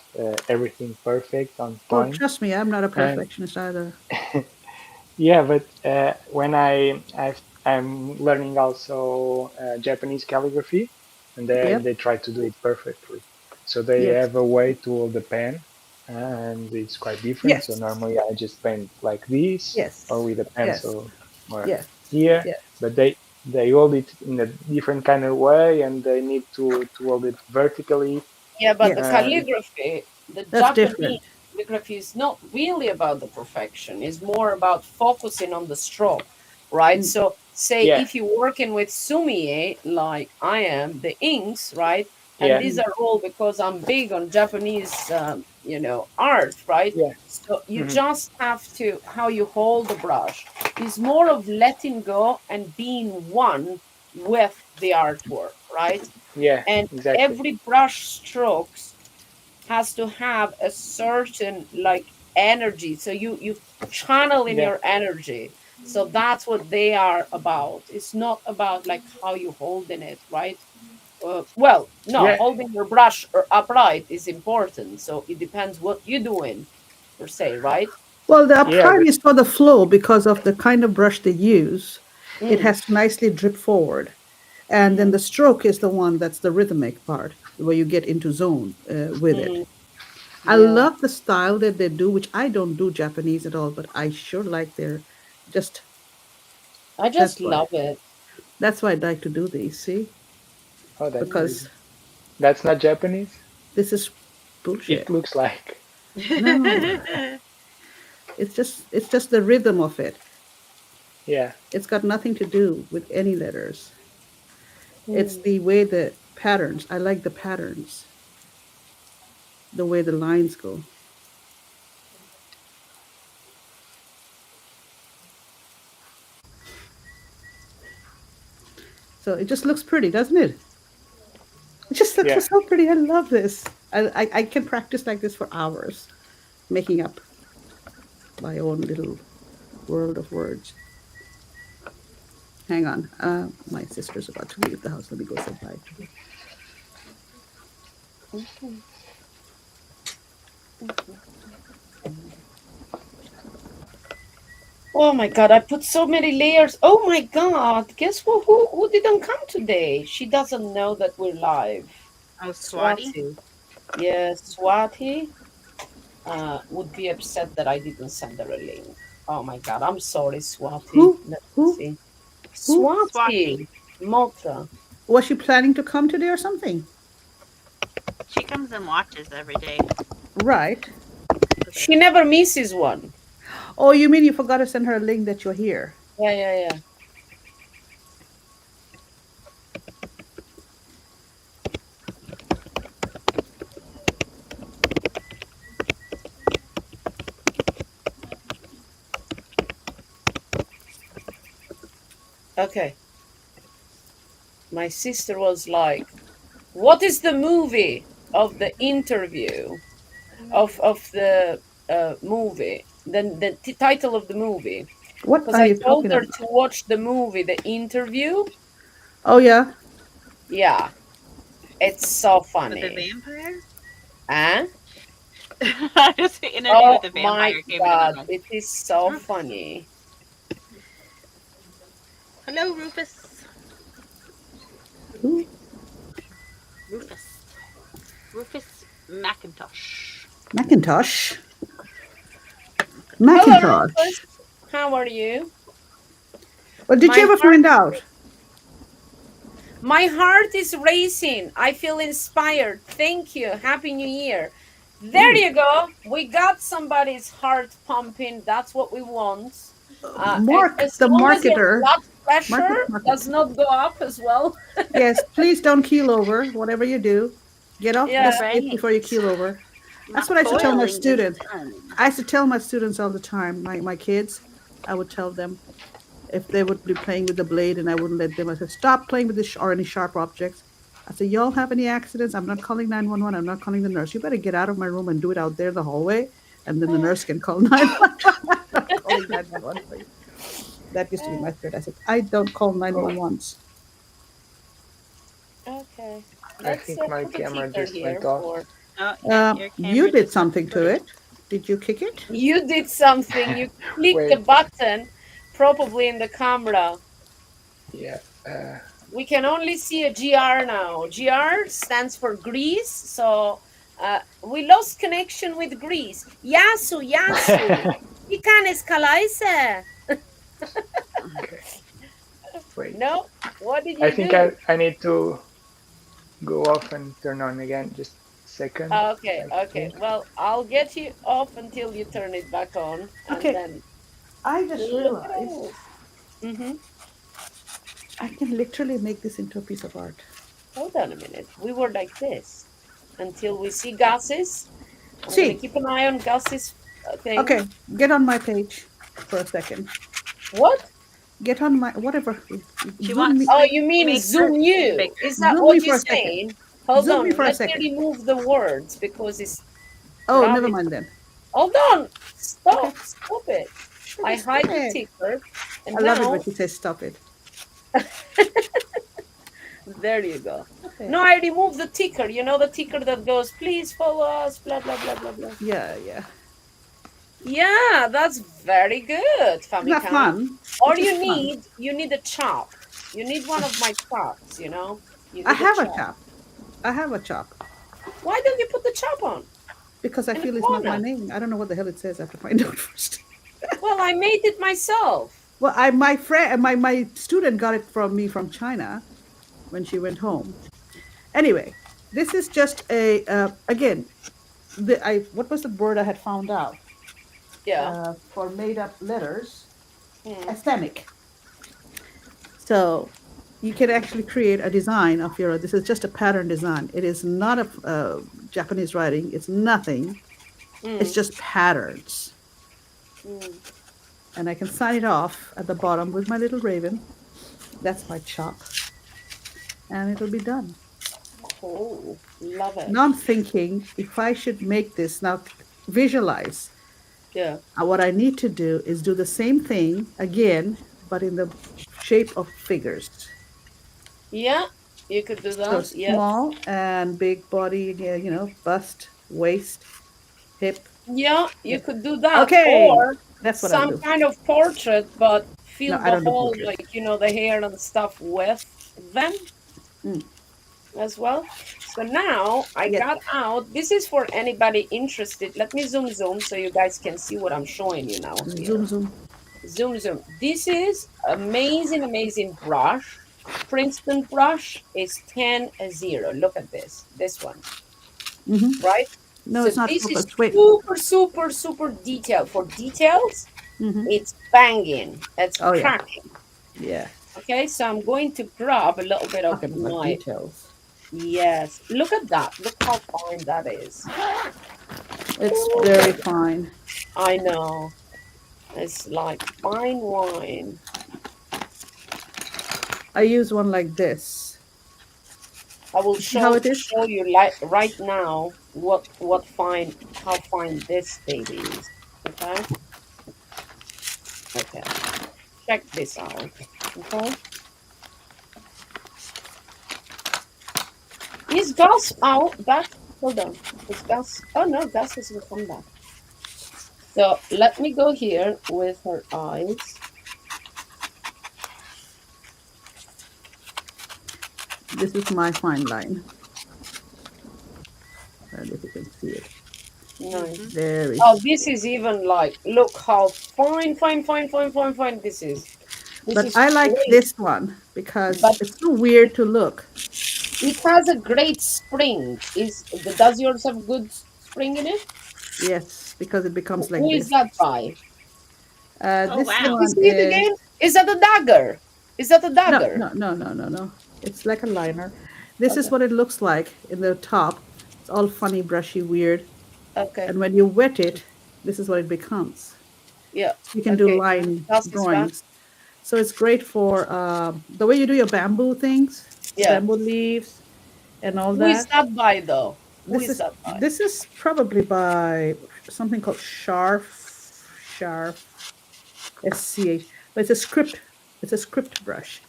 everything perfect on Oh, point. trust me, I'm not a And perfectionist either. yeah, but when I'm learning also Japanese calligraphy, and Yep. they try to do it perfectly. So they Yes. have a way to hold the pen, and it's quite different. So Yes. normally I just paint like this or Yes. with a Yes. pencil or Yes. here, Yes. but they hold it in a different kind of way, and they need to hold it vertically. Yeah, but the Yes. And calligraphy, the That's Japanese different. calligraphy is not really about the perfection. It's more about focusing on the stroke, right? Mm, So, say yeah, if you're working with sumie, like I am, the inks, right? And yeah, these mm, are all because I'm big on Japanese, art, right? yeah, So you hmm just have to how you hold the brush is more of letting go and being one with the artwork, right? yeah, And exactly. every brush strokes has to have a certain like energy, so you channel in Yeah, your energy. So that's what they are about. It's not about like how you holding it, right? Well, no, yeah, holding your brush upright is important, so it depends what you're doing per se, right? Well, the yeah, upright but is for the flow because of the kind of brush they use. It Mm, has to nicely drip forward. And then mhm. the stroke is the one that's the rhythmic part. where you get into zone with it. Mm, I yeah. love the style that they do, which I don't do Japanese at all, but I sure like their just I that's just why. love it. That's why I'd like to do these, see? Oh, Because that's not Japanese. this is It bullshit. looks like. No, it's just the rhythm of it. Yeah, It's got nothing to do with any letters. It's Mm. the way the patterns. I like the patterns, the way the lines go. So it just looks pretty, doesn't it? It just looks yeah. so pretty. I love this. I can practice like this for hours, making up my own little world of words. Hang on. My sister's about to leave the house. Let me go say bye to her. Mhm. Oh my god, I put so many layers. Oh my god, guess who didn't come today? She doesn't know that we're live. Oh, Swati. Swati. Yes, Swati would be upset that I didn't send her a link. Oh my god, I'm sorry, Swati. Who? Let me Who? see. Who? Swati. Swati Motra. Was she planning to come today or something? She comes and watches every day Right. with She us. never misses one. Oh, you mean you forgot to send her a link that you're here? Yeah, yeah, yeah. Okay. My sister was like, "What is the movie of the interview of the movie? Then the title of the movie?" What Because are I you told talking her about? to watch the movie, The Interview. Oh, yeah. Yeah, it's so With the funny. vampire? Huh? I just the interview with Oh the my vampire came into my god, mind. it is so Rufus. funny. Hello, Rufus. Who? Rufus. Rufus McIntosh. Macintosh. Hello, Macintosh. Rufus. How are you? Well, did you My ever heart, find out? my heart is racing. I feel inspired. Thank you. Happy New Year. There Ooh, you go. We got somebody's heart pumping. That's what we want. Mark, As the long as your marketer. blood Market, pressure market. does not go up as well. Yes, please don't keel over. Whatever you do, get off the Yeah. space Right. before you keel over. My That's what I used to tell my boiling is students. done. I used to tell my students all the time, my kids, I would tell them if they would be playing with the blade and I wouldn't let them, I said, stop playing with this or any sharp objects. I said, y'all have any accidents? I'm not calling 911. I'm not calling the nurse. You better get out of my room and do it out there in the hallway. And then the nurse can call 911. I'm not calling 911 for you. That used to be my threat. I said, I don't call Oh, 911s. Okay. I Let's think my put a camera ticker just went here off. for Oh, yeah, your You camera did just went something to footy. it. Did you kick it? you did something. You clicked the Wait, button, probably in the camera. yeah. We can only see a GR now. GR stands for Greece, so we lost connection with Greece. Yasu, Yasu. Ikan escalaise. Okay, wait. No, what did I you think do? I need to go off and turn on again. Just a second, Okay, I okay. think. Well, I'll get you off until you turn it back on, and Okay, then I just look at realized us. Mm-hmm. I can literally make this into a piece of art. Hold on a minute. We were like this until we see Gus's. I'm gonna See, keep an eye on Gus's thing. okay, get on my page for a second. What? Get on my whatever. She Zoom wants me. Oh, to you mean make her Zoom you? bigger. Is that Zoom me what for you're a second. saying? Hold Zoom me on. for a Let me second. remove the words because it's Oh, never bloody. mind then. Hold on. Okay, Stop. Stop it. I stop hide the it. ticker. And I love it now, when she says stop it. there you go. Stop No, it. I removed the ticker. You know the ticker that goes, please follow us, blah, blah, blah, blah, blah. Yeah, yeah. Yeah, that's very good, It's not Famicom. fun. All It's just fun. you need a chop. You need one of my chops, you know? You I need a have a chop. chap. I have a chop Why don't you put the chop on because I in the feel it's not my corner? name. I don't know what the hell it says. I have to find out first. Well, I made it myself. Well, I my friend my student got it from me from China when she went home. Anyway, this is just a again the I what was the word I had found out Yeah. for made up letters? Mm. Athenic. So you can actually create a design of your. This is just a pattern design. It is not a Japanese writing. It's nothing. It's Mm. just patterns, Mm. and I can sign it off at the bottom with my little raven. That's my chop, and it'll be done. Cool. Love it. Now I'm thinking if I should make this now, visualize. Yeah. What I need to do is do the same thing again, but in the shape of figures. Yeah. You could do So that. Yes. small and big body again, bust, waist, hip. Yeah, you Yeah. could do that, Okay, or that's what I'll some do. kind of portrait, but No, fill I the don't do whole, portraits. like, the hair and stuff with them Mm. as well. So now I Yes. got out. This is for anybody interested. Let me zoom so you guys can see what I'm showing you now Zoom, here. zoom. Zoom. This is amazing brush. Princeton brush is 10-0. Look at this. This one, Hmm. right? No, So it's not this is focused. Wait. super detailed. For details, Hmm. it's banging. It's Oh yeah, cracking. yeah. Okay, so I'm going to grab a little bit of Talking about my, details. yes. Look at that. Look how fine that is. It's very Ooh, fine. I know. It's like fine wine. I use one like this. I will You see how show it is? show you like right now what fine how fine this baby is. Okay? Okay. Check this out. Okay. Is Gus out back? Hold on. Is Gus? Oh no, Gus hasn't come back. So let me go here with her eyes. This is my fine line. And if you can see it, Nice. very. Oh, this is even like, look how fine this is. This But is I like great. this one because But it's so weird to look. it has a great spring. Does yours have good spring in it? Yes, because it becomes like Who is this. that by? Oh This Let wow. me one see it is again. Is that a dagger? Is that a no, dagger? no, no, no, no, no. It's like a liner. This is Okay. what it looks like in the top. It's all funny, brushy, weird. Okay. And when you wet it, this is what it becomes. Yeah. You can do Okay. line Gus is back. drawings. So it's great for the way you do your bamboo things, Yeah. bamboo leaves, and all Who is that. that by though? Who This is is that by? this is probably by something called Sharf SCH, but it's a script. It's a script brush.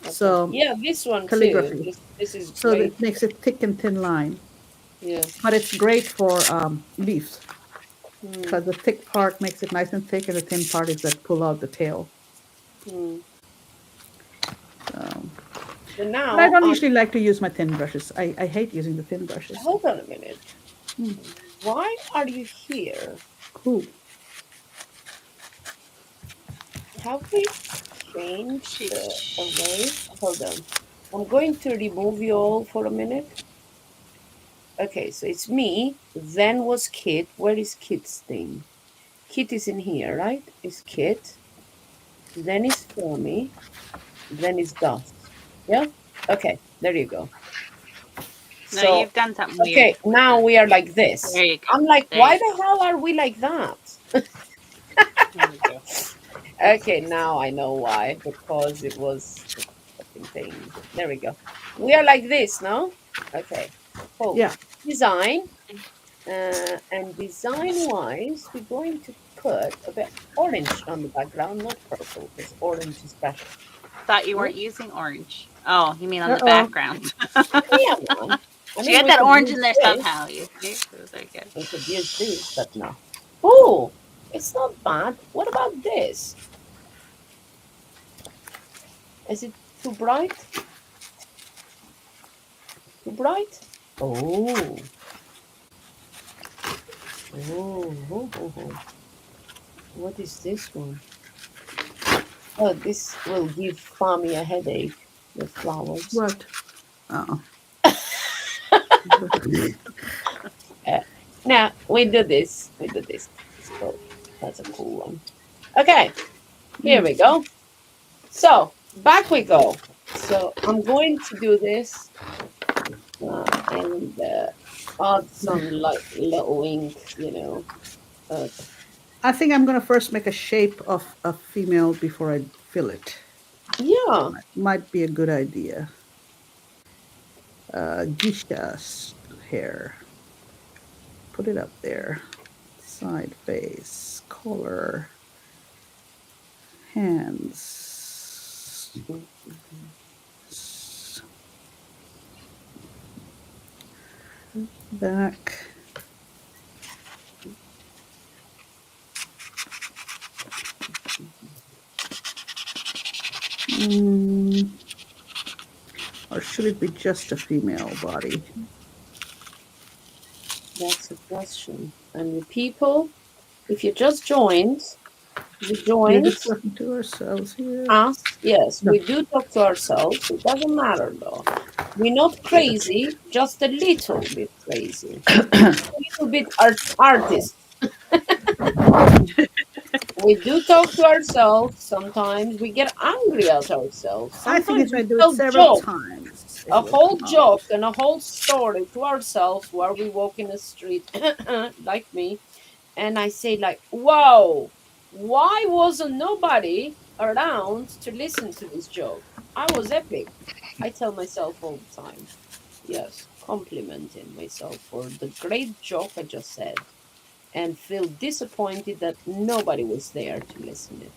Okay. So Yeah, this one too. calligraphy. This is So great. it makes it thick and thin line, Yeah. but it's great for leaves Hmm. because the thick part makes it nice and thick, and the thin part is that pull out the tail. Hmm. So, So but I now don't usually like to use my thin brushes. I hate using the thin brushes. hold on a minute. Hmm. Why are you here? Cool. Have we changed the array? Hold on. I'm going to remove you all for a minute. Okay, so it's me. Then was Kit. Where is Kit's thing? Kit is in here, right? Is Kit. Then is Fermi. Then is Gus. Yeah? Okay, there you go. No, So, you've done something weird. okay, now we are like this. There you go. I'm like, There why you the hell are we like that? There we go. Okay, now I know why. Because it was the fucking thing. There we go. We are like this, no? Okay. Cool. Yeah. Design. And design-wise, we're going to put a bit orange on the background, not purple, because orange is better. Thought you weren't using orange. Oh, you mean on the Uh-oh. background? Yeah, man. I She mean, got we that could orange use in there this. somehow. You see? It was very good. We could use this, but no. Oh, it's not bad. What about this? Is it too bright? Too bright. Oh, oh. What is this one? Oh, this will give Fami a headache. The flowers. What? Oh. Uh, now we do this. We do this. So that's a cool one. Okay, here we go. So back we go. So I'm going to do this and add some like little ink, Uh, I think I'm going to first make a shape of a female before I fill it. yeah, Might be a good idea. Geisha's hair. Put it up there. Side face. Color. Hands. Back. Mm, or should it be just a female body? that's a question. And you people, if you just joined, you We're joined just talking to ourselves here. us. Yes, No. we do talk to ourselves. It doesn't matter though. We're not crazy, just a little bit crazy. Just a little bit artist. We do talk to ourselves. Sometimes we get angry at ourselves. I think Sometimes if we I do it tell several jokes, times, it a will whole come out. joke and a whole story to ourselves while we walk in the street, like me. And I say, like, "Whoa, why wasn't nobody around to listen to this joke? I was epic." I tell myself all the time. Yes, complimenting myself for the great joke I just said, and feel disappointed that nobody was there to listen it.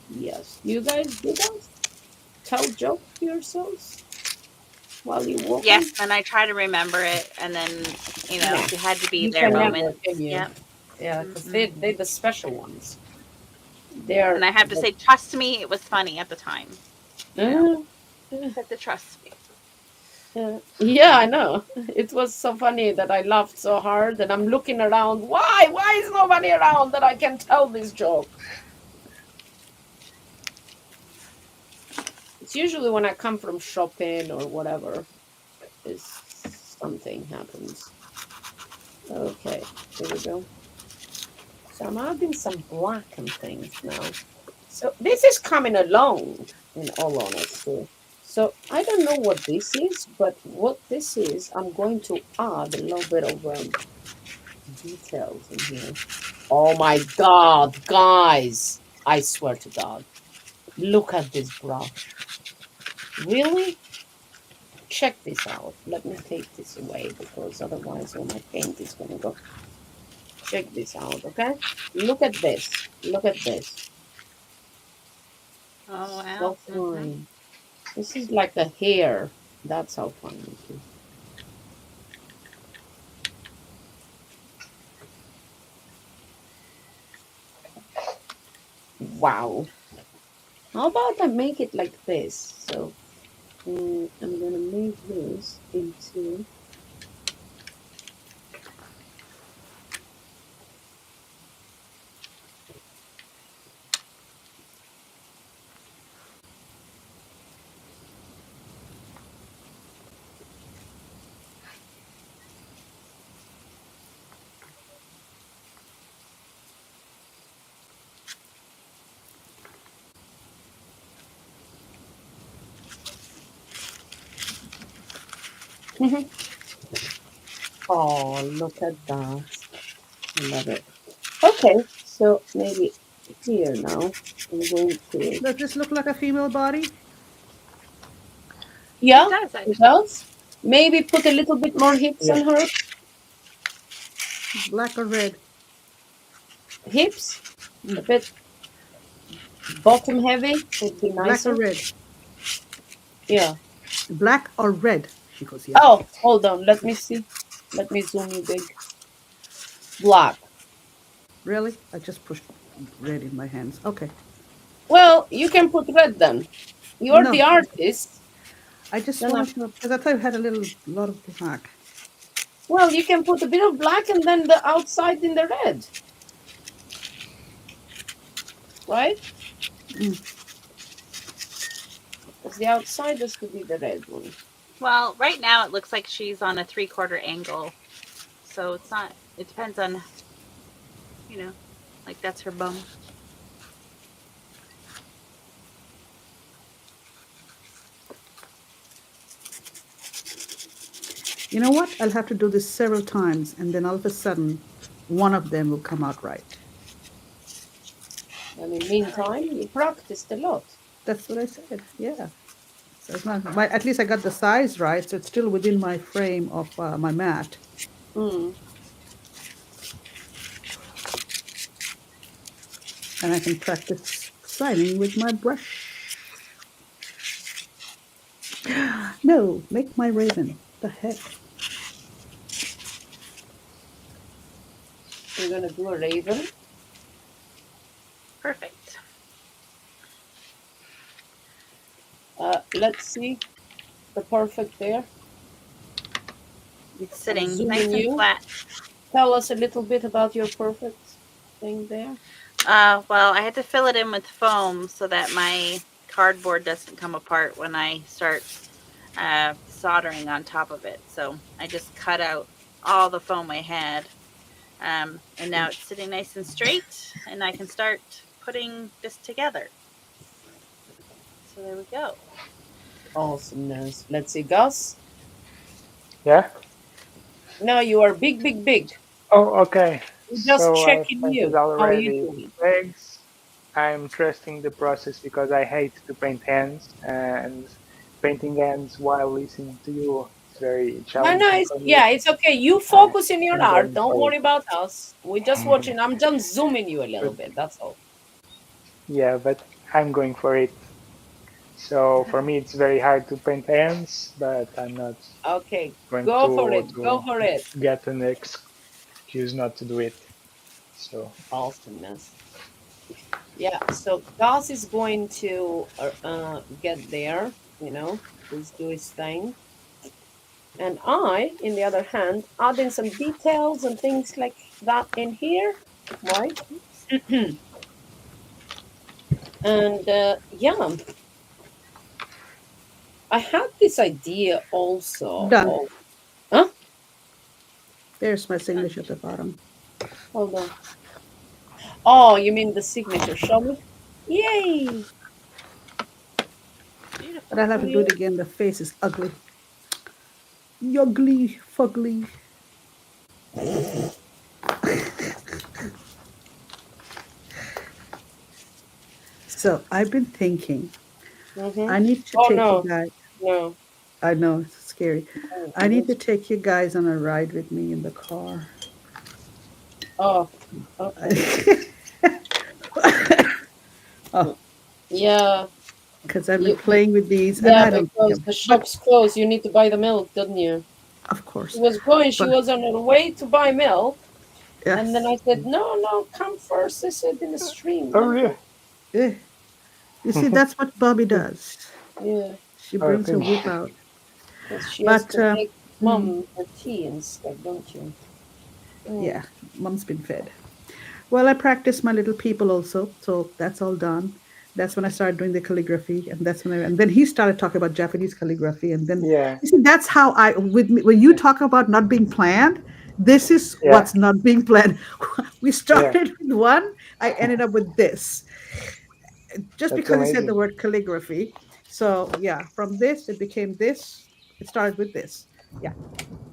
Yes, you guys do that? Tell jokes to yourselves while you're walking? Yes, and I try to remember it, and then No, if you had to be you there can never, moments. can you? Yep. Yeah, because Hmm. they're the special ones. And They're I have to the, say, trust me, it was funny at the time. You know, uh, uh, you have to trust me. yeah, I know. It was so funny that I laughed so hard, and I'm looking around. Why? Why is nobody around that I can tell this joke? It's usually when I come from shopping or whatever, is something happens. Okay, here we go. So I'm adding some black and things now. So this is coming along, in all honesty. So I don't know what this is, but what this is, I'm going to add a little bit of details in here. Oh my God, guys! I swear to God, look at this brush. Really? Check this out. Let me take this away because otherwise all my paint is gonna go. Check this out, okay? Look at this. Look at this. Oh wow. So fine. This is like a hair. That's how fine it is. Wow. How about I make it like this? So I'm gonna make this into. Oh, look at that. I love it. Okay, so maybe here now. I'm going to. Does this look like a female body? It Yeah, does it actually. does. Maybe put a little bit more hips Yeah. on her. Black or red? Hips, a Mm. bit bottom heavy would be Black or nicer. red? Yeah. Black or red? She goes, yeah. Oh, hold on. Let me see. Let me zoom you big. Black. Really? I just pushed red in my hands. Okay. Well, you can put red then. You're the No, artist. I just Then wanted to, because I thought I had a lot of black. well, you can put a bit of black and then the outside in the red, right? Mm. Because the outside has to be the red one. Well, right now it looks like she's on a 3/4 angle. So it's not, it depends on, you know, like that's her bum. You know what? I'll have to do this several times, and then all of a sudden, one of them will come out right. And in meantime, you practiced a lot. That's what I said. Yeah. So it's not, but at least I got the size right, so it's still within my frame of my mat. Mm. And I can practice signing with my brush. No, make my raven. The heck? You're gonna do a raven. Perfect. Let's see the perfect there. It's I'm sitting nice zooming and you. flat. Tell us a little bit about your perfect thing there. Well, I had to fill it in with foam so that my cardboard doesn't come apart when I start soldering on top of it. So I just cut out all the foam I had. And now it's sitting nice and straight, and I can start putting this together. So there we go. Awesomeness. Let's see, Gus. Yeah. Now you are big, big, big. Oh, okay. We're just So I've checking painted you. How are you already doing? legs. I'm trusting the process because I hate to paint hands, and painting hands while listening to you is very No, no, challenging it's, for me. yeah, it's okay. You I, focus in your I'm art. going Don't for it. worry about us. We're just watching. I'm just zooming you a little But bit. That's all. yeah, but I'm going for it. So for me, it's very hard to paint hands, but I'm not Okay, going go for it. Go to for it. get an excuse not to do it. So Awesomeness. Yeah, so Gus is going to get there, please do his thing. And I, in the other hand, adding some details and things like that in here, right? And yeah, I had this idea also Done. of, huh? There's my signature at the bottom. Hold on. Oh, you mean the signature? Show me. Yay! But Beautiful. I'll have to do it again. The face is ugly. Ugly, fugly. So I've been thinking, Mm-hmm. I need to Oh take you no, guys. no. I know it's scary. Oh, I need to take you guys on a ride with me in the car. oh, okay. Oh, Yeah, because I've been you, playing with these, and yeah, I don't think because I'm. the But shop's closed. You need to buy the milk, didn't you? of She course, was going. She but was on her way to buy milk, and then yes. I said, "No, no, come first." I said in the stream, oh then yeah, go. Eh. You see, that's what Bobby does. Yeah, She oh brings her really? whip out. because she has But to make mm, mom her tea and stuff, don't you? Mm. yeah, mom's been fed. Well, I practiced my little people also, so that's all done. That's when I started doing the calligraphy, and that's when and then he started talking about Japanese calligraphy, and then Yeah, you see that's how I with me, when you talk about not being planned, this is yeah, what's not being planned. We yeah. started with one, I ended up with this, just That's because he said the amazing. word calligraphy. So yeah, from this it became this. It started with this. Yeah.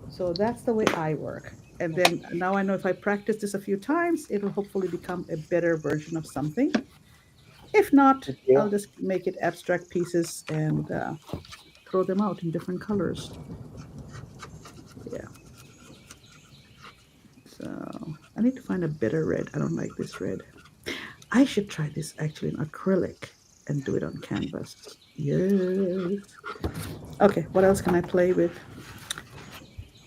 So that's the way I work. And then now I know if I practice this a few times, it'll hopefully become a better version of something. If not, Thank you. I'll just make it abstract pieces and throw them out in different colors. Yeah. So I need to find a better red. I don't like this red. I should try this actually in acrylic and do it on canvas. Yes. Okay, what else can I play with?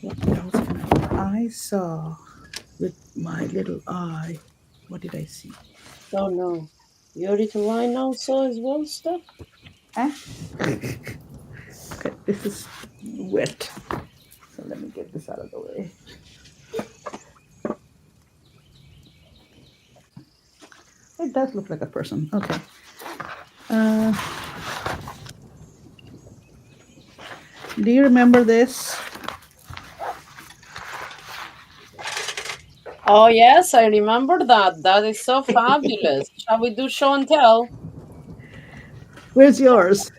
What else can I saw with my little eye. What did I see? Oh no, you ready to line also as well stuff? Huh? Okay, this is wet. So let me get this out of the way. It does look like a person. Okay. Uh, do you remember this? Oh yes, I remember that. That is so fabulous. Shall we do show and tell? Where's yours?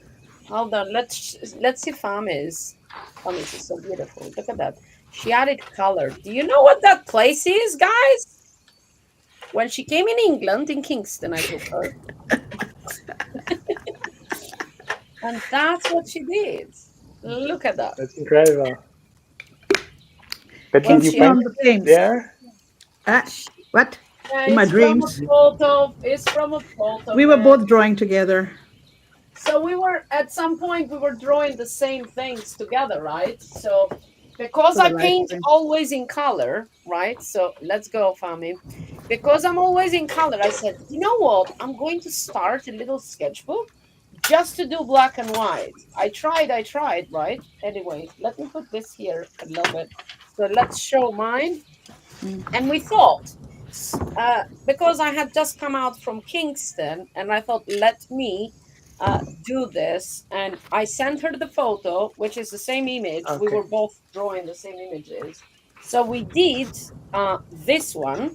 Hold on. Let's see Famis. Famis is so beautiful. Look at that. She added color. Do you know what that place is, guys? When she came in England, in Kingston, I took her. And that's what she did. Look at that. That's incredible. But Well, did you Kingston she paint on ended the it Thames. there? Ah, what? Yeah, In my it's from a dreams. photo. It's from a photo, We were man. both drawing together. So we were at some point we were drawing the same things together, right? So because For the I live paint stream. always in color, right? So let's go, Fami. Because I'm always in color, I said, you know what? I'm going to start a little sketchbook just to do black and white. I tried, right? Anyway, let me put this here a little bit. So let's show mine. And we thought, because I had just come out from Kingston, and I thought, let me do this. And I sent her the photo, which is the same image. We Okay. were both drawing the same images. So we did this one.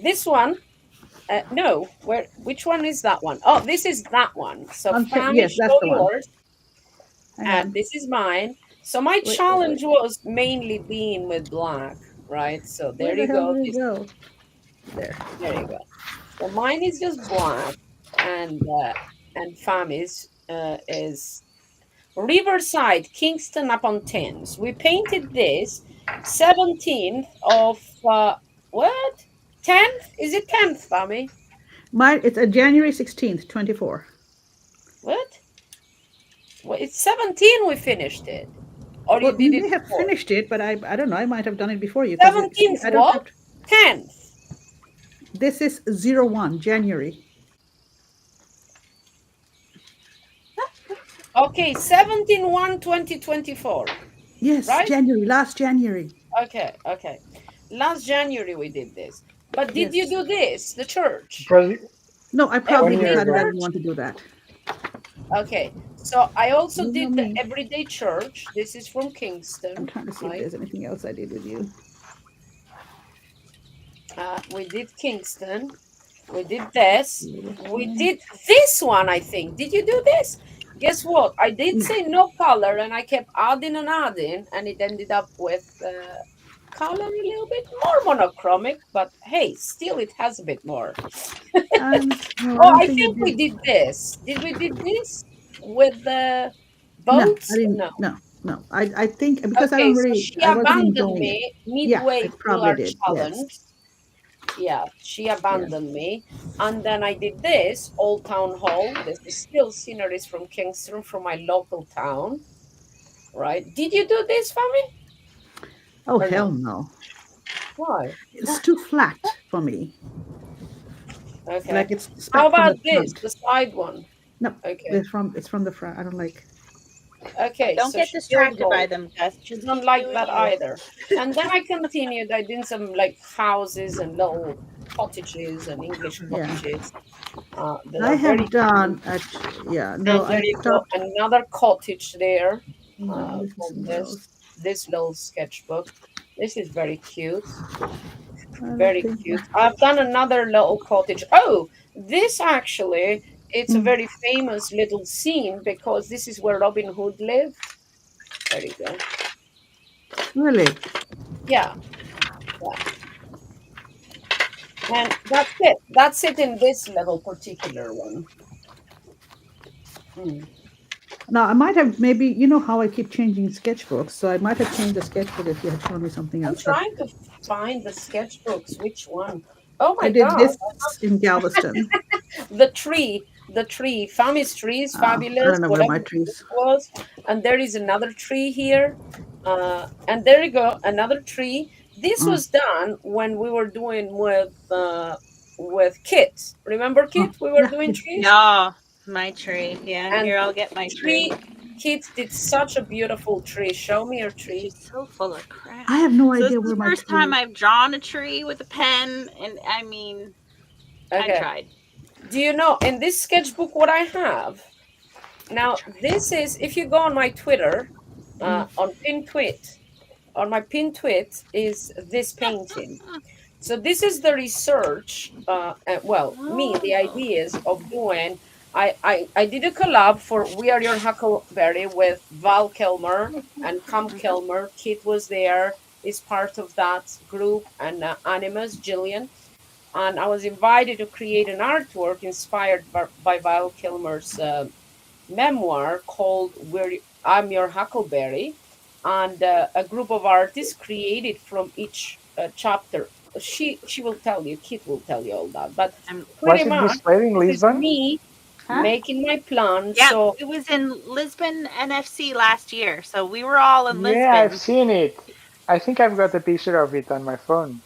This one, no, which one is that one? Oh, this is that one. So, Fami, Yes, that's show the one. yours, Hang and on. this is mine. So, my Wait. challenge was mainly being with black, right? So, Where there the you hell go. did it This go? There. There you go. So mine is just black, and Fami's is Riverside, Kingston upon Thames. We painted this 17th of what? 10th? Is it 10th, Fami? Mine, it's a January 16th, 24. What? Well, it's 17 we finished it. Or you Well, you did it may have before. finished it, but I don't know. I might have done it before you because see, 17th I don't have. what? 10th. This is 01 January. Okay, 17/1/2024. Yes, Right? January, last January. Okay, okay. Last January we did this. But did you Yes. do this, the church? Probably No, I probably 1 year Everyday decided I ago. didn't church? want to do that. Okay. So I also You know did the me. everyday church. This is from I'm Kingston, trying to see if right? there's anything else I did with you. We did Kingston. We did this. Little We spoon. did this one, I think. Did you do this? Guess what? I did No. say no color and I kept adding and adding, and it ended up with color a little bit more monochromic, but hey, still it has a bit more. No, I Oh, don't I think I think we did. did this. Did we did this with the No, I boats? didn't. No. No, no. I think because Okay, so she I wasn't abandoned enjoying it. me Yeah, I midway through probably our did. Yes. challenge. Yeah, she Yeah. abandoned me. And then I did this, Old Town Hall. This is still sceneries from Kingston, from my local town. Right? Did you do this for me? Oh Or hell no? no. Why? It's too flat for me. Okay. Like it's How stuck from about the this, front. the side one? No, Okay. it's from the front. I don't like. Okay, Don't so get she didn't distracted by go. them, Gus. She Just didn't keep like doing that you. either. And then I continued. I did some like houses and little cottages and English Yeah, cottages that I are very have done. cute. Yeah, no, And I there you go, stopped. another cottage there No, this is from somewhere else. this little sketchbook. This is very cute. I don't Very think. cute. I've done another little cottage. Oh, this actually, it's a Mm, very famous little scene because this is where Robin Hood lived. There you go. really? Yeah, yeah. And that's it. That's it in this little particular one. Mm. Now I might have maybe you know how I keep changing sketchbooks, so I might have changed the sketchbook if you had shown me something I'm else. But trying to find the sketchbooks. Which one? Oh I my did God. this in Galveston. The tree, Fami's tree is I fabulous, don't know where whatever my this trees. was. And there is another tree here. And there you go, another tree. This Uh, was done when we were doing with Kit. Remember oh, Kit? We were yeah, doing yeah. trees. No, my tree. Yeah, And here, I'll get my tree. tree Kit did such a beautiful tree. Show me your tree. She's so full of crap. I have no So this idea is where the my first time tree. I've drawn a tree with a pen, and I mean, I Okay. tried. Do you know in this sketchbook what I have? Now, this is if you go on my Twitter, on pin tweet, on my pin tweet is this painting. So this is the research. Well, me, the Oh. ideas of doing. I did a collab for We Are Your Huckleberry with Val Kilmer and Cam Kilmer. Kit was there. Is part of that group, and Animus Jillian. And I was invited to create an artwork inspired by Val Kilmer's memoir called "Where I'm Your Huckleberry," and a group of artists created from each chapter. She will tell you, Kit will tell you all that, but I'm, pretty Was it much displayed in this is Lisbon? me Huh? making my plan. yeah, So it was in Lisbon NFC last year, so we were all in Yeah, I've Lisbon. seen it. I think I've got a picture of it on my phone.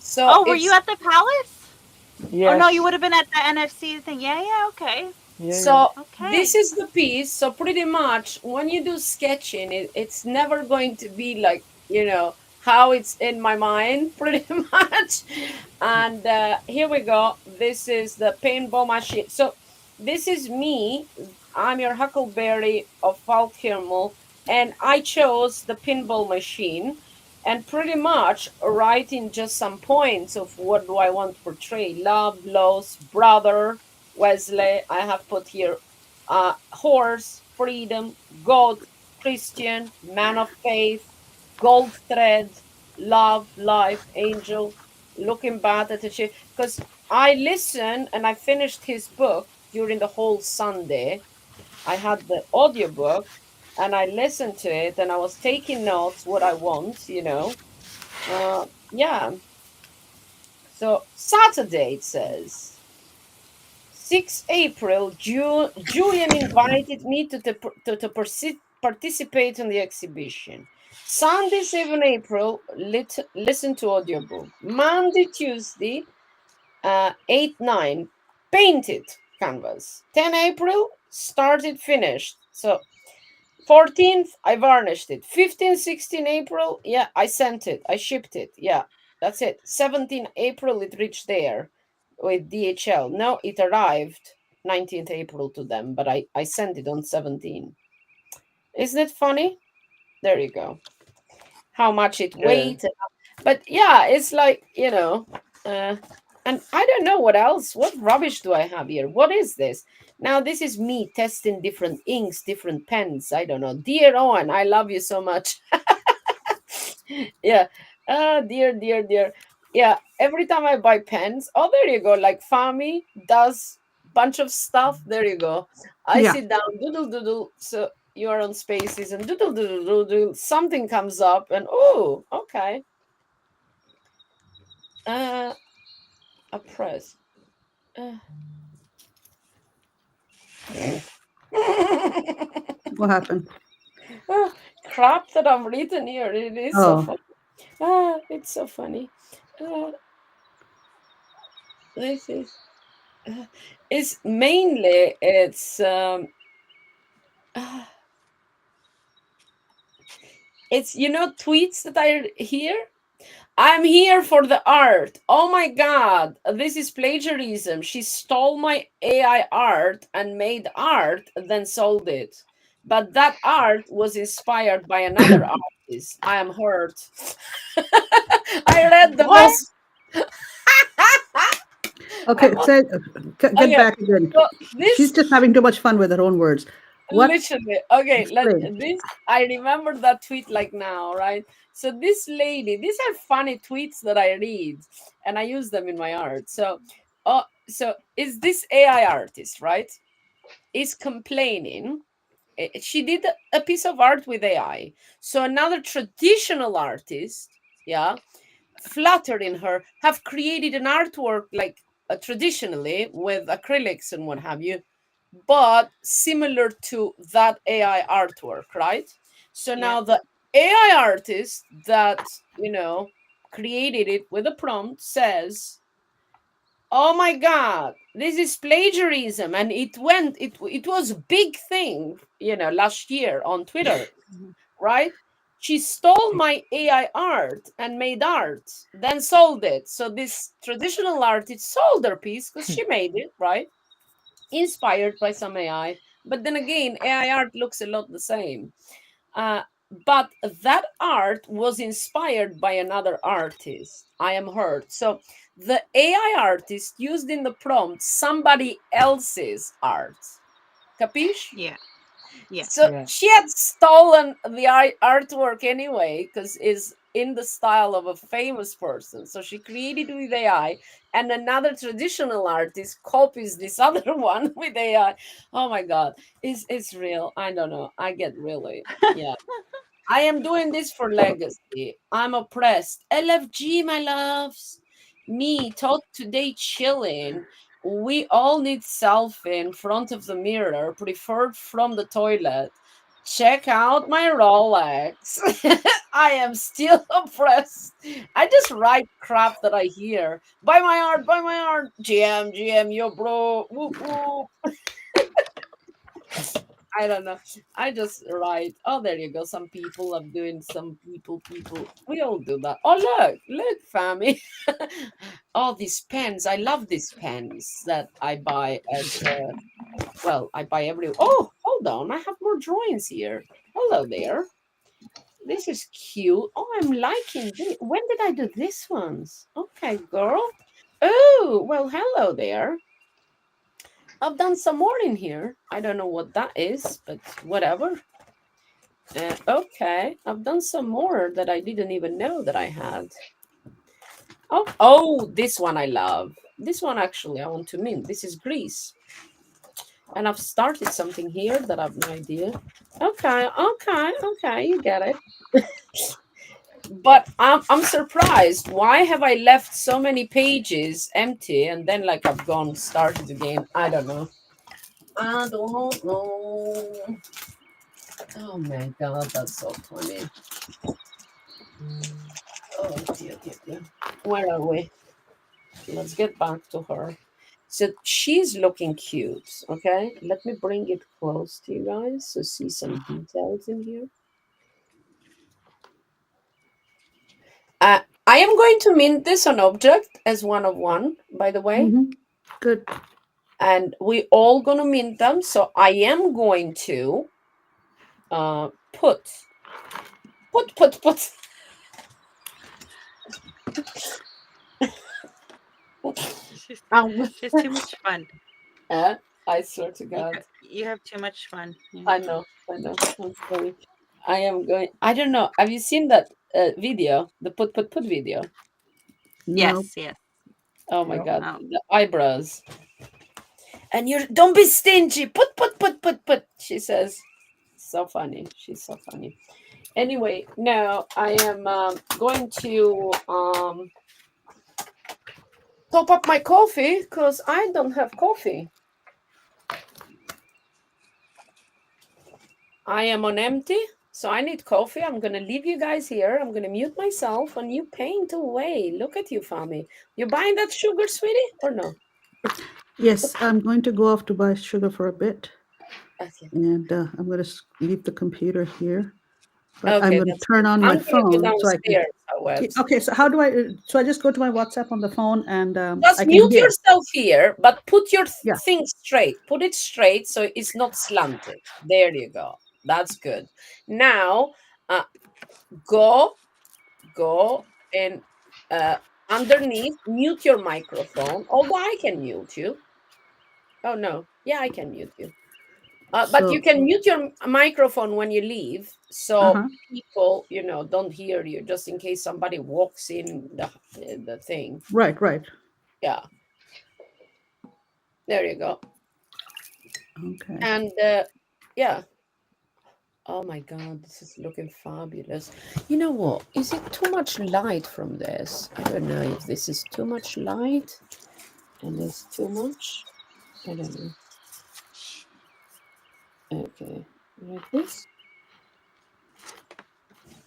so Oh, were you it's at the palace? Oh no, you Yes. would have been at the NFC thing. Yeah, yeah, okay, Yeah, yeah. So this okay. is the piece. So pretty much when you do sketching, it's never going to be like, how it's in my mind, pretty much. And here we go. This is the paintball machine. So this is me. I'm your Huckleberry of Falkirmel, and I chose the pinball machine and pretty much writing just some points of what do I want to portray: love, loss, brother, Wesley. I have put here horse, freedom, God, Christian, man of faith, gold thread, love, life, angel, looking back at the ship. Because I listened and I finished his book during the whole Sunday. I had the audiobook and I listened to it and I was taking notes what I want. Yeah. So Saturday it says. 6 April, Julian invited me to participate in the exhibition. Sunday, 7 April, listen to audiobook. Monday, Tuesday, 8, 9, painted canvas. 10 April, started, finished. So 14th, I varnished it. 15, 16 April, yeah, I sent it. I shipped it. Yeah, that's it. 17 April, it reached there with DHL. No, it arrived 19th April to them, but I sent it on 17. Isn't it funny? There you go. How much it Yeah. weighed. But yeah, it's like, uh, and I don't know what else. What rubbish do I have here? What is this? Now, this is me testing different inks, different pens. I don't know. Dear Owen, I love you so much. Yeah. Dear, dear, dear. Yeah. Every time I buy pens, oh, there you go. Like Fami does bunch of stuff. There you go. I Yeah. sit down, doodle, doodle. So you are on spaces and doodle, doodle, doodle, doodle. Something comes up and oh, okay. Uh, a press. Uh. What happened? Ah, crap that I've written here. It is so Oh, funny. It's so funny. Uh, this is it's mainly uh, it's tweets that I hear. I'm here for the art. Oh my god, this is plagiarism. She stole my AI art and made art, then sold it. But that art was inspired by another artist. I am hurt. I read the What? most. I okay. must. Say, get Okay, back again. so She's this just having too much fun with her own words. What? literally, okay, Explain. this, I remember that tweet like now, right? So this lady, these are funny tweets that I read and I use them in my art. So is this AI artist, right? Is complaining. She did a piece of art with AI. So another traditional artist, yeah, flattering her, have created an artwork like traditionally with acrylics and what have you, but similar to that AI artwork, right? So Yeah. now the AI artist that, created it with a prompt says, oh my god, this is plagiarism, and it was a big thing, last year on Twitter, Mhm. right? She stole my AI art and made art, then sold it. So this traditional artist sold her piece because she made it, right? Inspired by some AI. But then again, AI art looks a lot the same. Uh, but that art was inspired by another artist. I am hurt. So the AI artist used in the prompt somebody else's art. Capiche? Yeah. Yeah. So Yeah. she had stolen the artwork anyway, because it's in the style of a famous person. So she created with AI, and another traditional artist copies this other one with AI. Oh my god, it's real. I don't know. I get really, yeah. I am doing this for legacy. I'm oppressed. LFG, my loves. Me, talk today chilling. We all need selfie in front of the mirror, preferred from the toilet. Check out my Rolex. I am still oppressed. I just write crap that I hear. Buy my art, buy my art. GM, yo, bro. Whoop, whoop. I don't know. I just write. Oh, there you go. Some people are doing some people. We all do that. Oh, look, Fami. Oh, these pens. I love these pens that I buy at, well, I buy every. Oh, hold on. I have more drawings here. Hello there. This is cute. Oh, I'm liking this. When did I do this ones? Okay, girl. Oh, well, hello there. I've done some more in here. I don't know what that is, but whatever. Okay, I've done some more that I didn't even know that I had. Oh, this one I love. This one actually I want to mint. This is Greece. And I've started something here that I have no idea. Okay, you get it. But I'm surprised. Why have I left so many pages empty and then like I've gone started again? I don't know. I don't know. Oh my god, that's so funny. Oh dear, dear, dear. Where are we? Let's get back to her. So she's looking cute. Okay, let me bring it close to you guys to see some details in here. I am going to mint this on object as one of one, by the way, Mm-hmm. Good. and we all gonna mint them. So I am going to put. She's Um, she's too much fun. I swear to God. You have too much fun. Yeah. I know. I'm sorry. I am going. I don't know. Have you seen that video? The put video. No. Yes. Yes. Oh my No. God, Oh. the eyebrows. And you're don't be stingy. Put. She says. So funny. She's so funny. Anyway, no, I am going to top up my coffee because I don't have coffee. I am on empty, so I need coffee. I'm gonna leave you guys here. I'm gonna mute myself, and you paint away. Look at you, Fami. You buying that sugar, sweetie, or no? Yes, I'm going to go off to buy sugar for a bit, Okay, and I'm going to leave the computer here. But I'm okay, going to that's turn good. on I'm my gonna go phone so I can. downstairs, however. Okay, so how do I? So I just go to my WhatsApp on the phone, and I Just can mute hear. yourself here, but put your Yeah. thing straight. Put it straight so it's not slanted. There you go. That's good. Now, uh, go, go and uh, underneath, mute your microphone. Although I can mute you. Oh no, yeah, I can mute you. But you So. can mute your microphone when you leave, Uh so huh. people, don't hear you, just in case somebody walks in the thing. Right. Right. Yeah, there you go. Okay. And yeah. Oh my God, this is looking fabulous. You know what? Is it too much light from this? I don't know if this is too much light and it's too much. I don't know. Okay, like this.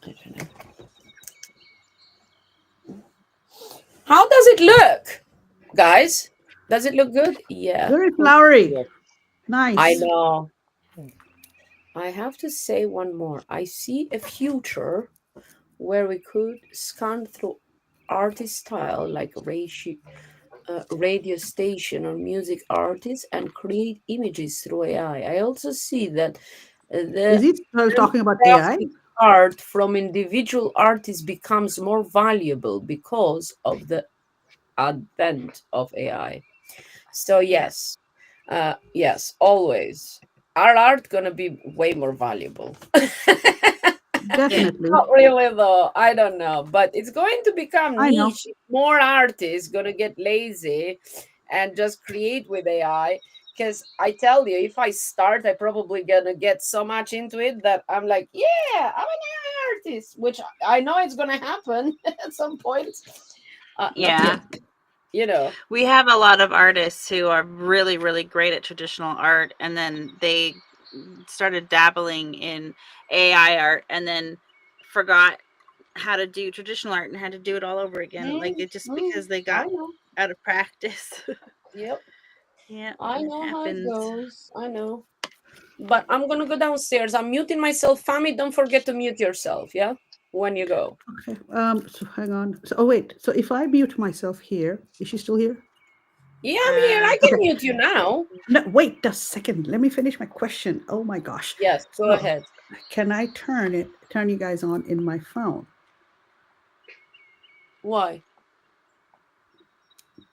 I don't know. How does it look, guys? Does it look good? Yeah. Very Okay. flowery. Yeah. I Nice. know. I have to say one more. I see a future where we could scan through artist style like radio station or music artists and create images through AI. I also see that Is the he still talking about AI? handcrafted art from individual artists becomes more valuable because of the advent of AI. So Yeah. yes, yes, always. Our art gonna be way more valuable. Yeah. Definitely. Not really though. I don't know, but it's going to become I know. niche. More artists gonna get lazy and just create with AI. Because I tell you, if I start, I probably gonna get so much into it that I'm like, yeah, I'm an AI artist, which I know it's gonna happen at some point. Not Yeah. yet, you know. We have a lot of artists who are really, really great at traditional art, and then they started dabbling in AI art, and then forgot how to do traditional art and had to do it all over again. Like Mm, it just because they I got know. out of practice. Yep. Yeah, I it know how it happens. goes. I know. But I'm gonna go downstairs. I'm muting myself. Fami, don't forget to mute yourself, yeah? When you go. Okay. So hang on. So, oh wait. So if I mute myself here, is she still here? Yeah, I'm here. Uh, I can Okay. mute you now. No, wait a second. Let me finish my question. Oh my gosh. Yes, go So ahead. can I turn you guys on in my phone? Why?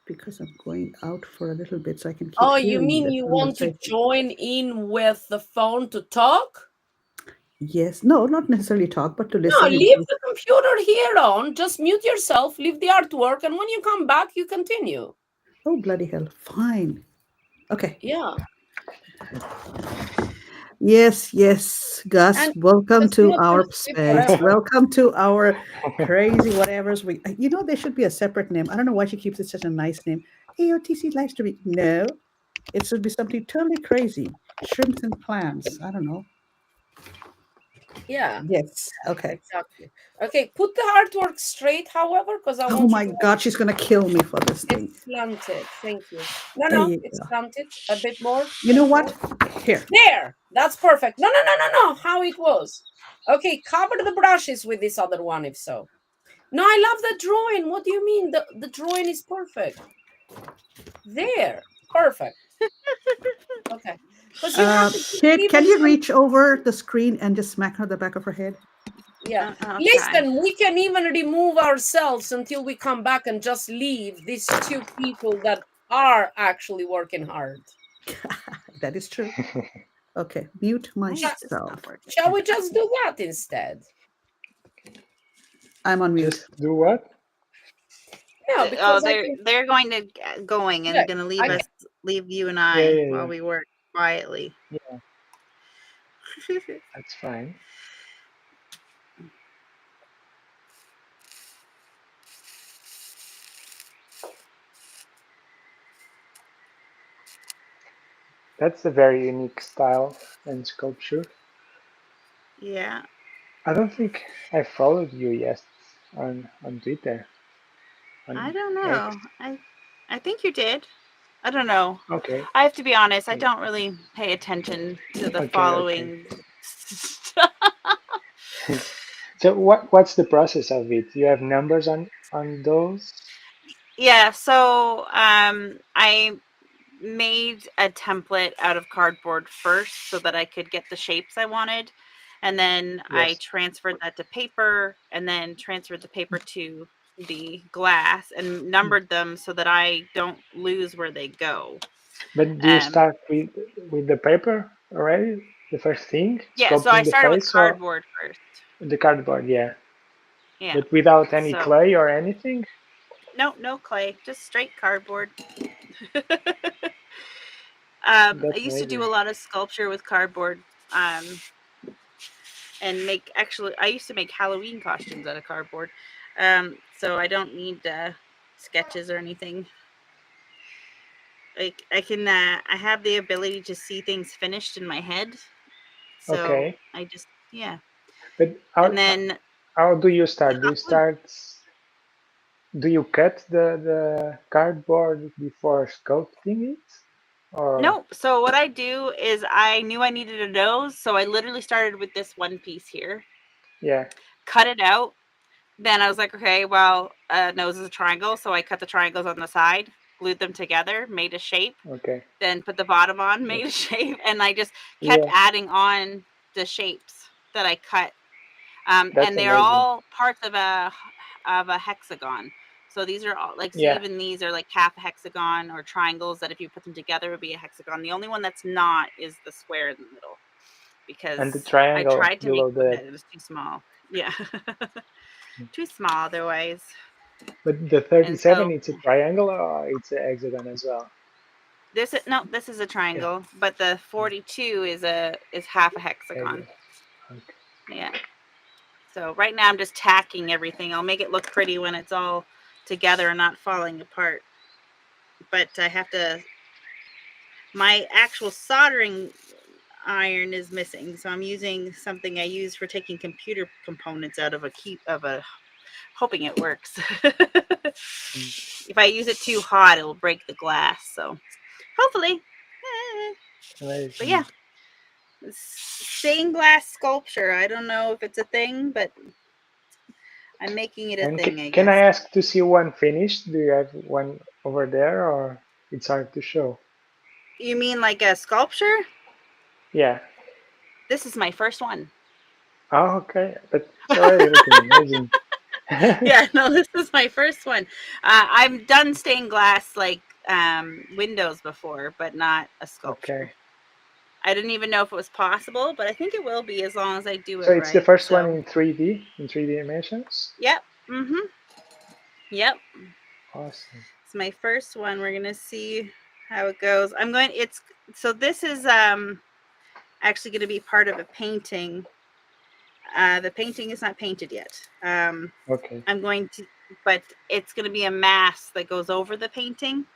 Because I'm going out for a little bit so I can keep Oh, you hearing mean the you want to conversation. join in with the phone to talk? Yes. No, not necessarily talk, but to No, listen in leave case. the computer here on. Just mute yourself, leave the artwork, and when you come back, you continue. Oh, bloody hell. Fine. Okay. Yeah. Yes, yes, Gus. And Welcome because to you're not going our to sleep space. forever. Welcome to our crazy whatevers. There should be a separate name. I don't know why she keeps it such a nice name. AOTC live streaming. No, it should be something totally crazy. Shrimps and clams. I don't know. Yeah, Yes. Okay. exactly. Okay, put the artwork straight, however, because I Oh want you my to. God, she's gonna kill me for this thing. It's slanted. Thank you. No, There no, you it's go. slanted. A bit more. You know Like what? that. Here. There. That's perfect. No, no, no, no, no. How it was. Okay, cover the brushes with this other one, if so. No, I love the drawing. What do you mean? The drawing is perfect. There. Perfect. Okay. Because you have to give Kate, people can you some. reach over the screen and just smack her on the back of her head? Yeah. I'll try. Listen, we can even remove ourselves until we come back and just leave these two people that are actually working hard. That is true. Okay, mute Why is this myself. not working? Shall we just do that instead? I'm on mute. Just do what? No, Oh, because I they're can. they're going to going Look, and gonna I leave you and Yeah, I yeah, while yeah. we work quietly. Yeah, that's fine. That's a very unique style and sculpture. Yeah, I don't think I followed you yet on Twitter, I on don't X. know. I think you did. I don't know. Okay, I have to be honest. I okay, don't really pay attention to the okay, okay. following. So what's the process of it? You have numbers on those? Yeah. So I made a template out of cardboard first so that I could get the shapes I wanted. And then I Yes. transferred that to paper and then transferred the paper to the glass and Hmm. numbered them so that I don't lose where they go. But do you Um, start with the paper already? The first thing, yeah, so I sculpting the started with face or cardboard first. the cardboard? Yeah, Yeah. but without any So clay or anything. no clay, just straight cardboard. I That's used to do amazing. a lot of sculpture with cardboard. And make actually I used to make Halloween costumes out of cardboard. So I don't need sketches or anything. Like I have the ability to see things finished in my head. So Okay, I just yeah. but And then how do you start? Do Yeah, you start do you cut the cardboard before sculpting it? Or No, so what I do is I knew I needed a nose, so I literally started with this one piece here, yeah, cut it out. Then I was like, okay, well, nose is a triangle, so I cut the triangles on the side, glued them together, made a shape, okay. then put the bottom on, Yeah. made a shape, and I just kept Yeah, adding on the shapes that I cut. that's And they're amazing. all parts of a hexagon. So these are all like, so Yeah. even these are like half a hexagon or triangles that if you put them together would be a hexagon. The only one that's not is the square in the middle And the because I triangle tried to make below one that. that it was too small. Yeah. Too small otherwise. But the And 37, so it's a triangle or it's a hexagon as well? this is a Yeah, triangle, but the 42 is half a hexagon. hexagon. Okay. Yeah. So right now I'm just tacking everything. I'll make it look pretty when it's all together and not falling apart. But I have to, my actual soldering iron is missing, so I'm using something I use for taking computer components out of a hoping it works. Mm, If I use it too hot, it'll break the glass. So hopefully. But amazing. yeah, stained glass sculpture. I don't know if it's a thing, but I'm making it a And thing, I can I guess. ask to see one finished? Do you have one over there or it's hard to show? You mean like a sculpture? Yeah. This is my first one. Oh, okay. But it's already looking amazing. Yeah, no, this is my first one. I've done stained glass like windows before, but not a sculpture. Okay. I didn't even know if it was possible, but I think it will be as long as I do So it it's the right. first one So, in 3D dimensions? yep, mm-hmm, yep. Awesome. It's my first one. We're gonna see how it goes. I'm going. It's so this is actually going to be part of a painting. The painting is not painted yet. Okay. I'm going to, but it's going to be a mask that goes over the painting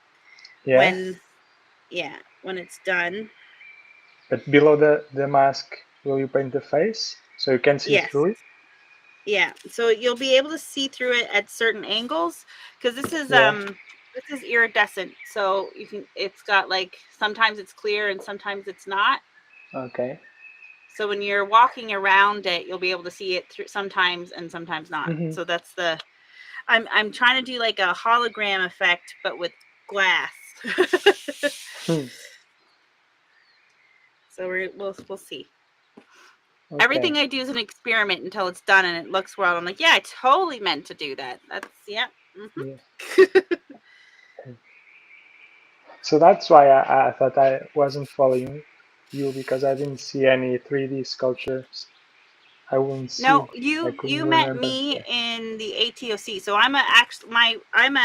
Yeah. when, yeah, when it's done. But below the mask, will you paint the face so you can see Yes, through it? yeah. So you'll be able to see through it at certain angles because Yeah. this is iridescent. So you can, it's got like sometimes it's clear and sometimes it's not. Okay. So when you're walking around it, you'll be able to see it through sometimes and sometimes not. Mm-hmm. So that's the I'm trying to do like a hologram effect, but with glass. Hmm. So we'll see. Okay. Everything I do is an experiment until it's done and it looks well. I'm like, yeah, I totally meant to do that. That's yeah. Yeah. Mm-hmm. So that's why I thought I wasn't following you because I didn't see any 3D sculptures. I wouldn't No, see. I couldn't you met remember. me Yeah. in the ATOC. So I'm a actually I'm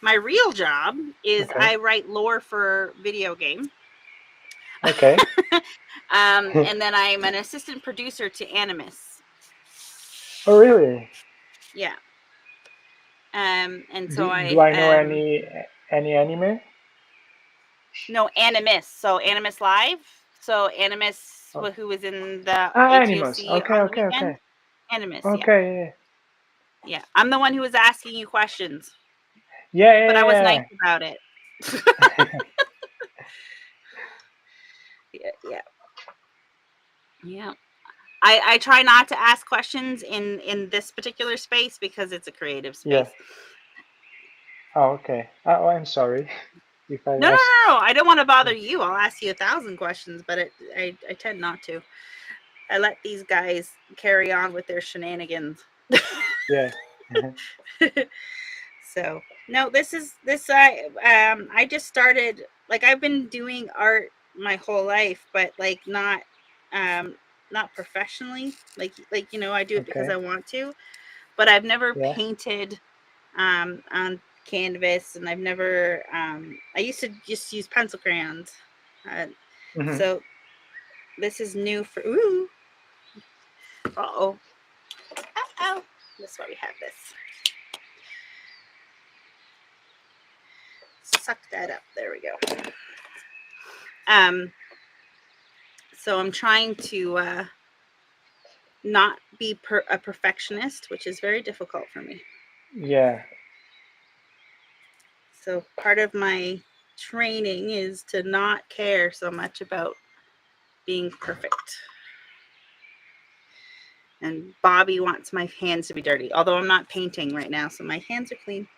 my real job is Okay. I write lore for video game. Okay. And then I'm an assistant producer to Animus. Oh, really? Yeah. And so Do I know any anime? no, Animus. So Animus Live. So Animus, Oh. who was in the Ah, Animus. ATOC Okay. on the Okay. weekend. Okay. Animus, yeah. Okay. Yeah. I'm the one who was asking you questions, Yeah. but I was nice Yeah. about it. Yeah. Yeah, yeah. Yeah. I try not to ask questions in this particular space because it's a creative Yeah. space. Oh, okay. Oh, I'm sorry if I No, no, asked. no, no. I don't want to bother you. I'll ask you 1,000 questions, but I tend not to. I let these guys carry on with their shenanigans. Yeah. So no, this I just started, like I've been doing art my whole life, but like um not professionally. Like I do it because Okay. I want to, but I've never Yeah. painted on canvas, and I've never I used to just use pencil crayons. Uh, Hmm. so this is new for ooh. Uh-oh. Uh-oh. That's why we have this. Suck that up. There we go. Um so I'm trying to not be a perfectionist, which is very difficult for me. Yeah. So part of my training is to not care so much about being perfect. And Bobbi wants my hands to be dirty, although I'm not painting right now, so my hands are clean.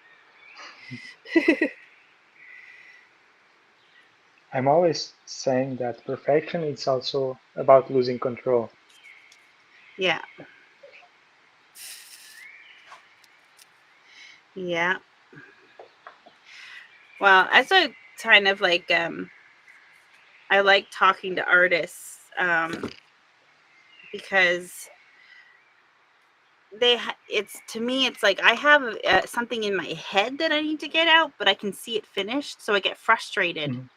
I'm always saying that perfection is also about losing control. Yeah. Yeah. Well, as a kind of like I like talking to artists because it's to me it's like I have something in my head that I need to get out, but I can see it finished, so I get frustrated Mhm.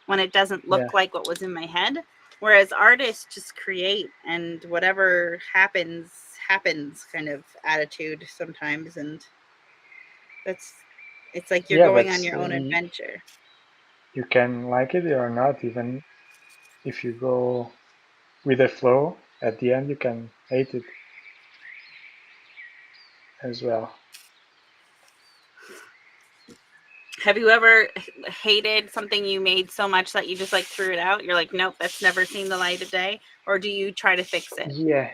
when it doesn't look Yeah, like what was in my head. Whereas artists just create, and whatever happens kind of attitude sometimes, and that's it's like you're yeah, going but on your own adventure. you can like it or not. Even if you go with the flow, at the end you can hate it as well. Have you ever hated something you made so much that you just like threw it out? You're like, nope, that's never seen the light of day. Or do you try to fix it? Yeah,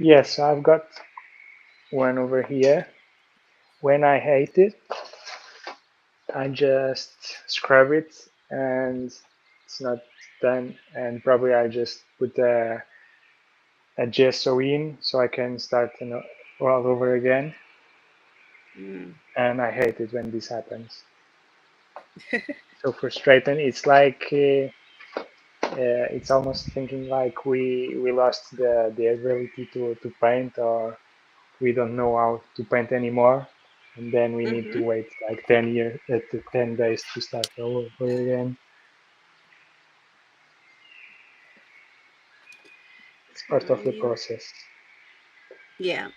yes, I've got one over here. When I hate it, I just scrub it and it's not done. And probably I just put a gesso in so I can start all over again. Mm. And I hate it when this happens. So frustrating. It's like it's almost thinking like we lost the ability to paint, or we don't know how to paint anymore, and then we need to Mm-hmm. wait like 10 years, 10 days to start all over again. It's part of the process. Yeah.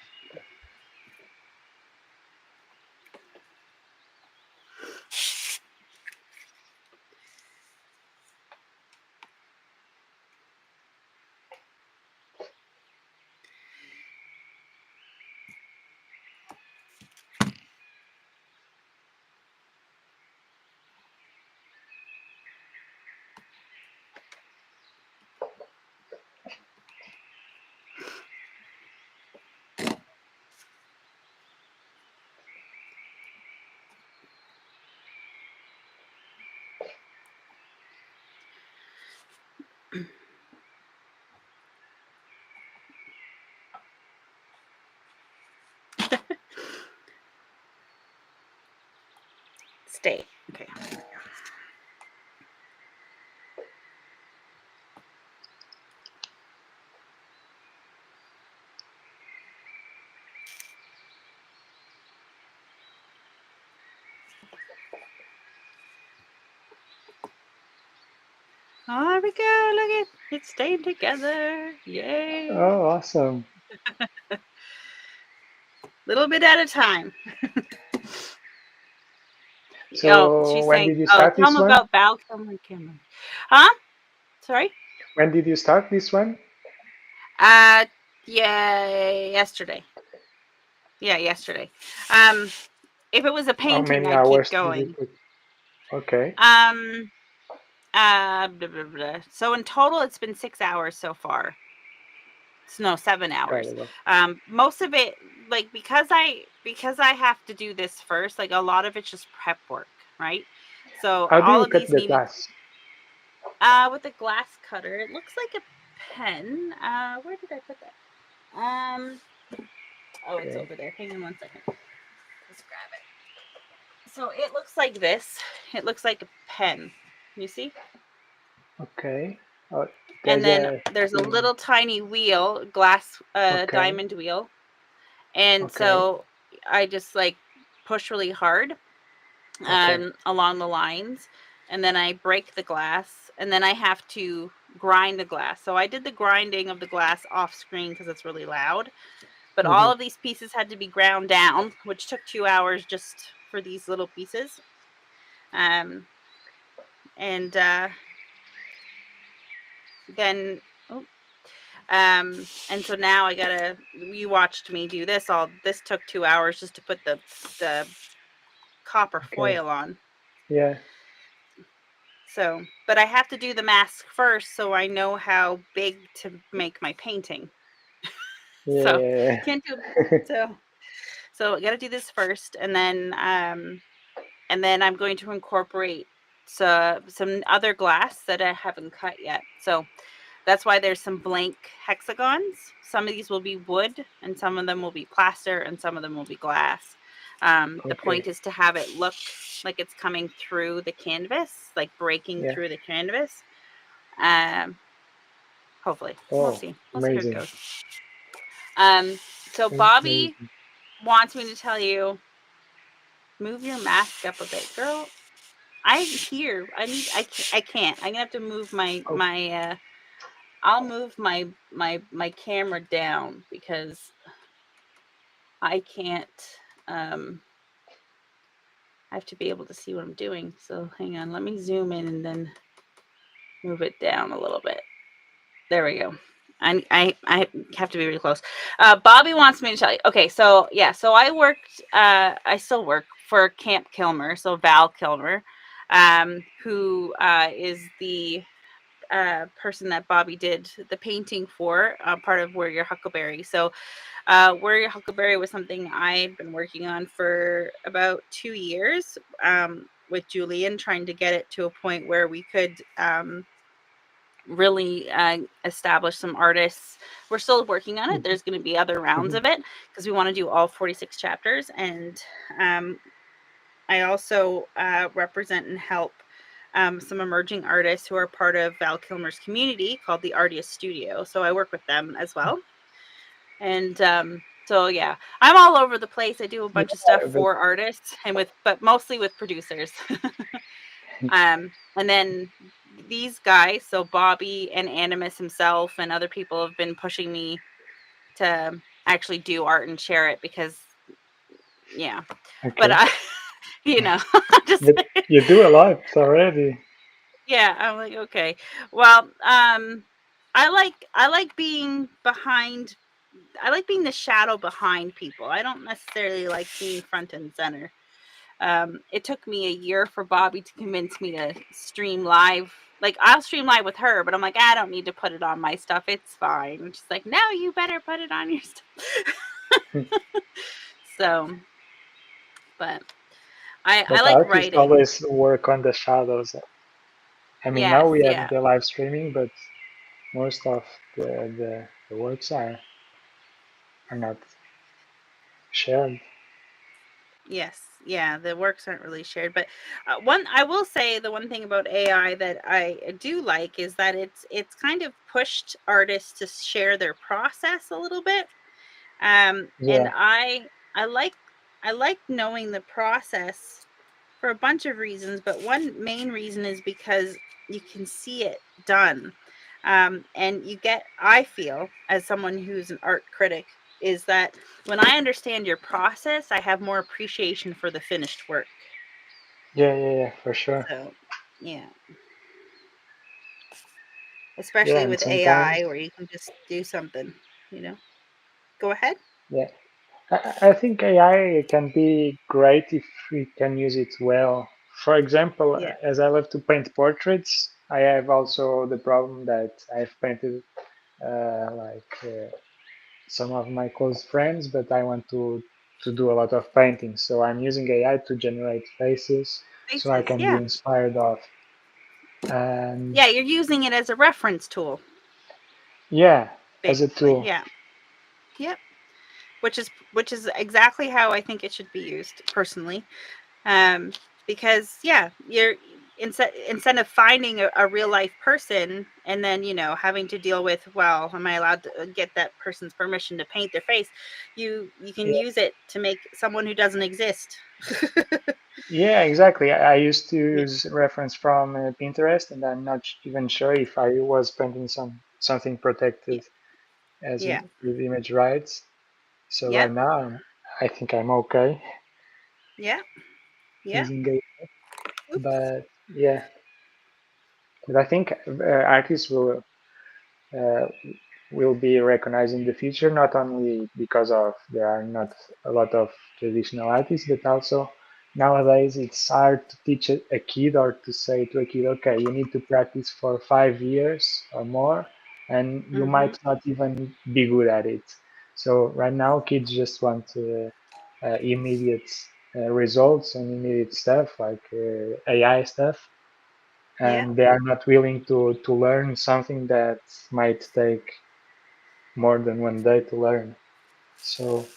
Stay. Okay. Oh, there we go. Look at it's staying together. Yay. Oh, awesome! Little bit at a time. Oh, So she's when saying, did you oh, start tell this them one? about Val Kilmer Cameron. Huh? Sorry? When did you start this one? Uh, yeah, yesterday. Yeah, yesterday. Um, if it was a How painting, many I'd keep hours did you going. put? Okay, Um, blah, blah, blah. So in total, it's been 6 hours so far. No, 7 hours. incredible. Most of it, like because I have to do this first. Like a lot of it's just prep work, right? So How do all you of cut these the needed glass? with a glass cutter. It looks like a pen. Where did I put that? Oh, it's Okay, over there. Hang on one second. Let's grab it. So it looks like this. It looks like a pen. You see? okay. Oh, And there's then a there's a thing. little tiny wheel, glass Okay, diamond wheel. And okay, so I just like push really hard okay. along the lines, and then I break the glass, and then I have to grind the glass. So I did the grinding of the glass off screen because it's really loud. But Hmm. all of these pieces had to be ground down, which took 2 hours just for these little pieces. Um, and then oh, and so now I gotta. You watched me do this. All this took 2 hours just to put the copper Okay. foil on. Yeah. So, but I have to do the mask first so I know how big to make my painting. So, Yeah. can't do so so I got to do this first, and then I'm going to incorporate some other glass that I haven't cut yet. So that's why there's some blank hexagons. Some of these will be wood, and some of them will be plaster, and some of them will be glass. The Okay. point is to have it look like it's coming through the canvas, like breaking Yeah. through the canvas. Um, Hopefully, we'll Oh, see. We'll see how it amazing. goes. Um, so Bobbi Amazing. wants me to tell you, move your mask up a bit, girl. I here. I need. I can't. I'm gonna have to move Oh, I'll move my camera down because I can't. Um, I have to be able to see what I'm doing. So hang on. Let me zoom in and then move it down a little bit. There we go. I have to be really close. Bobbi wants me to tell you. Okay, so yeah, so I worked. I still work for Camp Kilmer. So Val Kilmer, who is the person that Bobbi did the painting for, part of Warrior Huckleberry. So Warrior Huckleberry was something I've been working on for about 2 years, with Julian, trying to get it to a point where we could really establish some artists. We're still working on it. mhm, There's going to be other rounds mhm, of it because we want to do all 46 chapters. And um, I also represent and help some emerging artists who are part of Val Kilmer's community called the Artist Studio. So I work with them as well. And so yeah, I'm all over the place. I do a yeah, bunch of stuff but for artists and but mostly with producers. And then these guys, so Bobbi and Animus himself and other people have been pushing me to actually do art and share it because yeah. But okay. I you know, just But you do a lot already. yeah, I'm like, okay. Well, I like being behind. I like being the shadow behind people. I don't necessarily like being front and center. It took me a year for Bobbi to convince me to stream live. Like I'll stream live with her, but I'm like, I don't need to put it on my stuff. It's fine. And she's like, no, you better put it on your stuff. So, but I But like artists writing. always work on the shadows. I mean, now Yes, we have yeah. the live streaming, but most of the works are not shared. Yes, yeah, the works aren't really shared, but one I will say the one thing about AI that I do like is that it's kind of pushed artists to share their process a little bit. And Yeah, I like knowing the process for a bunch of reasons, but one main reason is because you can see it done. And you get, I feel, as someone who's an art critic, is that when I understand your process, I have more appreciation for the finished work. yeah, yeah, yeah, for sure. So, yeah, Yeah, especially and with sometimes, AI where you can just do something, you know. Go ahead. yeah, I think AI can be great if we can use it well. For example, Yeah. as I love to paint portraits, I have also the problem that I've painted some of my close friends, but I want to do a lot of painting. So I'm using AI to generate faces so I Faces. can be Yeah. inspired of. And Yeah, you're using it as a reference tool, yeah, as a basically. tool. Yeah. Yep. Which is exactly how I think it should be used personally. Um, because yeah, you're instead of finding a real life person and then having to deal with, well, am I allowed to get that person's permission to paint their face? You can Yeah, use it to make someone who doesn't exist. yeah, exactly. I used to Yeah, use reference from Pinterest, and I'm not even sure if I was painting something yeah, protected as yeah, with image rights. So yeah, right now, I think I'm okay yeah, yeah. using it. Oops. But yeah, but I think artists uh, will be recognized in the future, not only because of there are not a lot of traditional artists, but also nowadays it's hard to teach a kid or to say to a kid, okay, you need to practice for 5 years or more, and you Mm-hmm. might not even be good at it. So right now, kids just want immediate results and immediate stuff like AI stuff, Yeah. and they are not willing to learn something that might take more than one day to learn. So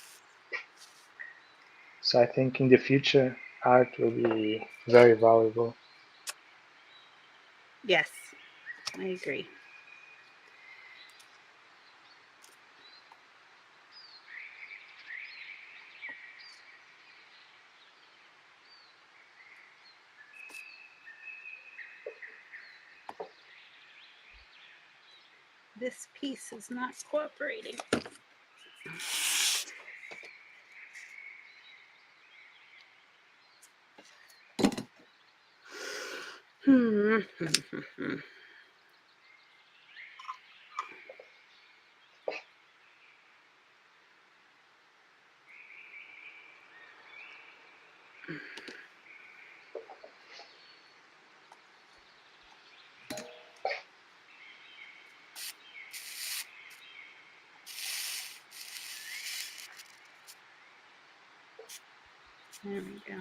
so I think in the future, art will be very valuable. Yes, I agree. This piece is not cooperating. Hmm. There we go.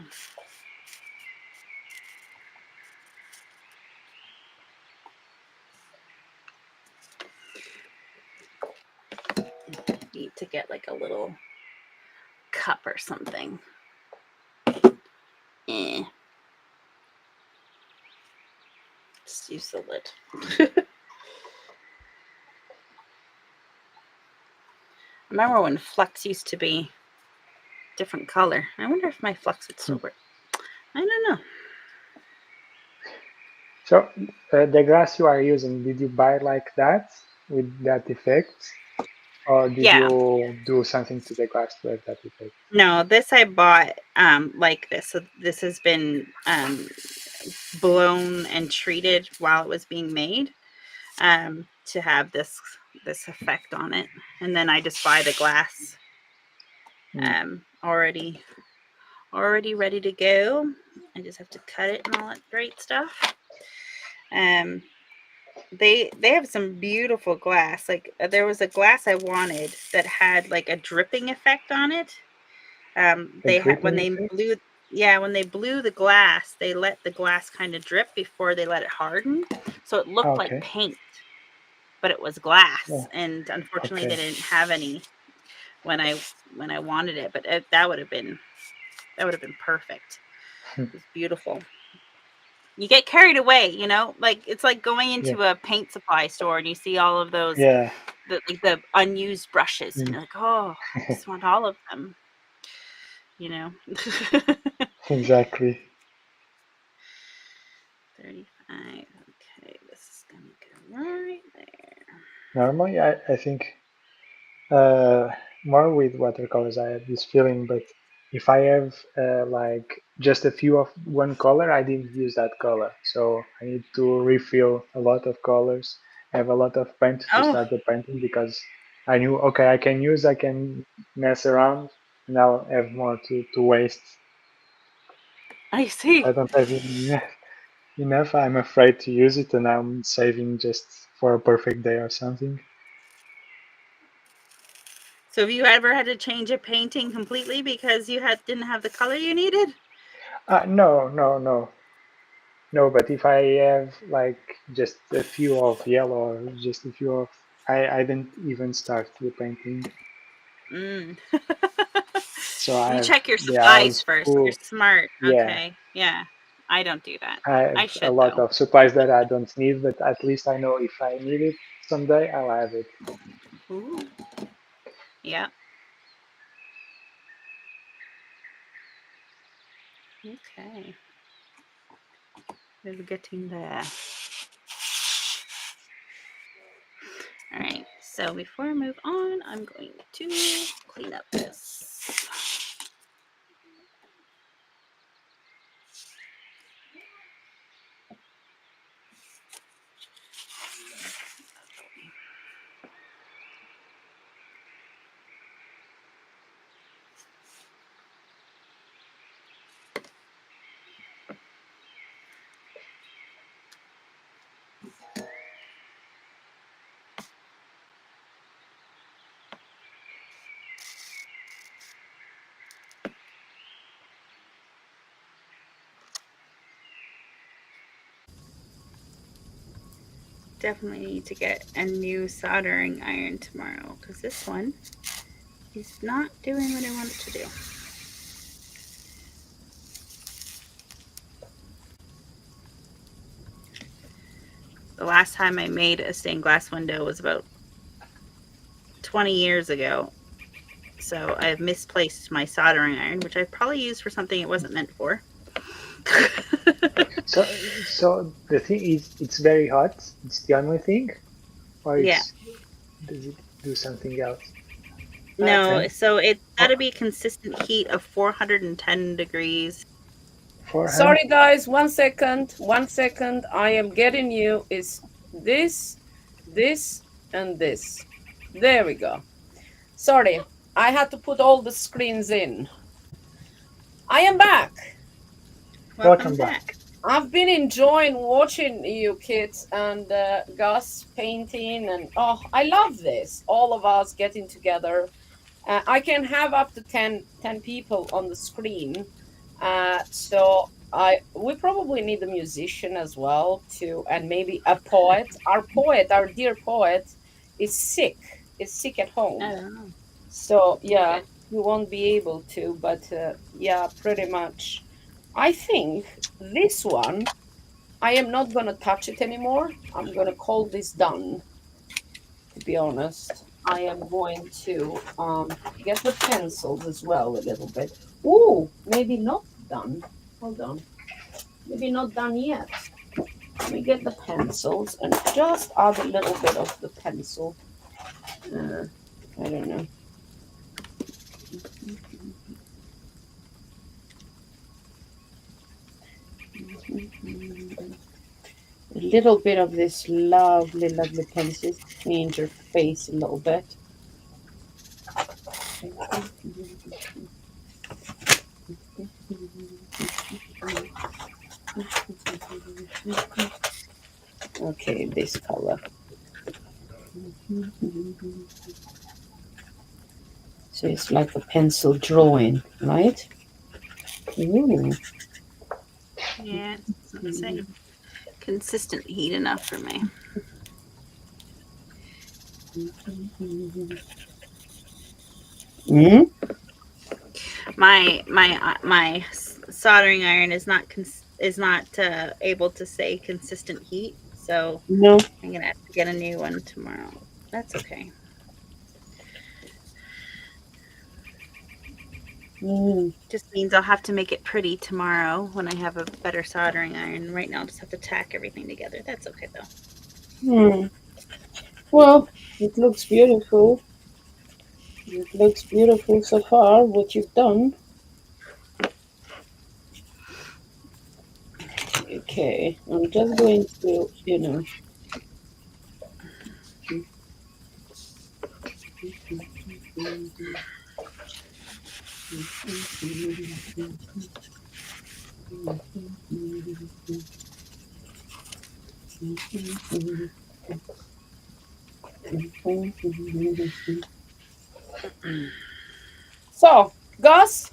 Need to get like a little cup or something. Eh. Just use the lid. Remember when Flux used to be different color? I wonder if my Flux would Hmm. still work. I don't know. So the glass you are using, did you buy like that with that effect, or did Yeah. you do something to the glass to have that effect? No, this I bought like this. So this has been blown and treated while it was being made to have this effect on it. And then I just buy the glass Hmm. already ready to go. I just have to cut it and all that great stuff. Um they have some beautiful glass. Like there was a glass I wanted that had like a dripping effect on it. A They had when dripping they effect? blew yeah, when they blew the glass, they let the glass kind of drip before they let it harden. So it looked like Okay. paint, but it was glass. Oh, And unfortunately they okay. didn't have any when I wanted it, but that would have been perfect. It was beautiful. You get carried away, you know, like it's like going Yeah. into a paint supply store and you see all of those Yeah. the unused brushes and Mm. you're like, oh, I just want all of them, you know. Exactly. 35. Okay, this is gonna go right there. Normally, I think uh, more with watercolors, I have this feeling, but if I have like just a few of one color, I didn't use that color. So I need to refill a lot of colors, have a lot of paint to Oh, start the painting because I knew, okay, I can mess around, and I'll have more to waste. I If I see. don't have enough, I'm afraid to use it, and I'm saving just for a perfect day or something. So have you ever had to change a painting completely because you didn't have the color you needed? No, no, no. No, but if I have like just a few of yellow or just a few of, I didn't even start the painting. Mm. So I You have check your the supplies house first. You're full. smart. Yeah, Okay. Yeah. I don't do that. I have I a should lot though. of supplies that I don't need, but at least I know if I need it someday, I'll have it. Ooh. Yeah. Okay. We're getting there. All right. So before I move on, I'm going to clean up this. definitely need to get a new soldering iron tomorrow because this one is not doing what I want it to do. The last time I made a stained glass window was about 20 years ago. So I've misplaced my soldering iron, which I probably used for something it wasn't meant for. So the thing is, it's very hot. It's the only thing, or Yeah. it's does it do something else? No, And so it's got for to be consistent heat of 410 degrees. forehand, Sorry, guys. 1 second. 1 second. I am getting you. Is this, this, and this? There we go. Sorry, I had to put all the screens in. I am back. Welcome welcome back. back. I've been enjoying watching you kids and Gus painting, and oh, I love this. All of us getting together. I can have up to 10 people on the screen. So we probably need a musician as well too, and maybe a poet. Our poet, our dear poet, is sick. Is sick at home. Oh, So yeah, okay. we won't be able to. But yeah, pretty much. I think this one I am not gonna touch it anymore. I'm gonna call this done, to be honest. I am going to get the pencils as well a little bit. Ooh, maybe not done. Hold on. Maybe not done yet. Let me get the pencils and just add a little bit of the pencil. Uh, I don't know. A little bit of this lovely, lovely pencil. Change your face a little bit. Okay, this color. So it's like a pencil drawing, right? Ooh. Yeah, let's say consistent heat enough for me. Mm? My soldering iron is not able to say consistent heat, so No. I'm gonna have to get a new one tomorrow. That's okay. Mm. Just means I'll have to make it pretty tomorrow when I have a better soldering iron. Right now, I'll just have to tack everything together. That's okay though. Hmm. Well, it looks beautiful. It looks beautiful so far, what you've done. Okay, I'm just going to, So, Gus,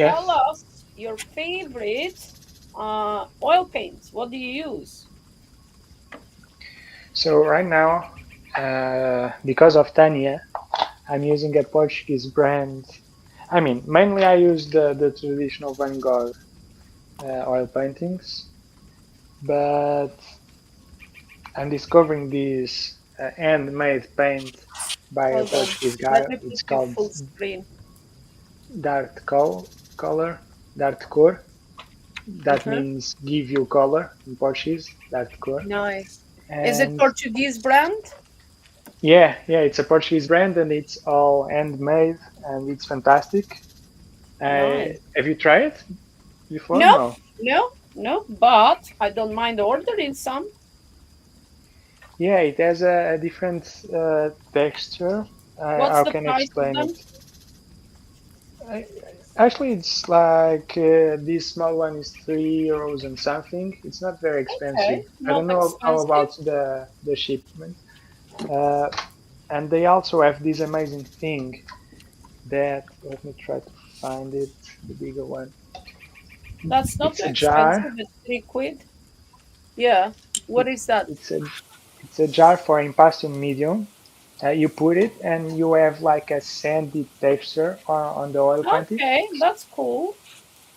tell Yes. us your favorite oil paints. What do you use? So right now, because of Tanya, I'm using a Portuguese brand. I mean, mainly I use the traditional Van Gogh oil paintings, but I'm discovering this handmade paint by a Hold on. Portuguese guy. Let me put It's you called full screen. Dark Color, Dark Cor. That Uh-huh. means give you color in Portuguese, Dark Cor. Nice. Is it And Portuguese brand? yeah, it's a Portuguese brand and it's all handmade and it's fantastic. Nice. Have you tried it before? No, No. no, no, but I don't mind ordering some. Yeah, it has a different texture. What's How the can I price of explain it? them? I, Actually, it's like this small one is €3 and something. It's not very expensive. Okay, I not don't know how expensive. about the shipment. Uh, and they also have this amazing thing that let me try to find it, the bigger one. That's not It's too a expensive. jar. It's 3 quid. Yeah. What is that? It's a jar for impasto medium. You put it, and you have like a sandy texture on the oil painting. Okay, that's cool.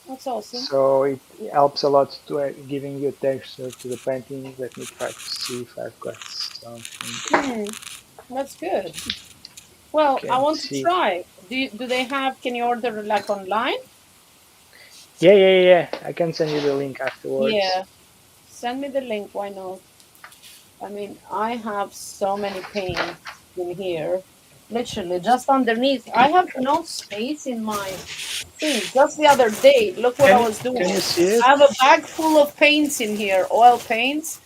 That's awesome. So it helps a lot to giving you texture to the painting. Let me try to see if I've got something. Hmm, that's good. Well, I Can't want to see. try. Do they have? Can you order like online? Yeah. I can send you the link afterwards. Yeah, send me the link. Why not? I mean, I have so many paints in here. Literally, just underneath. I have no space in my thing. Just the other day, look what I was Can doing. you see it? I have a bag full of paints in here, oil paints,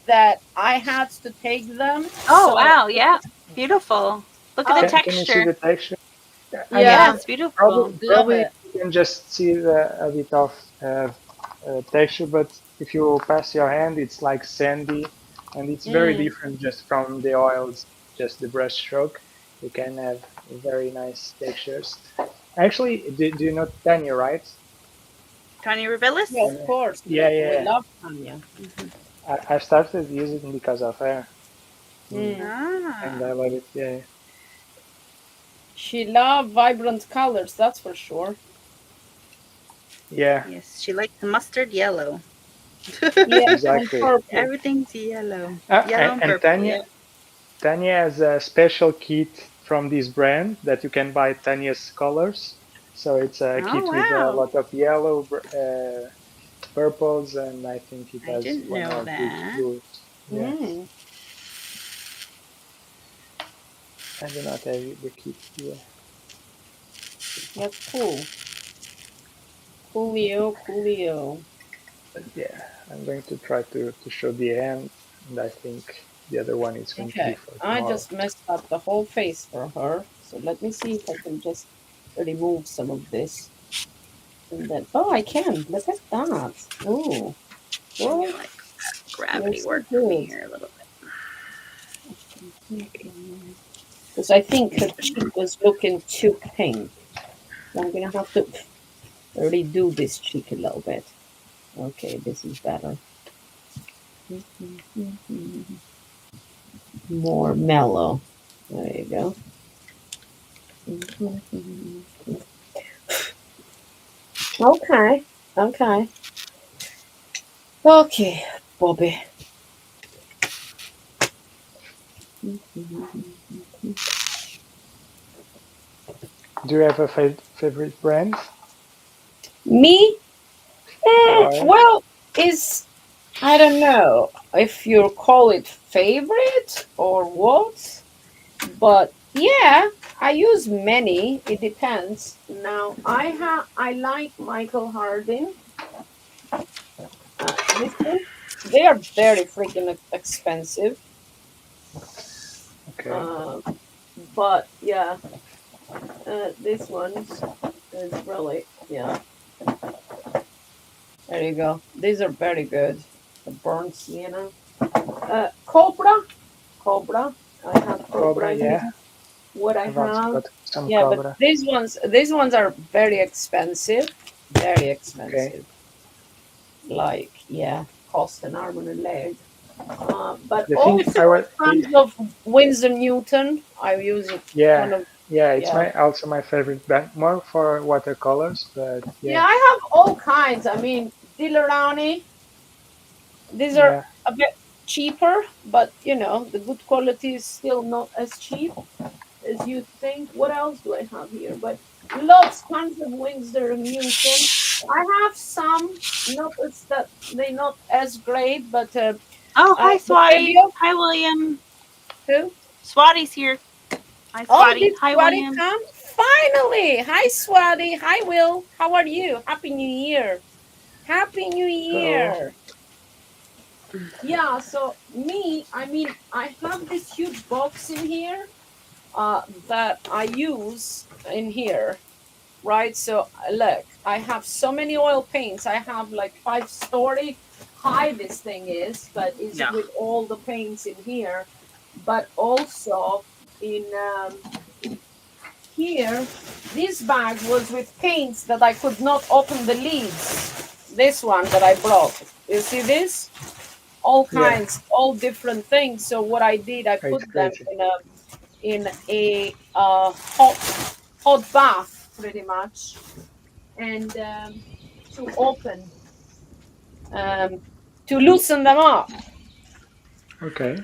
that I had to take them. Oh So, wow, yeah, beautiful. Look at the oh, Can you see texture. the texture? I mean, Yeah, yeah, it's beautiful. love probably it. you can just see a bit of texture, but if you pass your hand, it's like sandy, and it's very Mm, different just from the oils, just the brush stroke. You can have very nice textures. Actually, do you know Tanya, right? Tony yeah, Revillis? of Tanya. course. Yeah, We yeah. love Tanya. I started using because of her, mm, Mm. and Ah, I love it. Yeah, She loved vibrant colors, that's for sure. yeah, yes, she likes the mustard yellow. Yeah, and exactly. purple. Everything's yellow. And, Yellow and and purple, Tanya, yeah. Tanya has a special kit from this brand that you can buy Tanya's colors. So it's a Oh kit with a wow. lot of yellow, purples, and I think it I has didn't one know or two that. blues. Yeah, Mm, I do not have the kit here. that's cool. Coolio, coolio. But yeah, I'm going to try to show the end, and I think the other one is going to be Okay, for I tomorrow. just messed up the whole face for her. So let me see if I can just remove some of this. And then, oh, I can. Look at that. Oh, I'm well, gonna like you're gravity so work for me good. here a little Because I think her cheek was looking too pink. So I'm gonna have to redo this cheek a little bit. Okay, this is better. More mellow. There you go. Okay, okay, okay, Bobby. Do you have a favorite brand? Me? Or Well, is I don't know if you call it favorite or what, but yeah, I use many. It depends. Now I like Michael Harding. This one, they are very freaking expensive. okay, Uh, but yeah, this one's is really yeah. There you go. These are very good. The burnt sienna. Cobra. Cobra. I have Cobra, Cobra yeah. here. What I I've also have. got some Yeah, but Cobra. these ones are very expensive. Very Okay. expensive. Like, yeah, cost an arm and a leg. But The thing also I was, tons of Winsor Newton. I use it one yeah, of yeah, it's yeah. my also my favorite brand, more for watercolors, but Yeah, yeah, I have all kinds. I mean, Dilarani. These are yeah. a bit cheaper, but the good quality is still not as cheap as you think. What else do I have here? But lots, tons of Winsor and Newton. I have some, not as that they're not as great, but Oh, hi, the Swati. Fabio Hi, William. too. Swati's here. Hi, Oh, Swati. did Hi, Swati William. come? Finally! Hi, Swati. Hi, Will. How are you? Happy New Year. Happy New Hello. Year. Yeah, so me, I mean, I have this huge box in here that I use in here, right? So look, I have so many oil paints. I have like 5-story high this thing is, but is No. with all the paints in here. But also in here, this bag was with paints that I could not open the leads. This one that I brought. You see this? all Yeah, kinds, all different things. So what I did, I it's put them crazy. in a hot bath, pretty much, and to open, um, to loosen them up. Okay.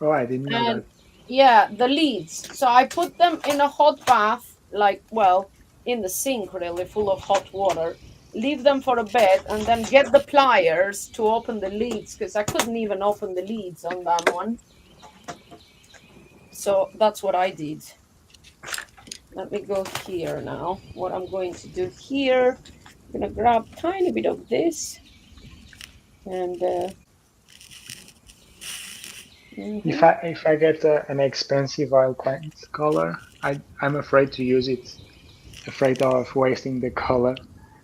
Oh, I didn't know And that. yeah, the leads. So I put them in a hot bath, like, well, in the sink, really, full of hot water. Leave them for a bit, and then get the pliers to open the leads, because I couldn't even open the leads on that one. So that's what I did. Let me go here now. What I'm going to do here, I'm gonna grab tiny bit of this, and If mhm. I get an expensive oil paint color, I'm afraid to use it. Afraid of wasting the color.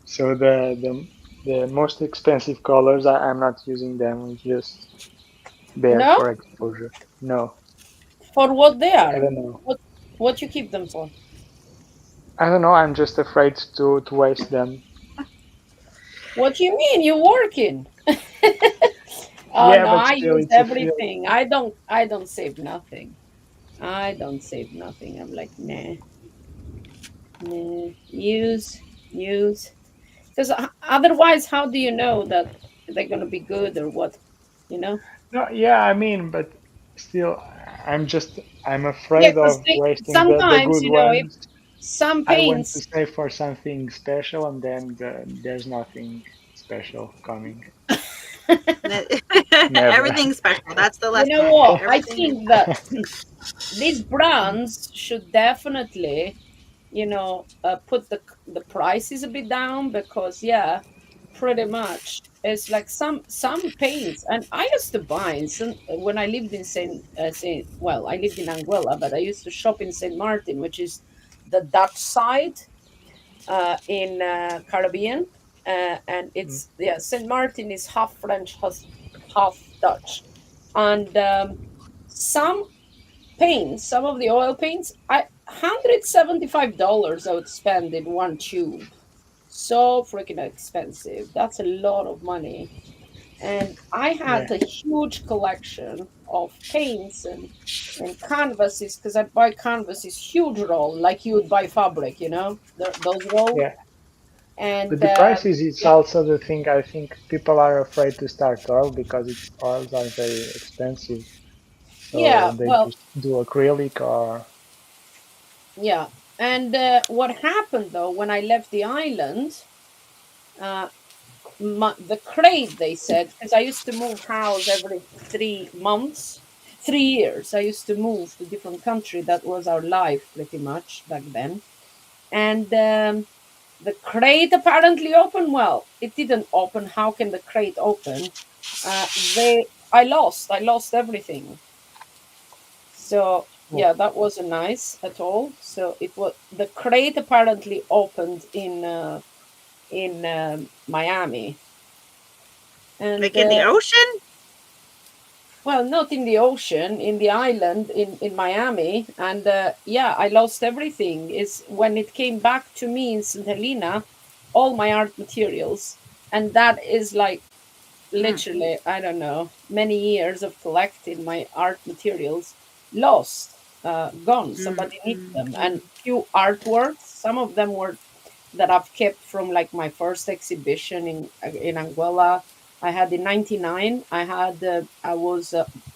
So the most expensive colors, I'm not using them. It's just there No, for exposure. No, for what they I are. don't know. What you keep them for? I don't know. I'm just afraid to waste them. What you mean? You working? Oh Yeah, no, but I still, use it's a feel. everything. I don't save nothing. I don't save nothing. I'm like, nah, nah. Use. Because otherwise, how do you know that they're gonna be good or what? You know? No, yeah, I mean, but still, I'm Yeah, afraid because of wasting the sometimes, good you know, if ones. some I want to paints. save for something special, and then there's nothing special coming. Never. Everything's special. That's the You know lesson. what? I Everything is think that special. these brands should definitely, put the prices a bit down, because yeah, pretty much it's like some paints. And I used to buy in when I lived in Saint, well, I lived in Anguilla, but I used to shop in Saint Martin, which is the Dutch side, in Caribbean, and Mm, it's, yeah, Saint Martin is half French, half Dutch. And some paints, some of the oil paints, $175 I would spend in one tube. So freaking expensive. That's a lot of money. And I yeah, had a huge collection of paints and canvases, because I buy canvases, huge roll, like you would buy fabric, those roll. yeah. And But the prices is yeah, also the thing. I think people are afraid to start oil because oils are very expensive. yeah, So they well, just do acrylic or yeah. And what happened though when I left the island? Uh, the crate, they said, because I used to move house every 3 months, 3 years. I used to move to different country. That was our life pretty much back then. And the crate apparently opened. Well, it didn't open. How can the crate open? They I lost everything. So oh, yeah, that wasn't nice at all. So it was, the crate apparently opened in Miami. And Like in the ocean? well, not in the ocean, in the island in Miami. And yeah, I lost everything. Is when it came back to me in St. Helena, all my art materials. And that is like Mm. literally, I don't know, many years of collecting my art materials lost, gone. Mm, Somebody nicked mm, them. And mm. few artworks, some of them were that I've kept from like my first exhibition in Anguilla. I had in '99. I was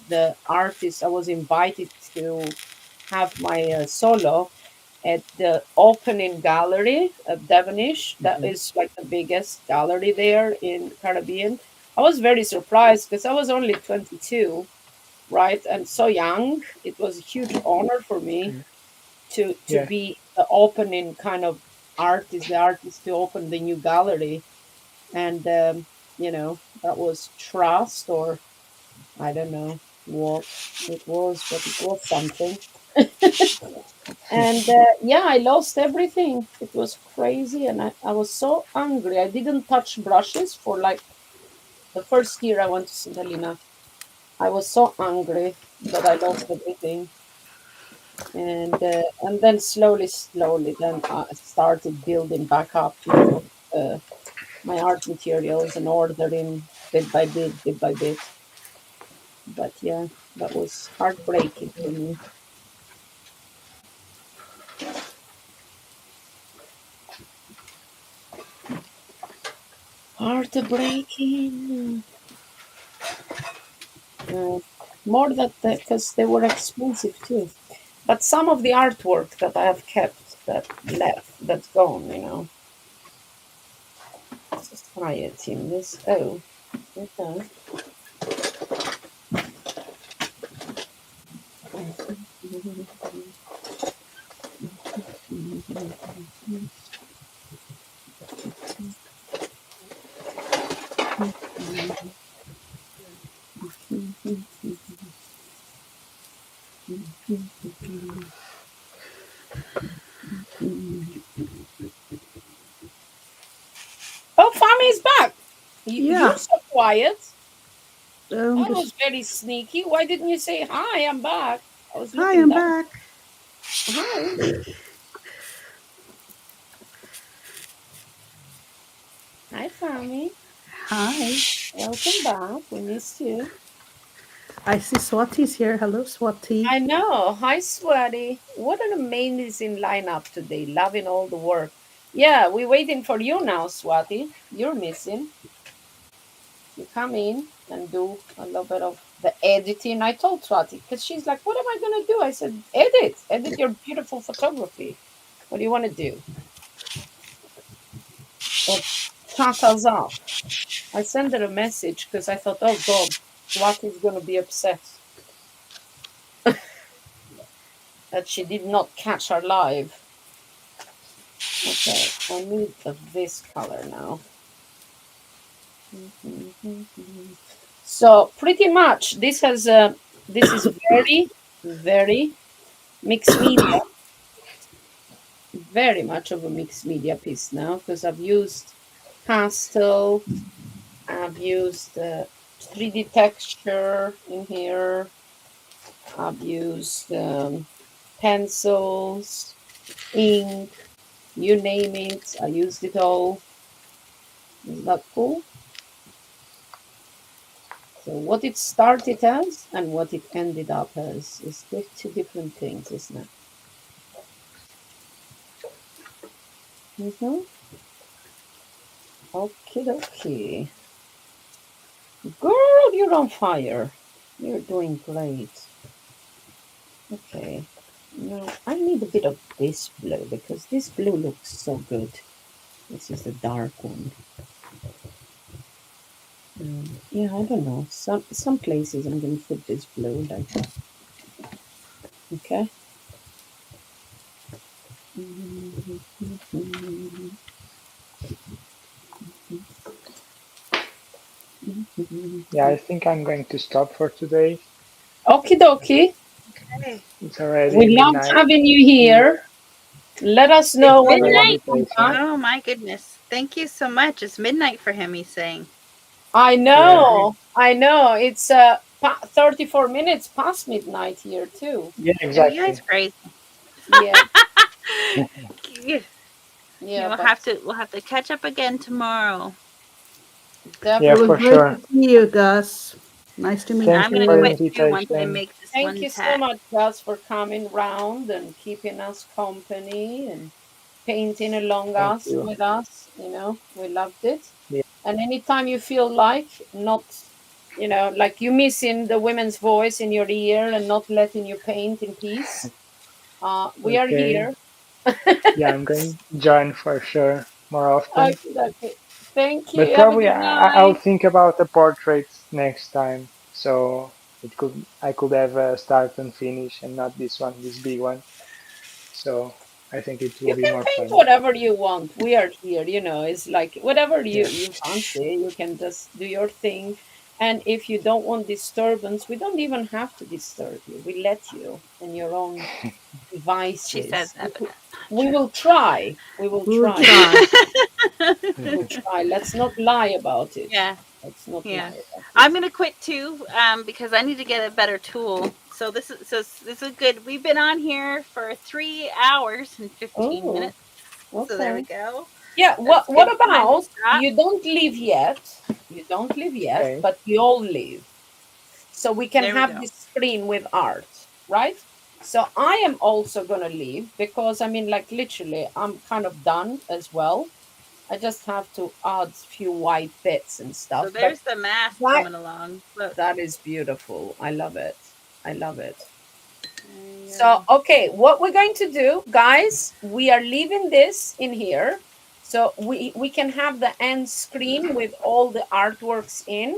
the artist. I was invited to have my solo at the opening gallery at Devonish. That mhm. is like the biggest gallery there in Caribbean. I was very surprised because I was only 22, right, and so young. It was a huge honor for me Mm, to yeah, be the opening kind of the artist to open the new gallery. And that was trust, or I don't know what it was, but it was something. And yeah, I lost everything. It was crazy, and I was so angry. I didn't touch brushes for like the first year I went to St. Helena. I was so angry that I lost everything. And then slowly, then I started building back up, my art materials, and ordering bit by bit, bit by bit. But yeah, that was heartbreaking for me. Heartbreaking. Uh, More that because they were expensive too. But some of the artwork that I have kept that left, that's gone, Let's just try it in this. Oh, okay. Oh, Fami is back. You're Yeah. so quiet. That was Just very sneaky. Why didn't you say hi? I'm back. I was hi, looking I'm down. back. Hi. Hi, Fami. Hi. Welcome back. We missed you. I see Swati's here. Hello, Swati. I know. Hi, Sweaty. What an amazing lineup today. Loving all the work. Yeah, we're waiting for you now, Swati. You're missing. You come in and do a little bit of the editing. I told Swati because she's like, "What am I gonna do?" I said, edit your beautiful photography. What do you want to do? Or chat us up. I sent her a message because I thought, oh God, Swati's gonna be upset that she did not catch our live. Okay, I need this color now. So pretty much this is very mixed media, very much of a mixed media piece now because I've used pastel, I've used 3D texture in here, I've used pencils, ink, you name it, I used it all. Is that cool? So what it started as and what it ended up as is two different things, isn't it? Mm-hmm. Okay, okay. Girl, you're on fire. You're doing great. Okay. Now I need a bit of this blue because this blue looks so good. This is the dark one. Yeah, I don't know. Some places I'm going to put this blue like that. Okay. Yeah, I think I'm going to stop for today. Okie dokie. Okay. It's already We loved midnight. having you Mm, here. Let us It's know when you want midnight. to come back. meditation. Oh my goodness. Thank you so much. It's midnight for him, he's saying. I Yeah, know. I know. It's 34 minutes past midnight here too. yeah, Oh, you guys exactly. crazy. Yeah. Yeah, Yeah, but we'll have to catch up again tomorrow. Yeah, It was for definitely. great to sure. see you, Gus. Nice to meet Thank I'm you gonna for the you. quit too once I invitation. make this Thank one you so tag. much, Gus, for coming round and keeping us company and painting along Thank us you. with us. We loved it. Yeah. And anytime you feel like not, like you missing the women's voice in your ear and not letting you paint in peace, we are Okay. here. Yeah, I'm going to join for sure more often. Okay, okay. Thank But you. Have a probably good I'll night. think about the portraits next time. So I could have a start and finish and not this big one. So I think it will You be can more paint fun. whatever you want. We are here, It's like whatever Yeah. you fancy, you can just do your thing. And if you don't want disturbance, we don't even have to disturb you. We let you in your own She says devices. that, but We will try. We will We will try. try. We will try. Let's not lie about it. yeah, Let's not yeah. lie about I'm it. gonna quit too, because I need to get a better tool. So this is good. We've been on here for 3 hours and 15 minutes. Oh, So there we okay. go. Yeah, That's a what good time to about stop. you don't live yet? You don't live yet, Okay. but we all live. so we can There we have go. this screen with art, right? So I am also gonna leave because I mean, like literally, I'm kind of done as well. I just have to add few white bits and So stuff, but there's the mask that coming along. Look. that is beautiful. I love it. I love it. There you So, go. okay, what we're going to do, guys, we are leaving this in here. So we can have the end screen with all the artworks in,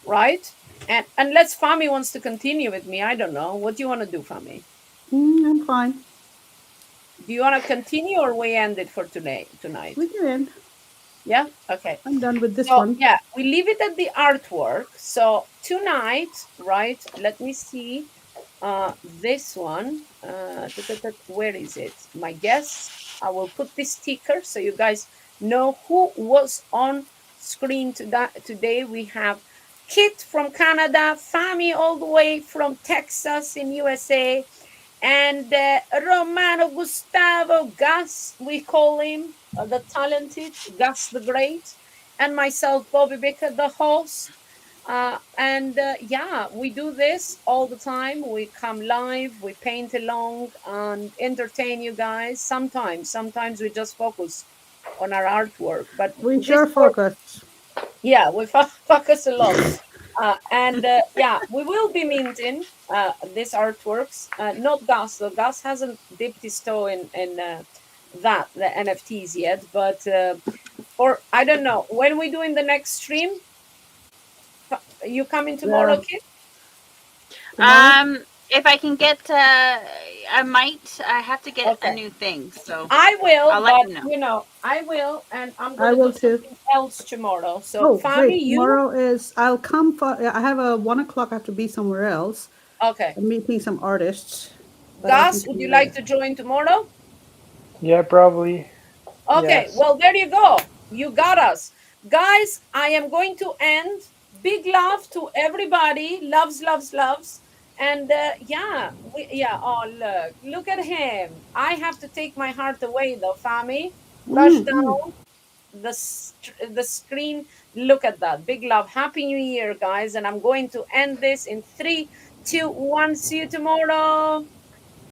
right? And unless Fami wants to continue with me, I don't know. What do you want to do, Fami? I'm fine. Do you want to continue or we end it for today tonight? We can end. Yeah? Okay. I'm done with this So one. yeah, we leave it at the artwork. So tonight, right? Let me see. This one. Where is it? My guess. I will put this sticker so you guys know who was on screen today. We have Kit from Canada, Fami all the way from Texas in USA, and Romano Gustavo Gus, we call him the talented Gus the Great, and myself, Bobby Baker, the host. And yeah, we do this all the time. We come live, we paint along and entertain you guys. Sometimes we just focus on our artwork, but We this sure focus. yeah, we focus a lot. And yeah, we will be minting these artworks. Not Gus, though Gus hasn't dipped his toe in the NFTs yet. But for I don't know when we doing the next stream. You coming tomorrow, Yeah, kid? tomorrow. If I can get, I might. I have to get a Okay, new thing, so I will, I'll let but you know. you know, I will, and I'm I gonna do will too. something else tomorrow. So, Oh, Fami, wait. you Tomorrow is. I'll come for. I have a 1 o'clock. I have to be somewhere else. okay? I'm meeting some artists, but I can Gus, would come you like later. to join tomorrow? Yeah, probably. Okay, Yes. well, there you go. You got us. Guys, I am going to end. Big love to everybody. Loves, loves, loves. And yeah, oh, look at him. I have to take my heart away though, Fami. Flush Mm-mm. down the screen. Look at that. Big love. Happy New Year, guys. And I'm going to end this in 3, 2, 1. See you tomorrow.